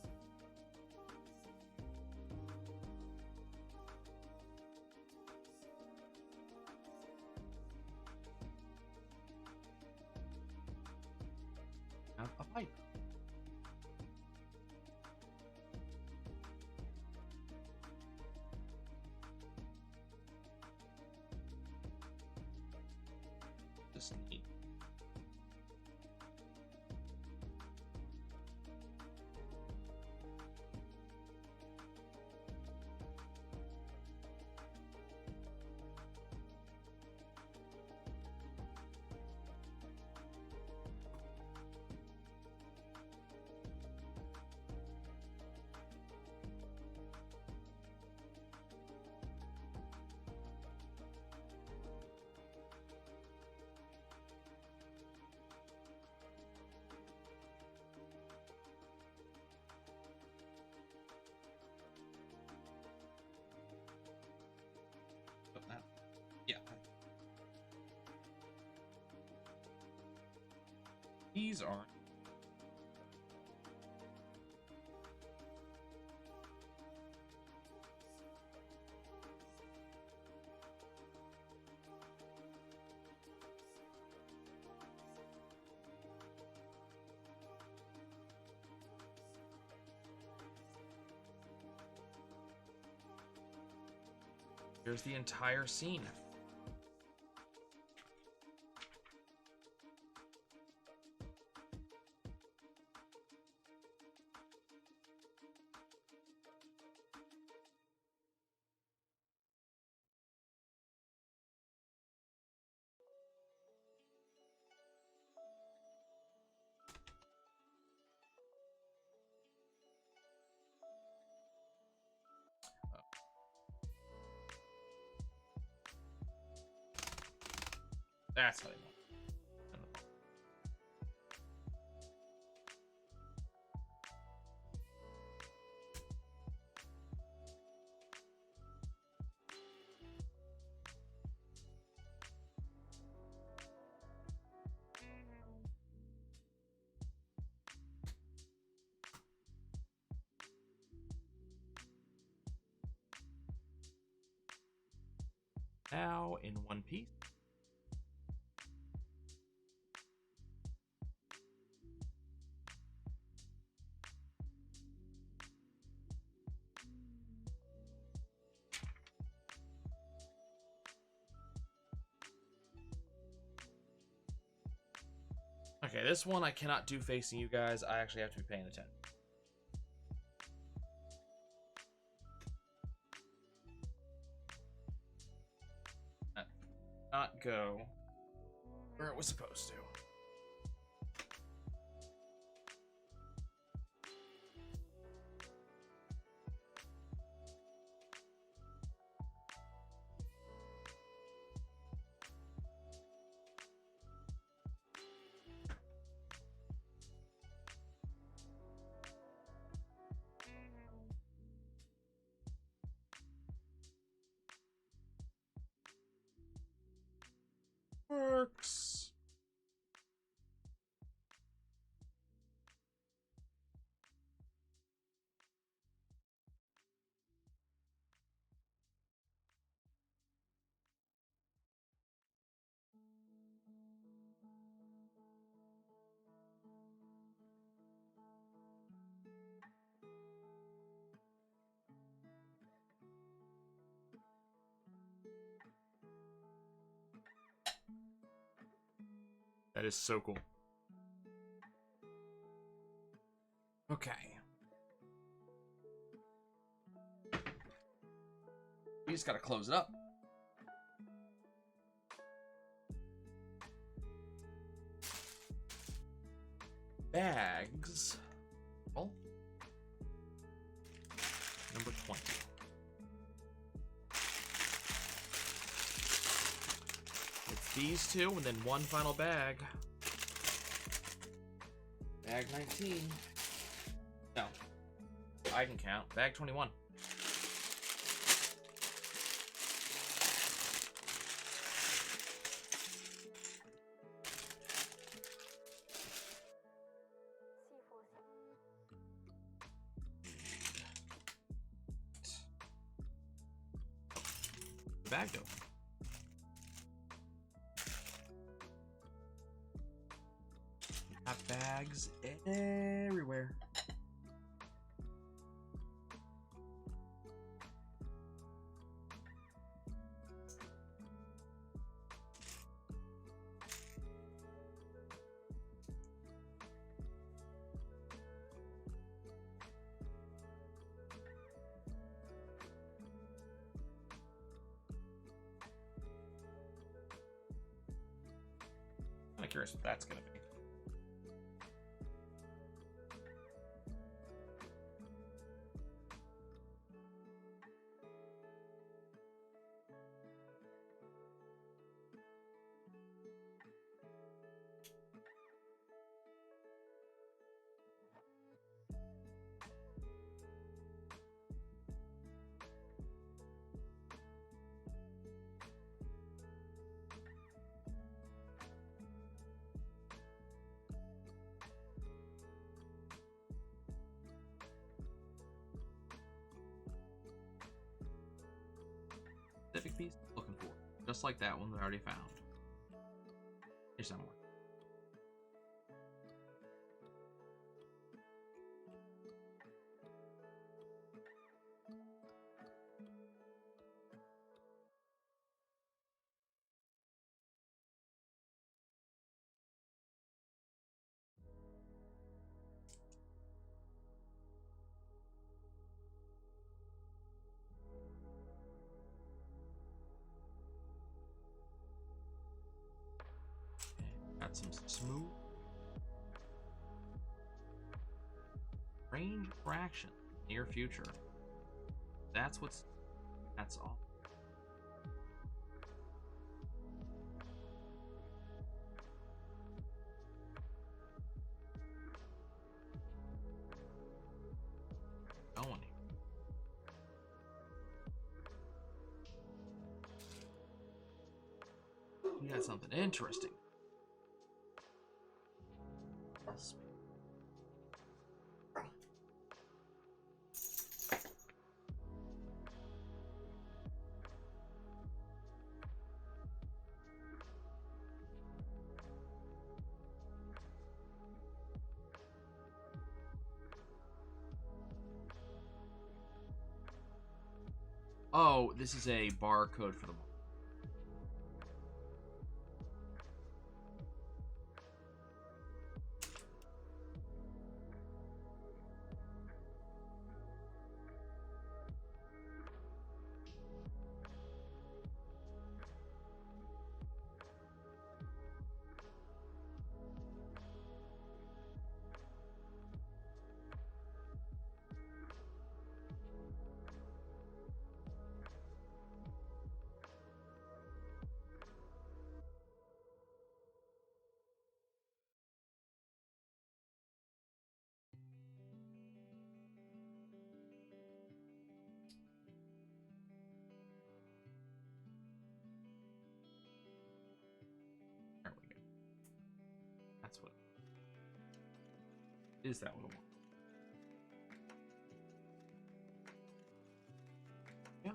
Have a pipe. Just neat. Yeah. These aren't. Here's the entire scene. That's how they want. Now in one piece. Okay, this one I cannot do facing you guys. I actually have to be paying attention. Not go where it was supposed to. Works. That is so cool. Okay. We just gotta close it up. Bags. Oh. Number 20. It's these two, and then one final bag. Bag 19. No. I can count. Bag 21. Bag though. Have Bags everywhere. Kind of curious what that's going to be. Specific piece looking for, just like that one that I already found. Here's some more. Got some smooth range fraction near future. That's all. Going here. We got something interesting. Oh, this is a barcode for the. There we go. That's what. Is that what I want? Yeah.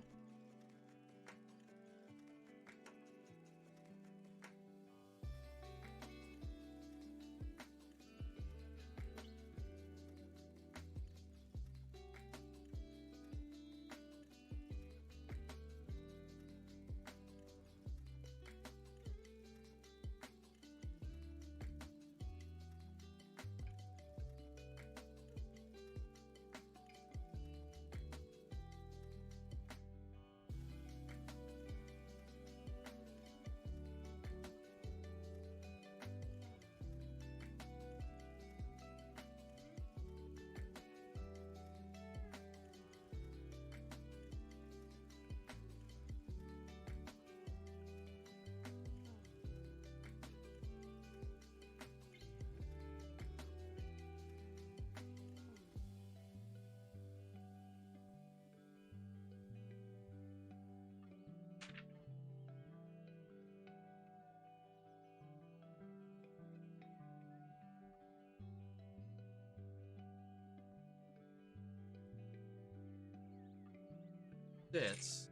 This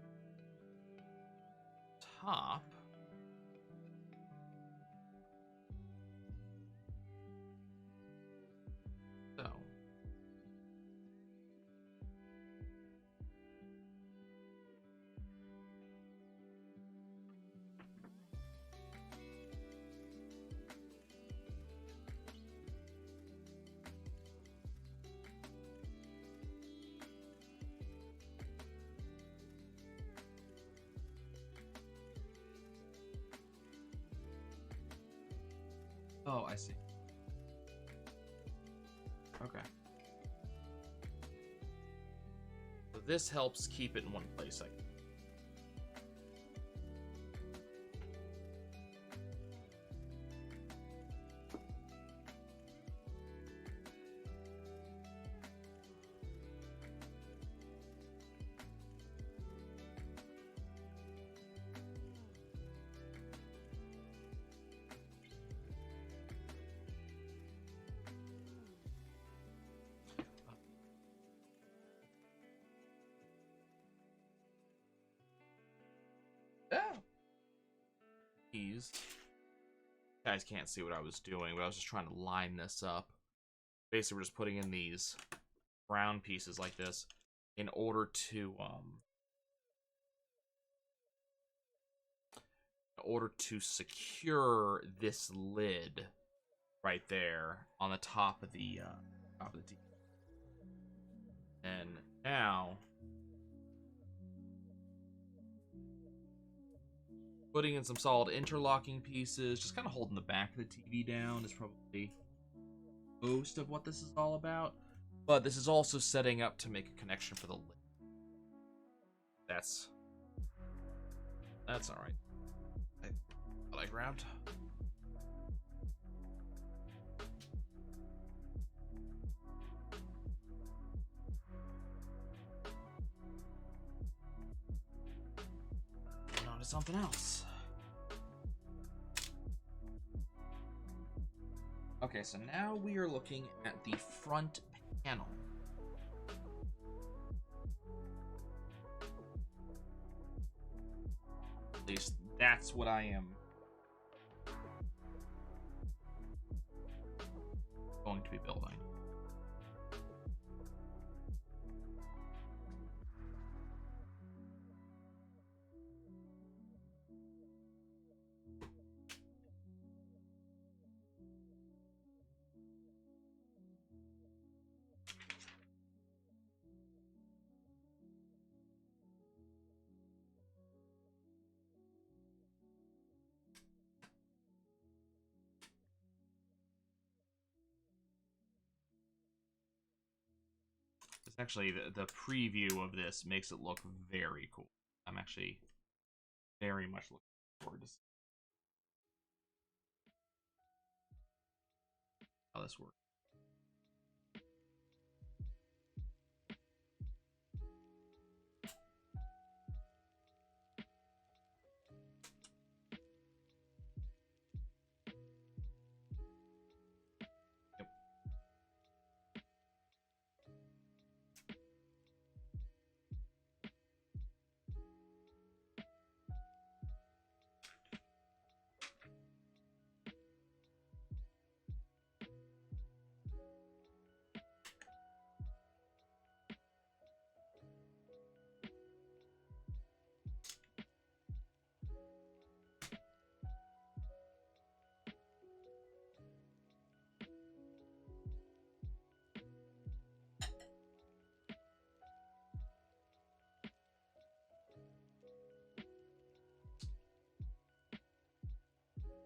top. Oh, I see. Okay. So this helps keep it in one place, I guess. Yeah. Keys. You guys can't see what I was doing, but I was just trying to line this up. Basically, we're just putting in these brown pieces like this in order to secure this lid right there on the top of the TV. And now putting in some solid interlocking pieces, just kind of holding the back of the TV down is probably most of what this is all about. But this is also setting up to make a connection for the lid. That's all right. What I grabbed. Moving on to something else. Okay, so now we are looking at the front panel. At least that's what I am going to be building. Actually, the preview of this makes it look very cool. I'm actually very much looking forward to see how this works. Yep.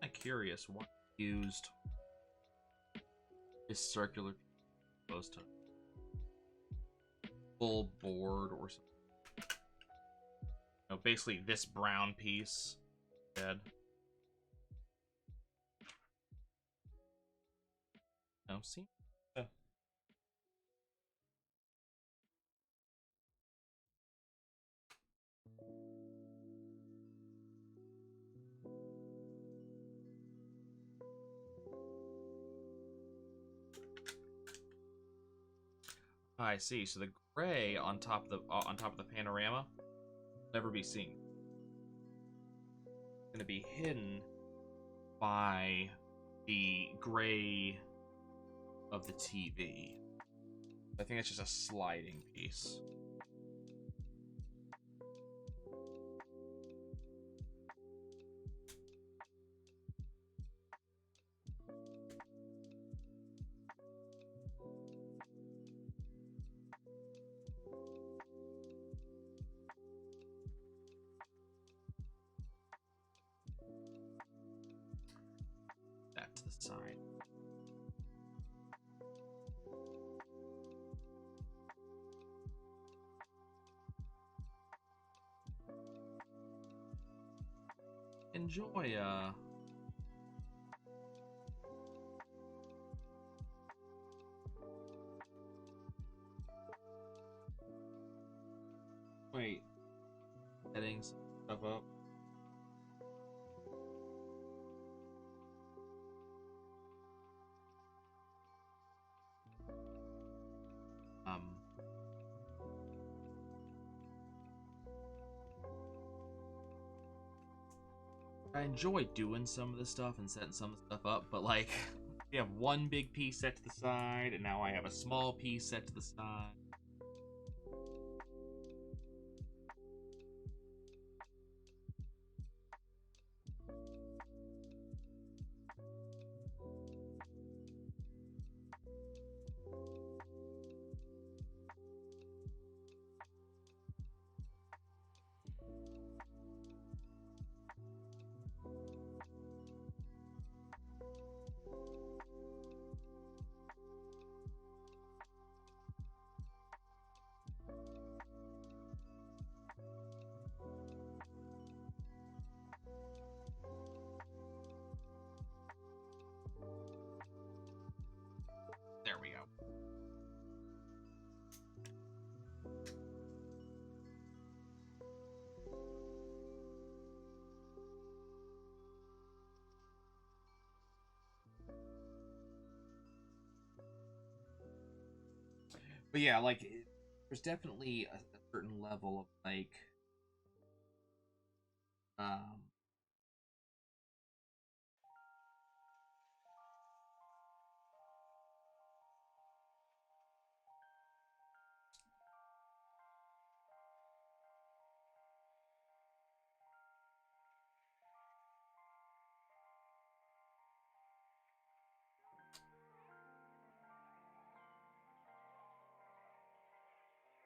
I'm curious what used this circular opposed to full board or something. No, basically this brown piece. Dead. No, see? I see. So the gray on top of the panorama will never be seen. It's gonna be hidden by the gray of the TV. I think it's just a sliding piece. That to the side. enjoy wait, setting some stuff up. I enjoy doing some of this stuff and setting some of the stuff up, but like, we have one big piece set to the side, and now I have a small piece set to the side. There we go. But yeah, like, there's definitely a certain level of like, um,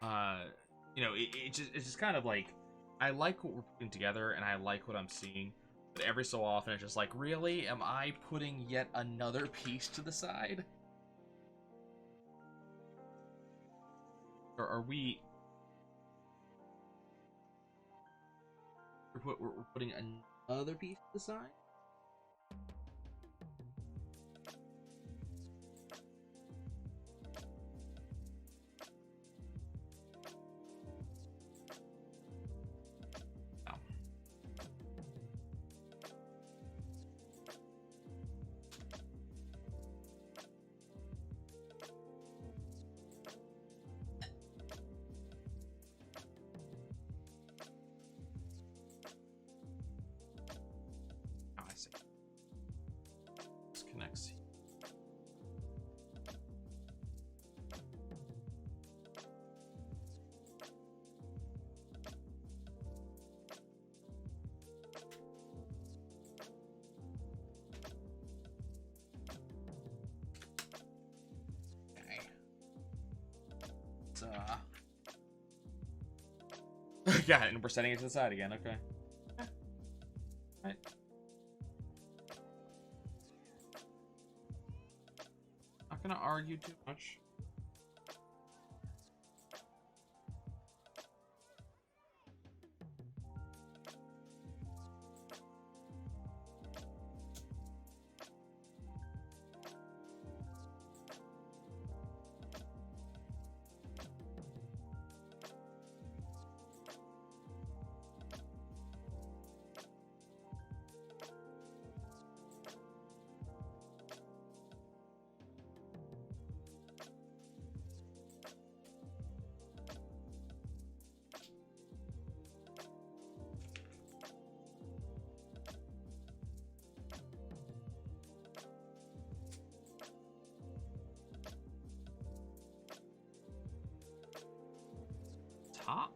uh, you know, it's just kind of like, I like what we're putting together and I like what I'm seeing, but every so often it's just like, really, am I putting yet another piece to the side? Or are we? We're putting another piece to the side? No. Oh, I see. This connects. Yeah, and we're setting it to the side again. Okay. Right. Not gonna argue too much. Top.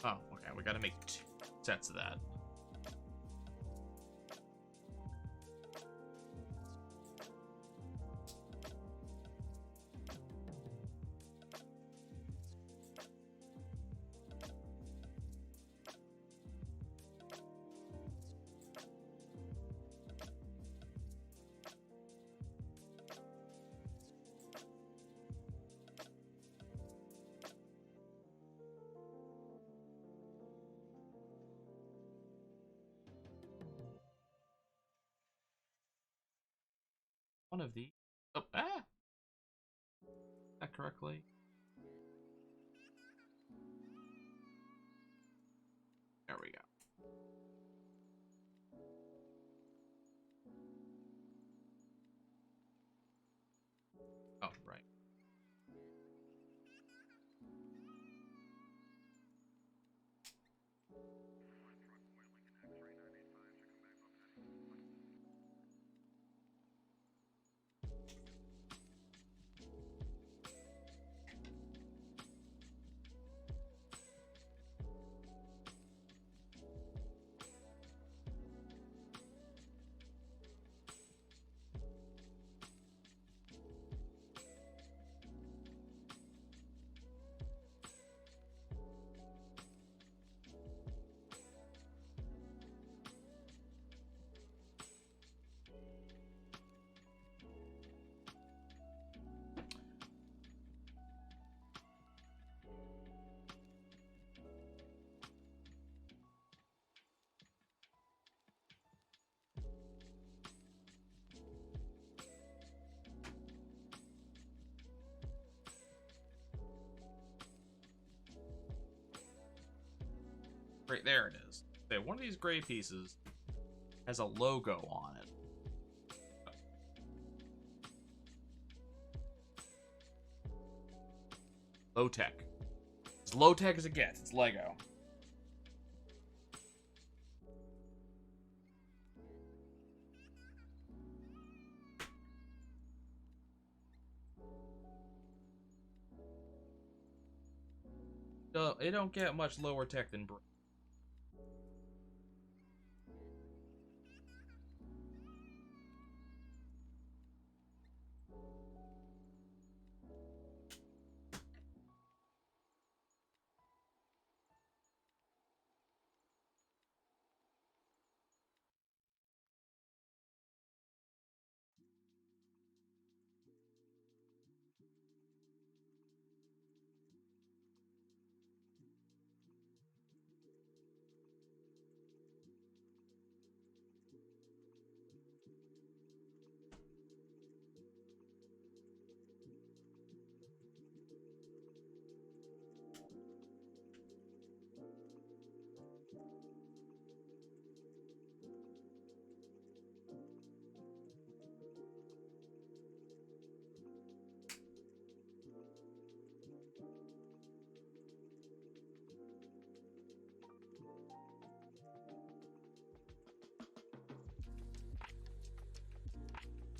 Oh, okay. We gotta make 2 sets of that. one of these. Oh, ah! That correctly? There we go. Oh, right. Right there it is. Okay, one of these gray pieces has a logo on it. Low tech. As low tech as it gets. It's Lego. It don't get much lower tech than brick.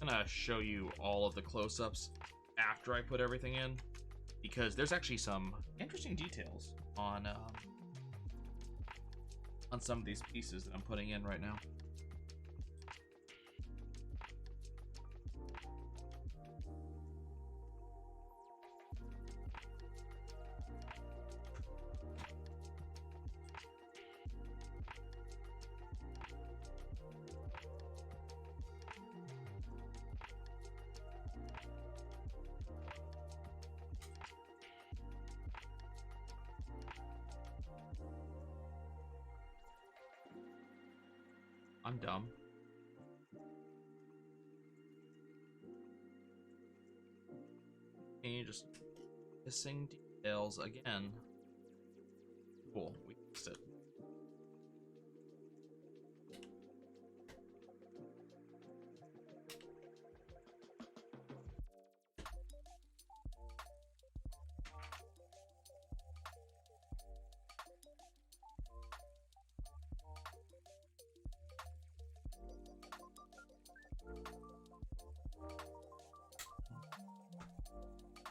I'm gonna show you all of the close-ups after I put everything in, because there's actually some interesting details on some of these pieces that I'm putting in right now. I'm dumb. And just missing details again. Cool, we fixed it.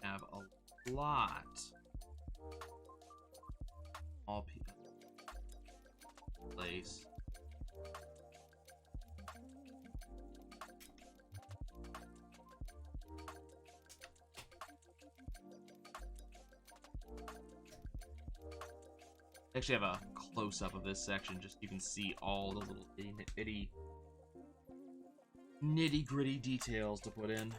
Have a lot all place. I actually have a close-up of this section, just so you can see all the little itty nitty-gritty details to put in.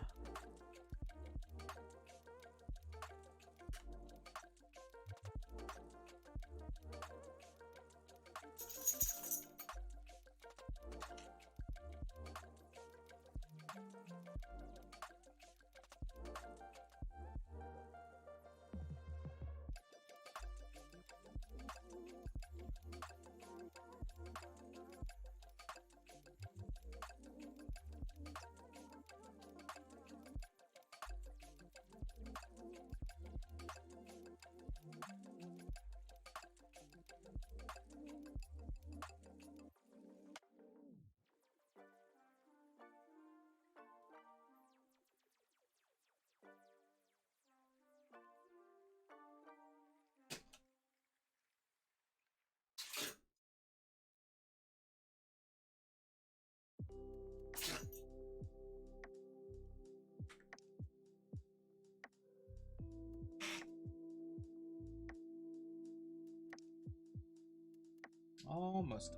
Almost.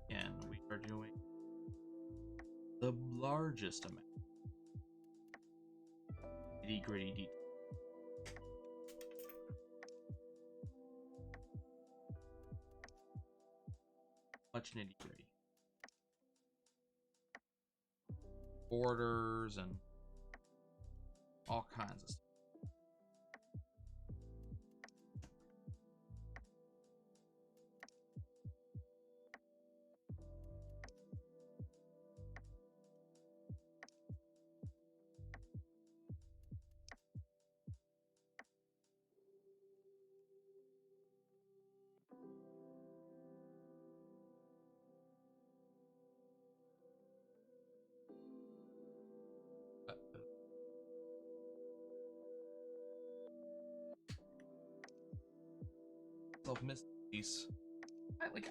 And we are doing the largest amount. Nitty gritty detail. Much nitty gritty. Borders and all kinds of stuff. Missed piece.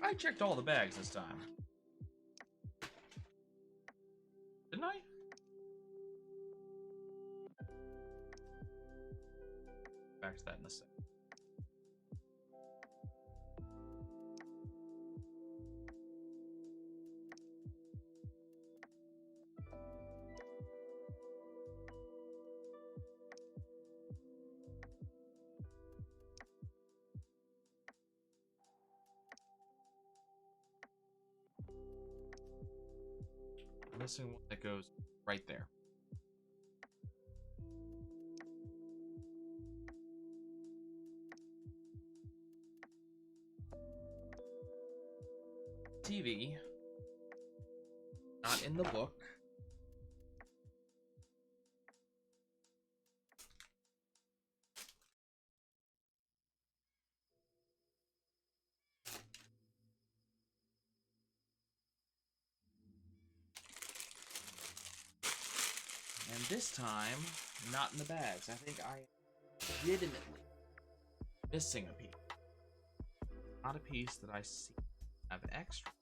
I checked all the bags this time. Didn't I? Back to that in a sec. Missing one that goes right there. TV. Not in the book. And this time, not in the bags. I think I legitimately missing a piece. Not a piece that I see have extra.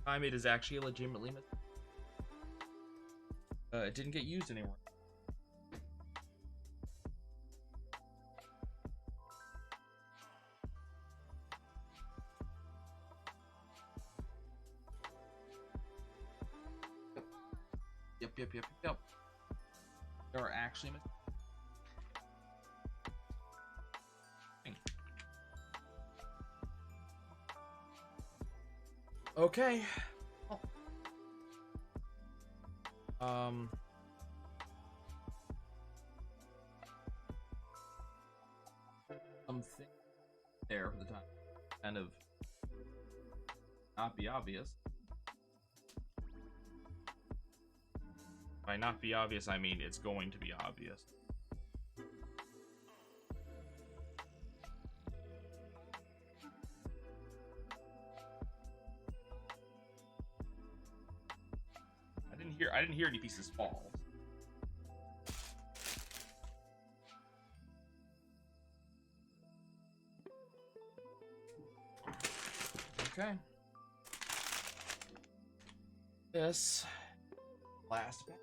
Time it is actually legitimately missing. It didn't get used anymore. Yep. There are actually missing. Okay. Something there for the time. Kind of not be obvious. By not be obvious, I mean it's going to be obvious. didn't hear any pieces fall. Okay. This last bit.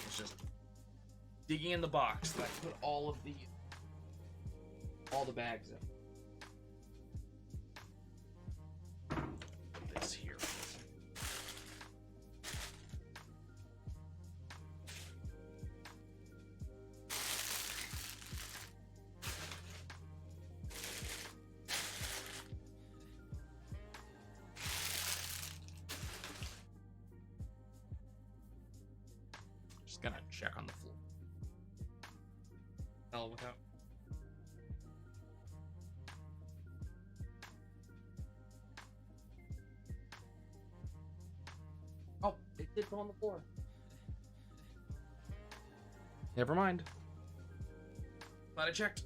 It's just digging in the box that I put all the bags in. This here. Just gonna check on the floor. Hell, look out. Oh, it did go on the floor. Never mind. Glad I checked.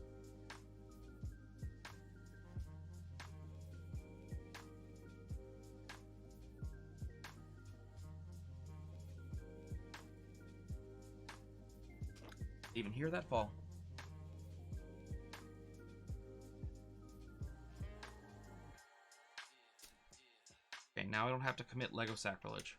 Even hear that fall. Okay, now I don't have to commit Lego sacrilege.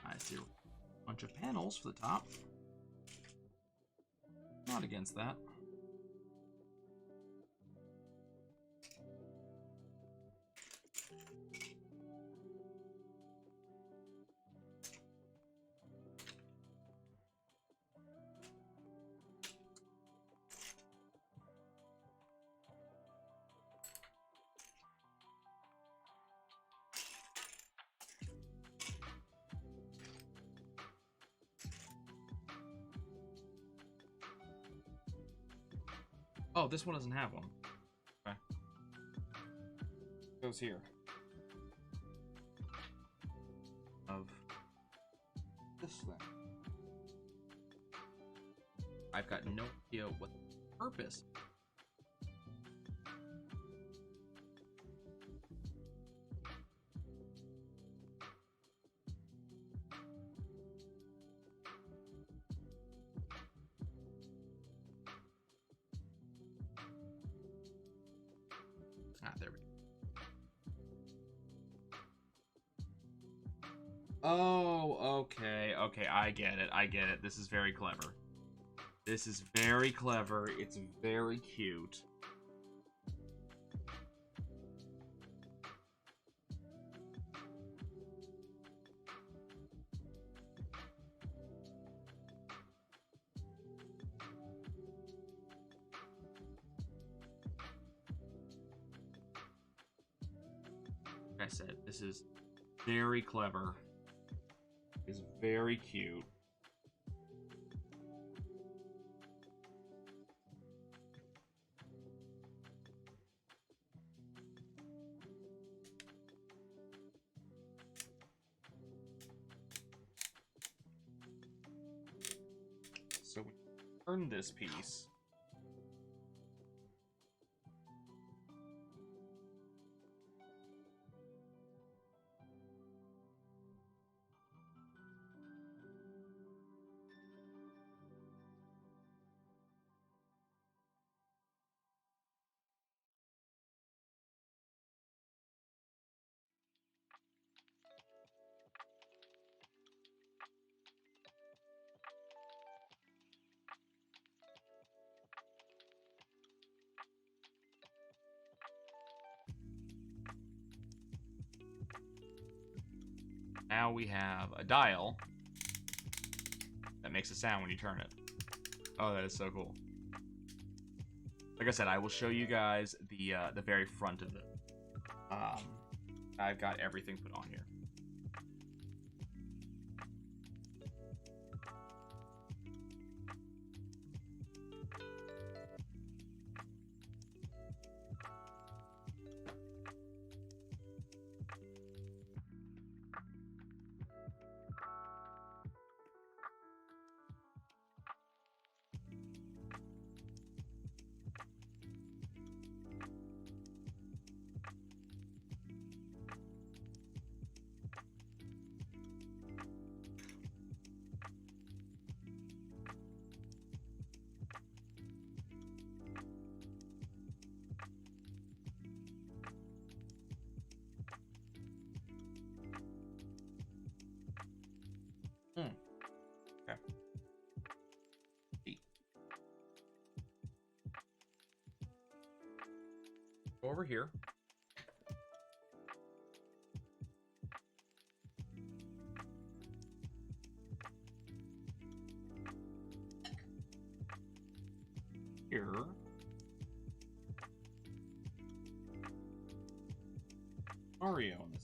I see a bunch of panels for the top. Not against that. Oh, this one doesn't have one. Okay. Goes here. Of this thing. I've got no idea what the purpose. Ah, there we go. Oh, okay. Okay, I get it. I get it. This is very clever. This is very clever. It's very cute. Like I said, this is very clever. is very cute. So we turn this piece. Now we have a dial that makes a sound when you turn it. Oh, that is so cool. Like I said, I will show you guys the very front of it. I've got everything put on here. Okay. Go over here. Here. Mario on this.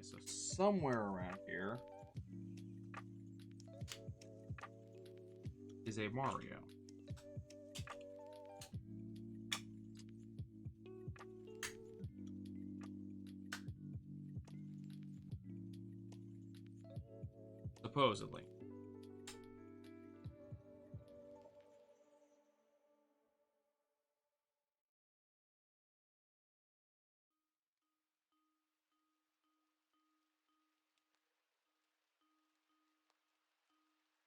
So somewhere around here is a Mario. Supposedly.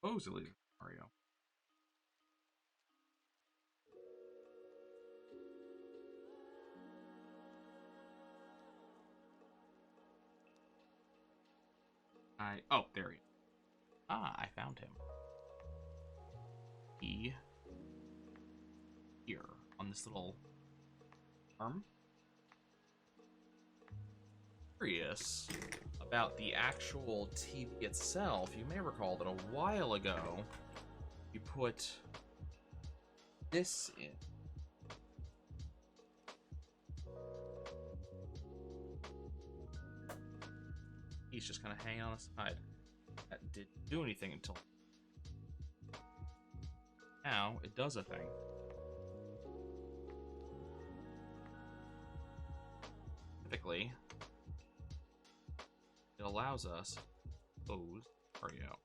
Supposedly Mario. Oh, there he is. Ah, I found him. Here on this little arm. Curious about the actual TV itself. You may recall that a while ago you put this in. He's just kind of hanging on the side. That didn't do anything until now. It does a thing. Typically, it allows us pose Mario.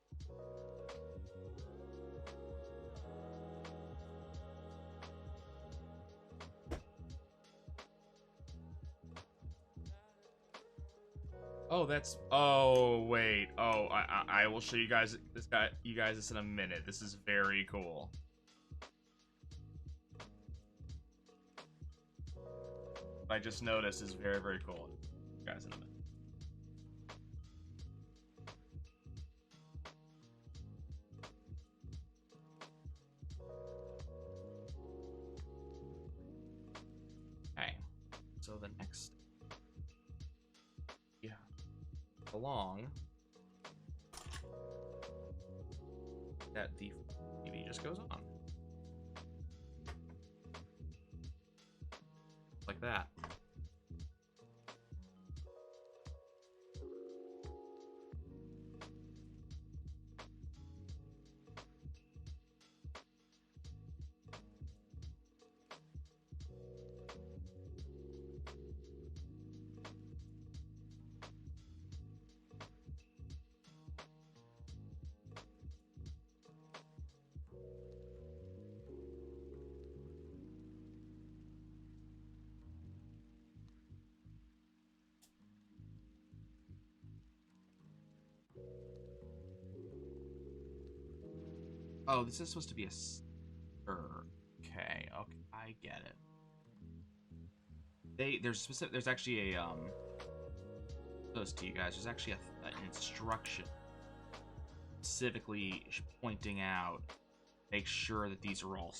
Oh, that's. Oh, wait. Oh, I will show you guys this in a minute. This is very cool. I just noticed is very, very cool. You guys in a minute. along, that the TV just goes on. Like that. Oh, this is supposed to be a stir. Okay, I get it. There's actually a close to you guys. There's actually an instruction specifically pointing out, make sure that these are all.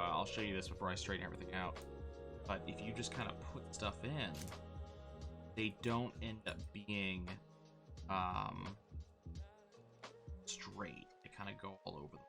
I'll show you this before I straighten everything out. But if you just kind of put stuff in, they don't end up being straight. They kind of go all over them.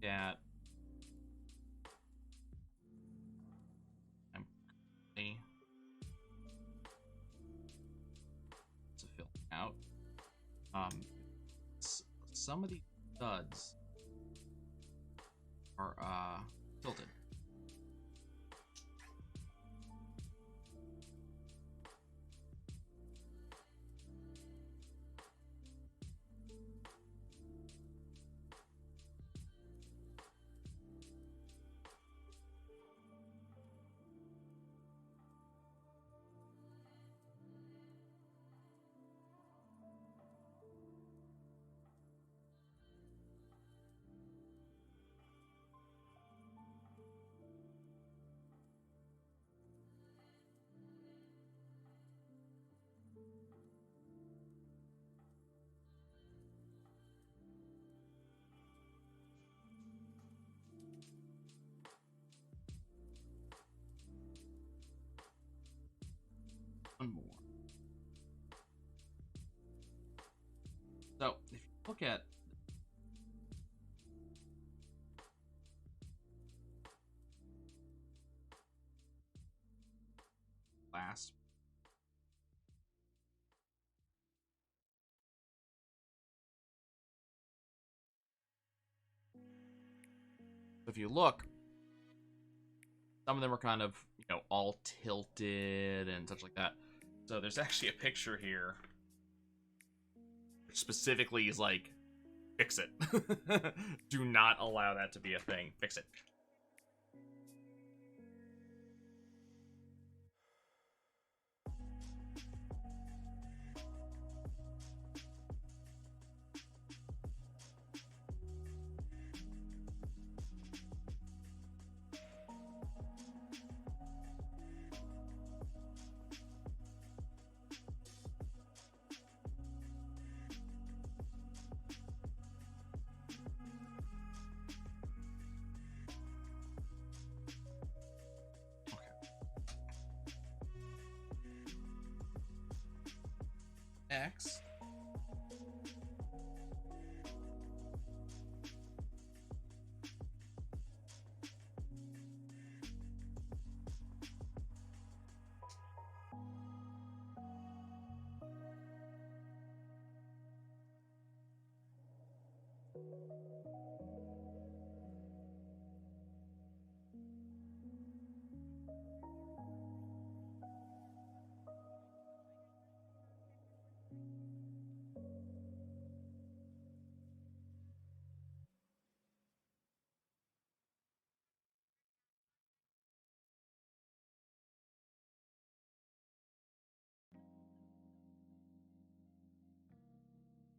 That I'm to fill out. Some of these studs are tilted. One more. So if you look at glass, if you look, some of them are kind of, all tilted and such like that. So there's actually a picture here which specifically is like, fix it. Do not allow that to be a thing. Fix it.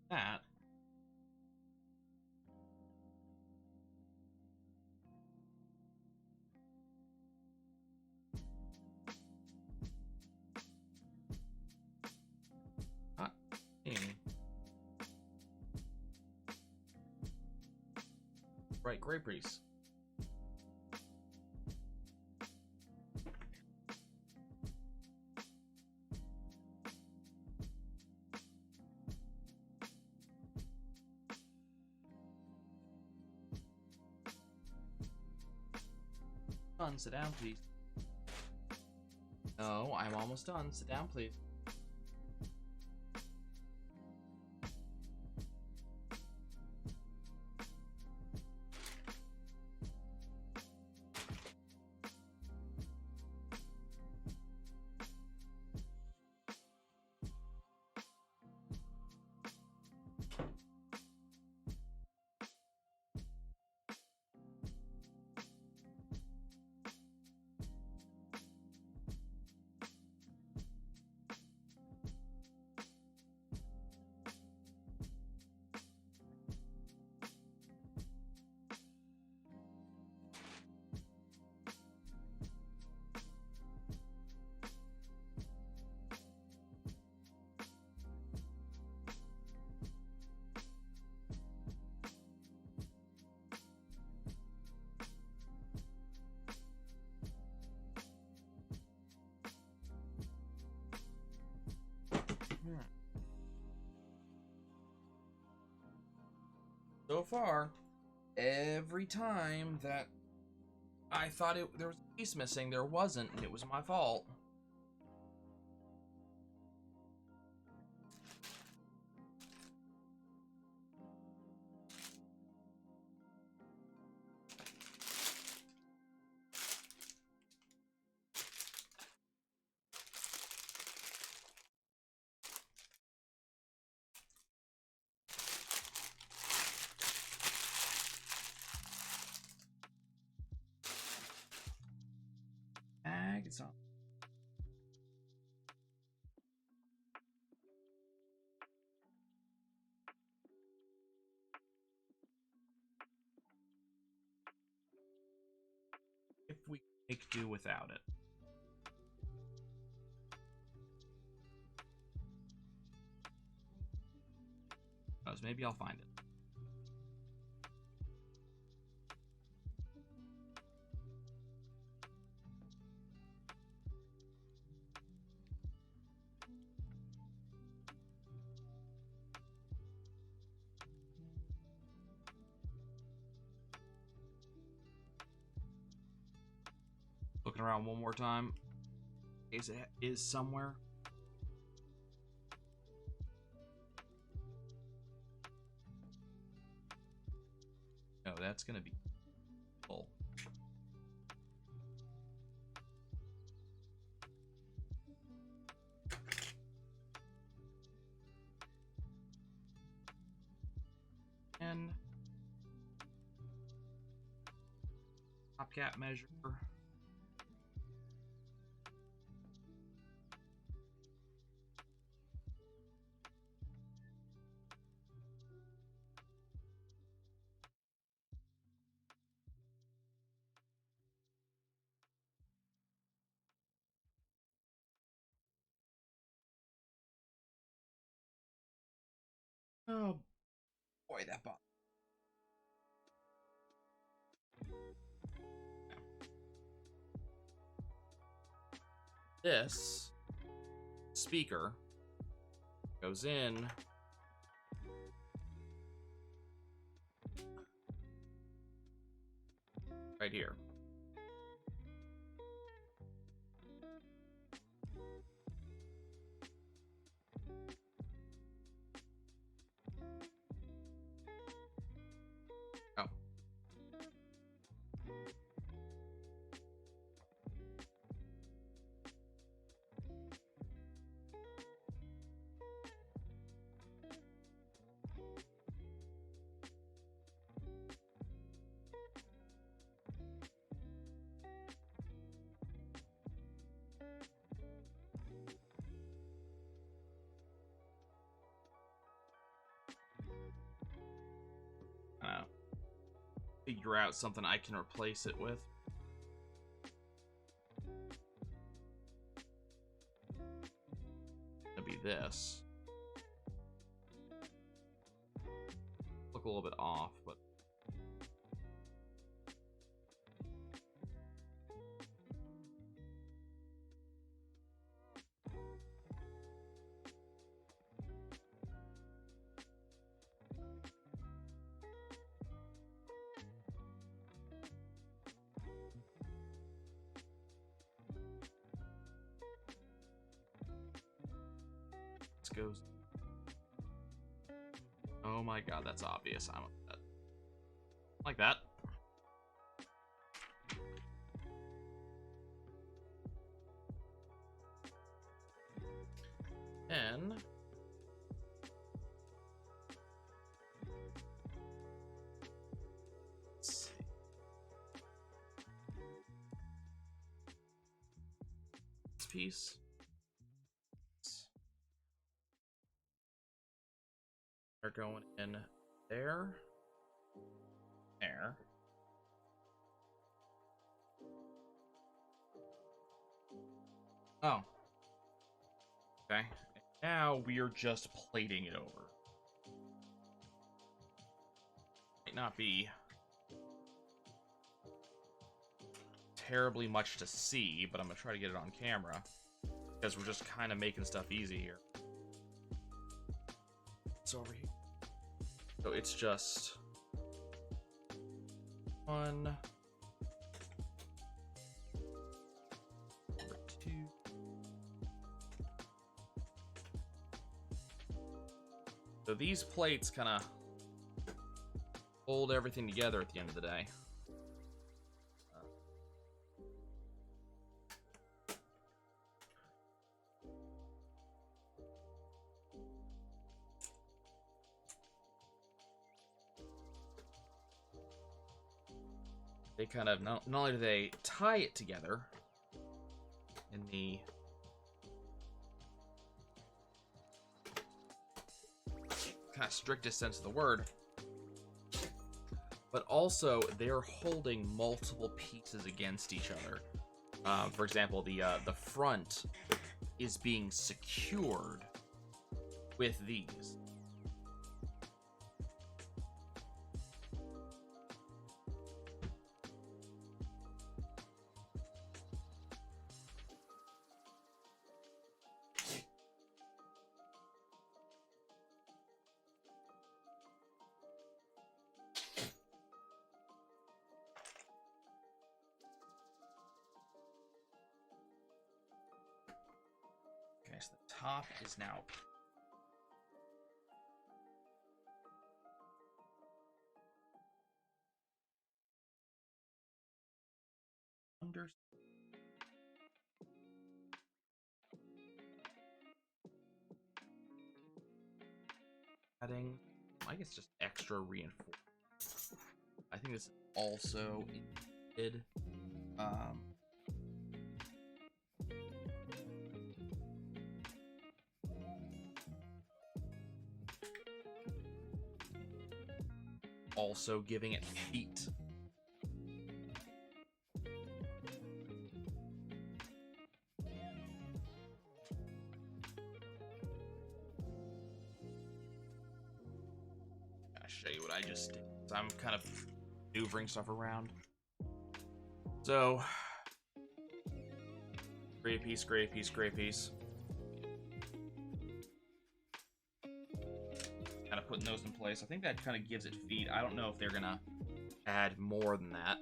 That. Not me. Right, Great Priest. Done. Sit down, please. No, I'm almost done. Sit down, please. So far, every time that I thought there was a piece missing, there wasn't, and it was my fault. It's on. If we make do without it. Maybe I'll find it. Looking around one more time. In case it is somewhere. No, that's gonna be full. And Top-cap measure. Oh boy, that box. This speaker goes in right here. figure out something I can replace it with. It'll be this. Look a little bit off, but goes. Oh my god, that's obvious. I'm upset. Like that. And let's see. This piece. Are going in there. There. Oh. Okay. Now we are just plating it over. Might not be terribly much to see, but I'm gonna try to get it on camera because we're just kind of making stuff easy here. It's over here. So it's just 1, number 2. So these plates kind of hold everything together at the end of the day. They kind of, not only do they tie it together in the kind of strictest sense of the word, but also they're holding multiple pieces against each other. For example, the front is being secured with these. So the top is now under. Adding, I guess, just extra reinforcement. I think this also did. Also giving it feet. I'll show you what I just did. So I'm kind of maneuvering stuff around. So, gray piece, gray piece, gray piece. Kind of putting those in place. I think that kind of gives it feet. I don't know if they're gonna add more than that.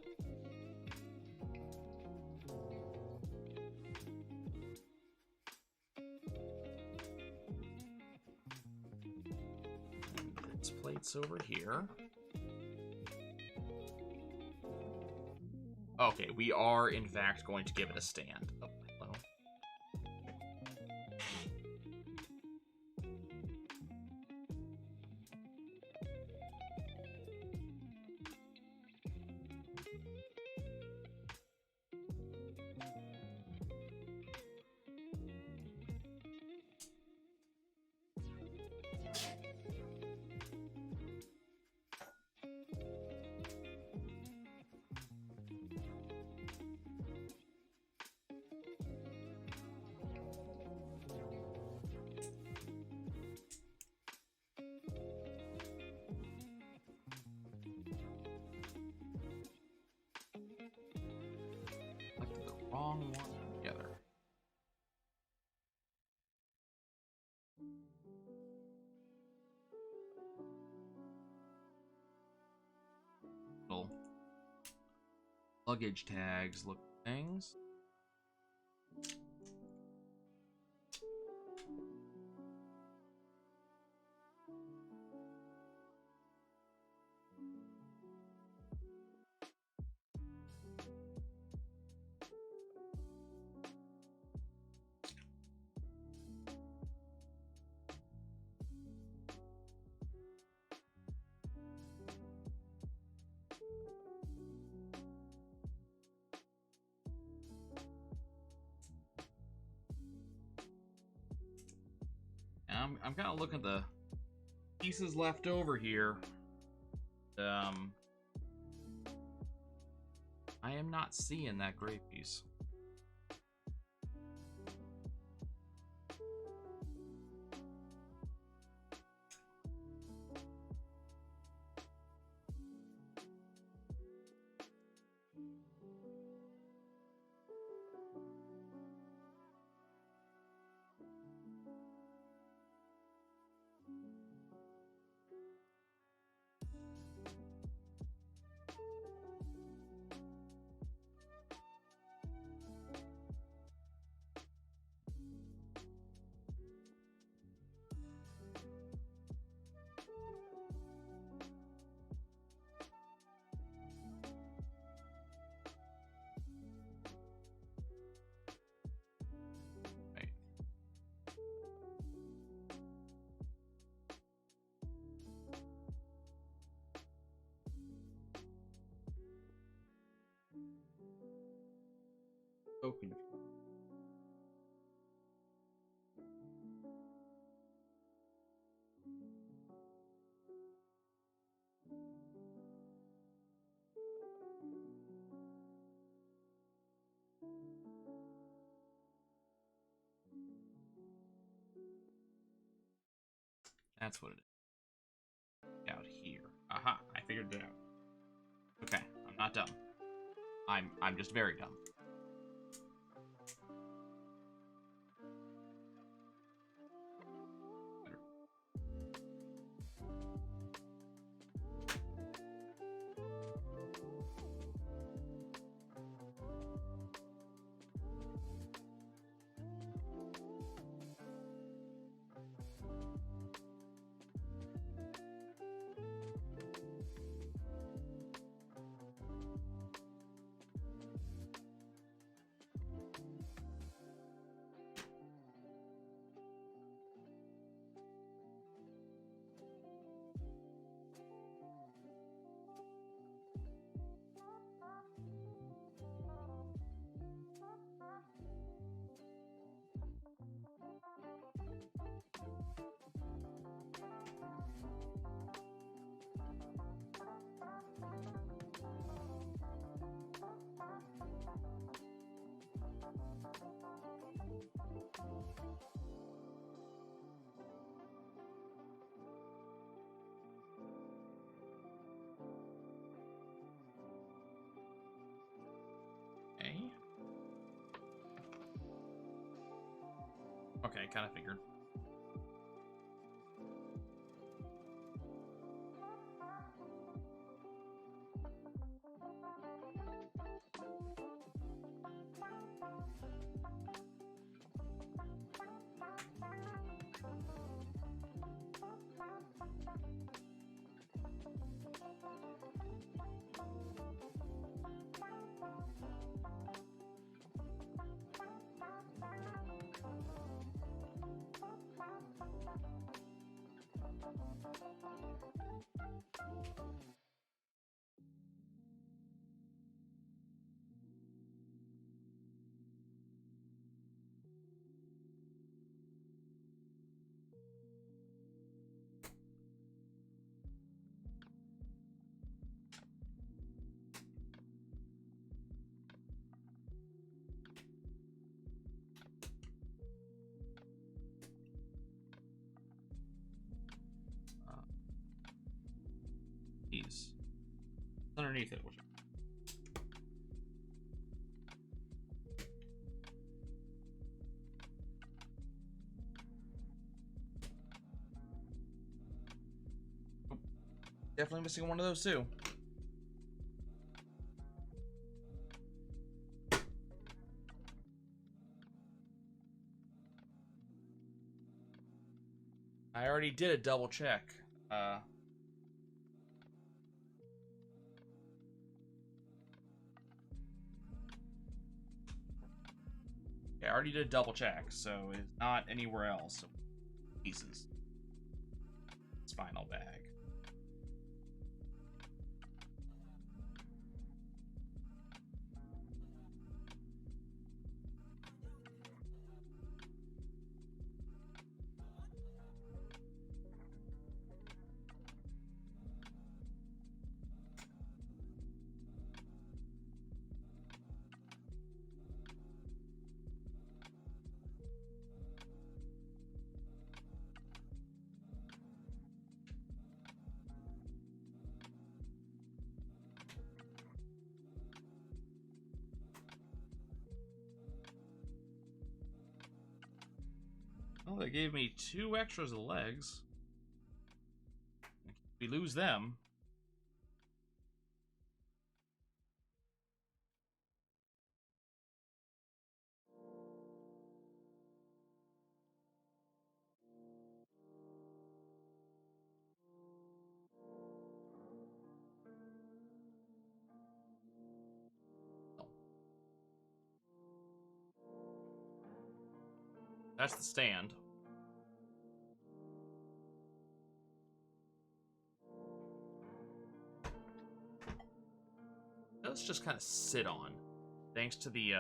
This plate's over here. Okay, we are in fact going to give it a stand. Oh, hello. wrong one together. Little luggage tags look things. I'm kind of looking at the pieces left over here. I am not seeing that gray piece. So confused. That's what it is. Out here. Aha, I figured it out. Okay, I'm not dumb. I'm just very dumb. Okay, kind of figured. It's underneath it. Definitely missing one of those too. I already did a double check. Yeah, I already did a double check, so it's not anywhere else. So pieces. It's final bag. Oh, they gave me 2 extras of legs. If we lose them. That's the stand. Let's just kind of sit on, thanks to the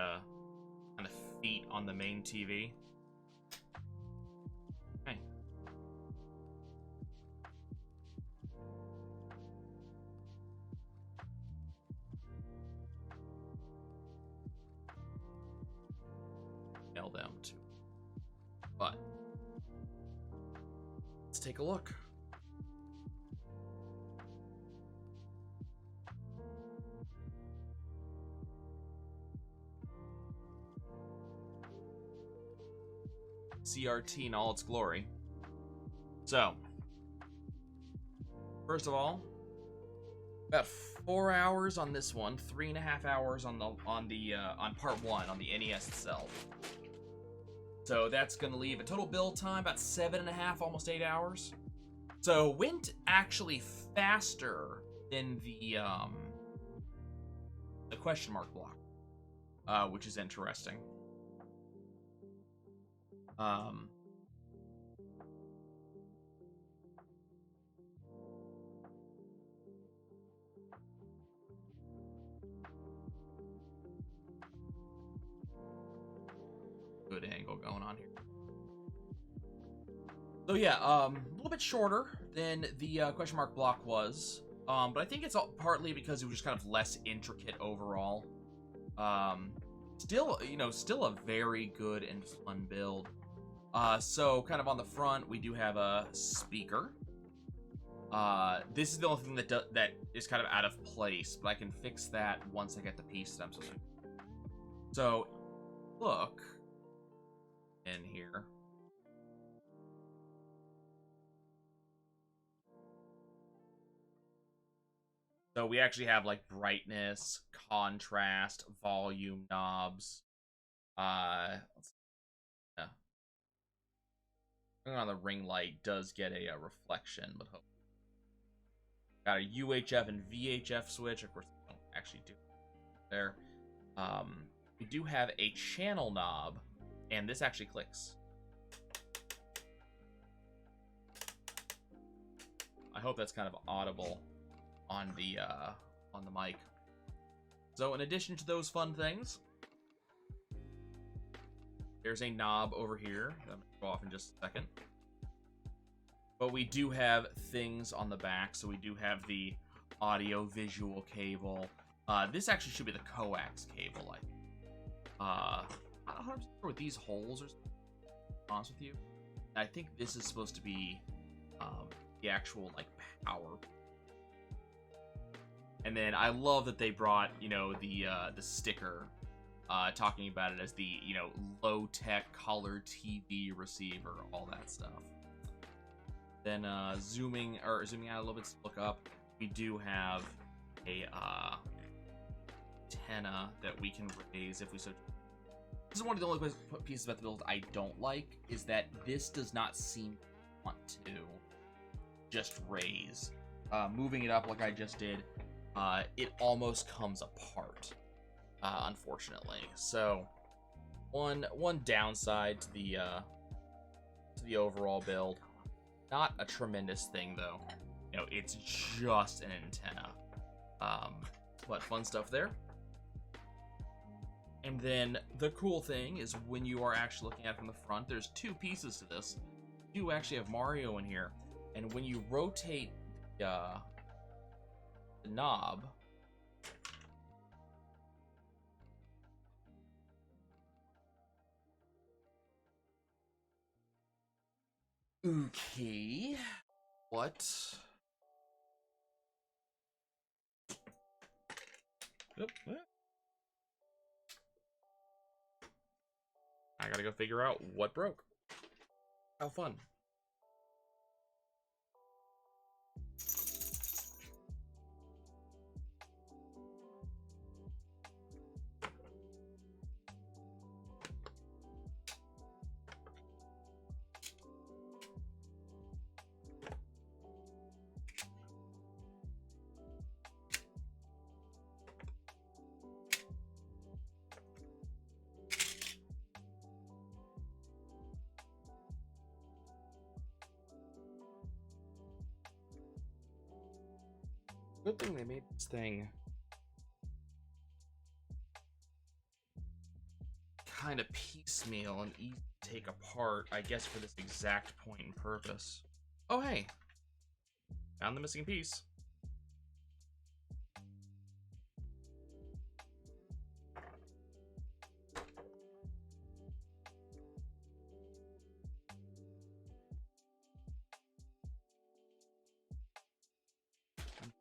kind of feet on the main TV. Hey. Nail them too. But let's take a look. CRT in all its glory. So, first of all, about 4 hours on this one, 3.5 hours on part 1 on the NES itself. So that's gonna leave a total build time about 7.5, almost 8 hours. So went actually faster than the question mark block, which is interesting. Good angle going on here. So yeah, a little bit shorter than the question mark block was, but I think it's partly because it was just kind of less intricate overall. Still, still a very good and fun build. So kind of on the front, we do have a speaker. This is the only thing that is kind of out of place, but I can fix that once I get the piece that I'm supposed to. So, look in here. So we actually have like brightness, contrast, volume knobs. Yeah. On the ring light does get a reflection, but got a UHF and VHF switch. Of course, we don't actually do there. We do have a channel knob, and this actually clicks. I hope that's kind of audible on the mic. So in addition to those fun things, there's a knob over here. I'm gonna go off in just a second. But we do have things on the back. So we do have the audio visual cable. This actually should be the coax cable. I'm not 100% sure with these holes or something, to be honest with you. I think this is supposed to be the actual like power. And then I love that they brought, the sticker talking about it as the, low-tech color TV receiver, all that stuff. Then zooming out a little bit to look up. We do have a antenna that we can raise if we so. This is one of the only pieces about the build I don't like, is that this does not seem to want to just raise. Moving it up like I just did, it almost comes apart, unfortunately. So one downside to the overall build. Not a tremendous thing though. You know, it's just an antenna. But fun stuff there. And then the cool thing is when you are actually looking at it from the front, there's two pieces to this. You actually have Mario in here, and when you rotate the knob, okay, what? Yep. I gotta go figure out what broke. How fun. Good thing they made this thing kind of piecemeal and easy to take apart, I guess, for this exact point and purpose. Oh, hey! Found the missing piece.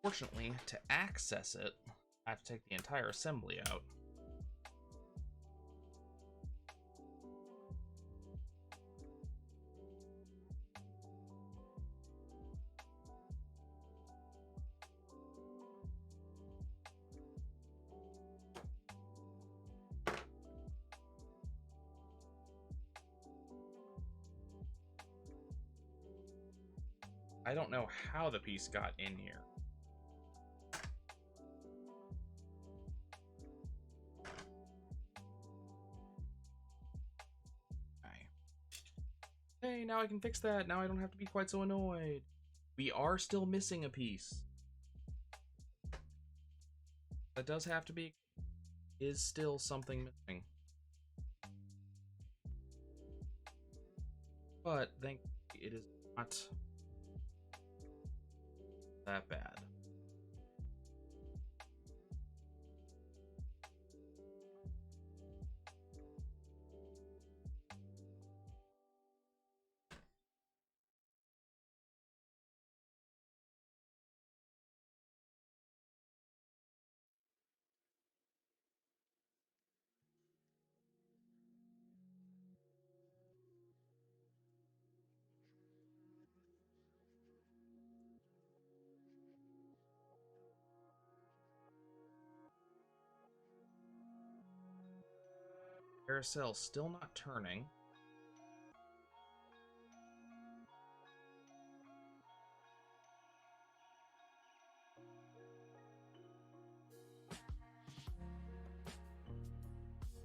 Unfortunately, to access it, I have to take the entire assembly out. I don't know how the piece got in here. Hey, now I can fix that. Now I don't have to be quite so annoyed. We are still missing a piece. That does have to be... is still something missing. But thankfully it is not that bad. Carousel still not turning.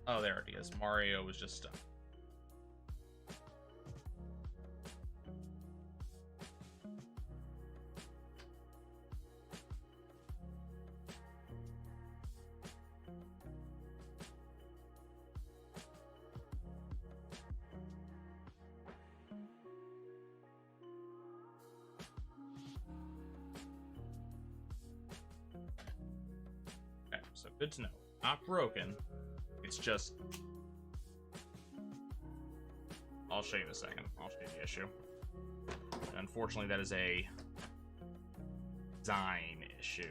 Oh, there it is. Mario was just stuck. Okay, so good to know. Not broken. It's just... I'll show you in a second. I'll show you the issue. Unfortunately, that is a design issue.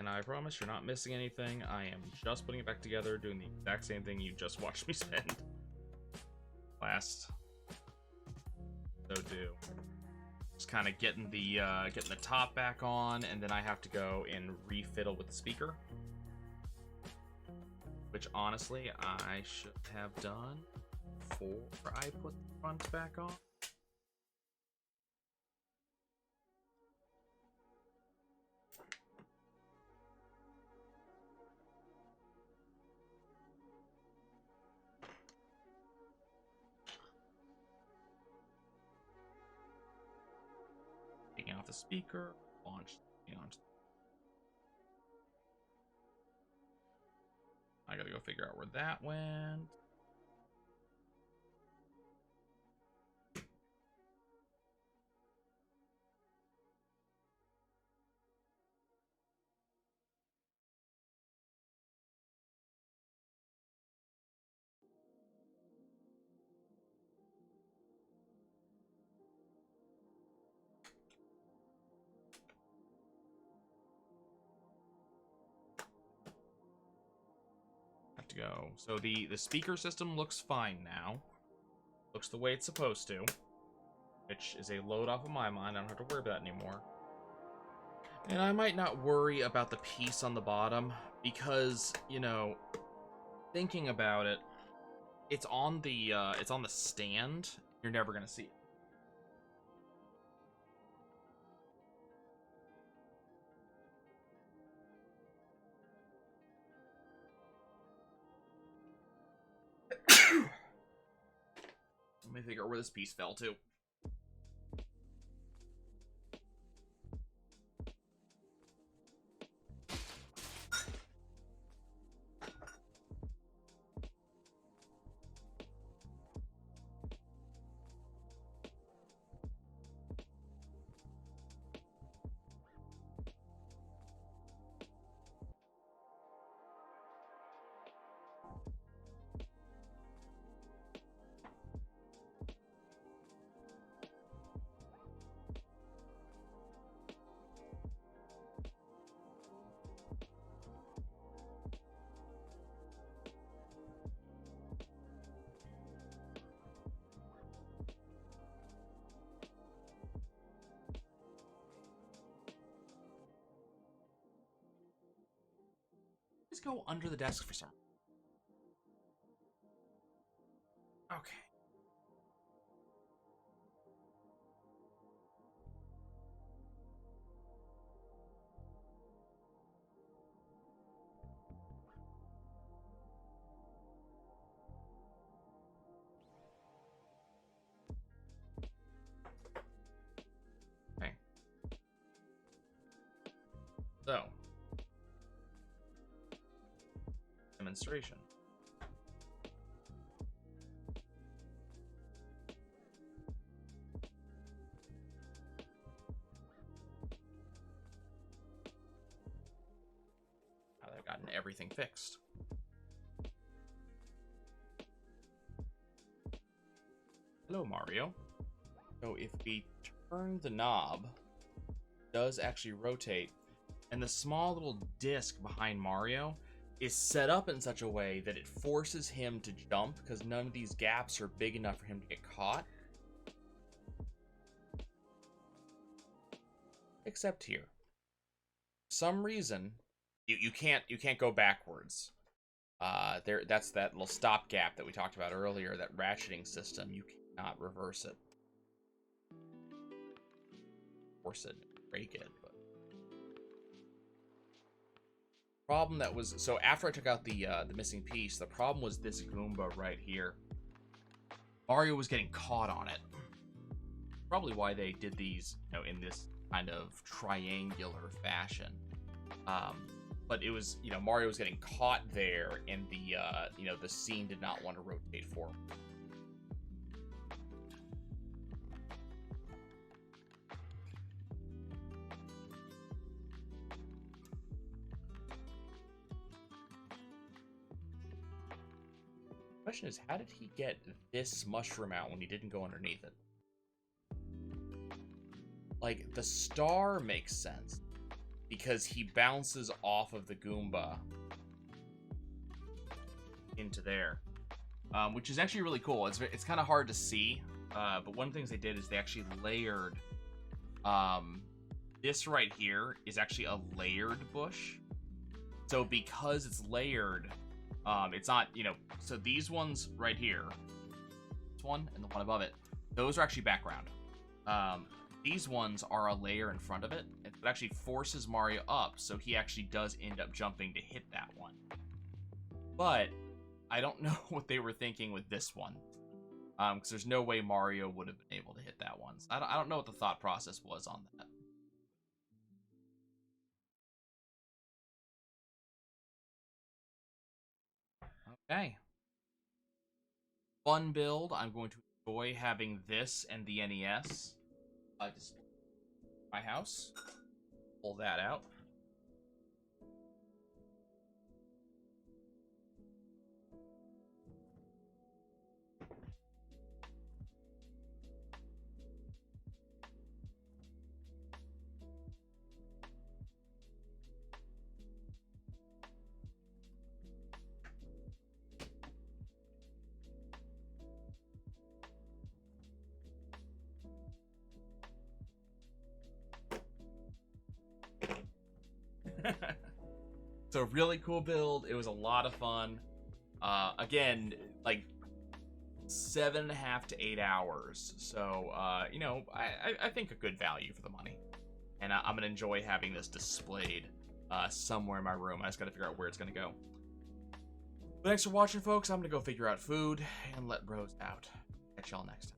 and I promise you're not missing anything. I am just putting it back together, doing the exact same thing you just watched me spend. Last. So do. Just kind of getting the top back on, and then I have to go and refiddle with the speaker. Which, honestly, I should have done before I put the front back on. Taking off the speaker, launch the thing onto. I gotta go figure out where that went. To go. So the speaker system looks fine now. Looks the way it's supposed to. Which is a load off of my mind. I don't have to worry about that anymore. And I might not worry about the piece on the bottom because, you know, thinking about it, it's on the stand. You're never gonna see it. Let me figure out where this piece fell to. Just go under the desk for some. Okay. Okay. So. Demonstration. Now they've gotten everything fixed. Hello, Mario. So if we turn the knob, it does actually rotate, and the small little disc behind Mario is set up in such a way that it forces him to jump because none of these gaps are big enough for him to get caught. Except here. For some reason, you can't go backwards. That's that little stop gap that we talked about earlier, that ratcheting system. You cannot reverse it. Force it, break it. But problem that was, so after I took out the missing piece, the problem was this Goomba right here. Mario was getting caught on it. Probably why they did these, you know, in this kind of triangular fashion. But it was, you know, Mario was getting caught there, and the you know, the scene did not want to rotate forward. The question is, how did he get this mushroom out when he didn't go underneath it? Like, the star makes sense. because he bounces off of the Goomba into there, which is actually really cool. It's kind of hard to see, but one of the things they did is they actually layered. This right here is actually a layered bush. So because it's layered, it's not, you know, so these ones right here, this one and the one above it, those are actually background. These ones are a layer in front of it. It actually forces Mario up, so he actually does end up jumping to hit that one. But I don't know what they were thinking with this one, because there's no way Mario would have been able to hit that one. So I don't know what the thought process was on that. Okay. Fun build. I'm going to enjoy having this and the NES display in my house. Pull that out. So really cool build. It was a lot of fun. Again, like 7.5 to 8 hours. So, you know, I think a good value for the money. And I'm going to enjoy having this displayed somewhere in my room. I just got to figure out where it's going to go. But thanks for watching, folks. I'm going to go figure out food and let Rose out. Catch y'all next time.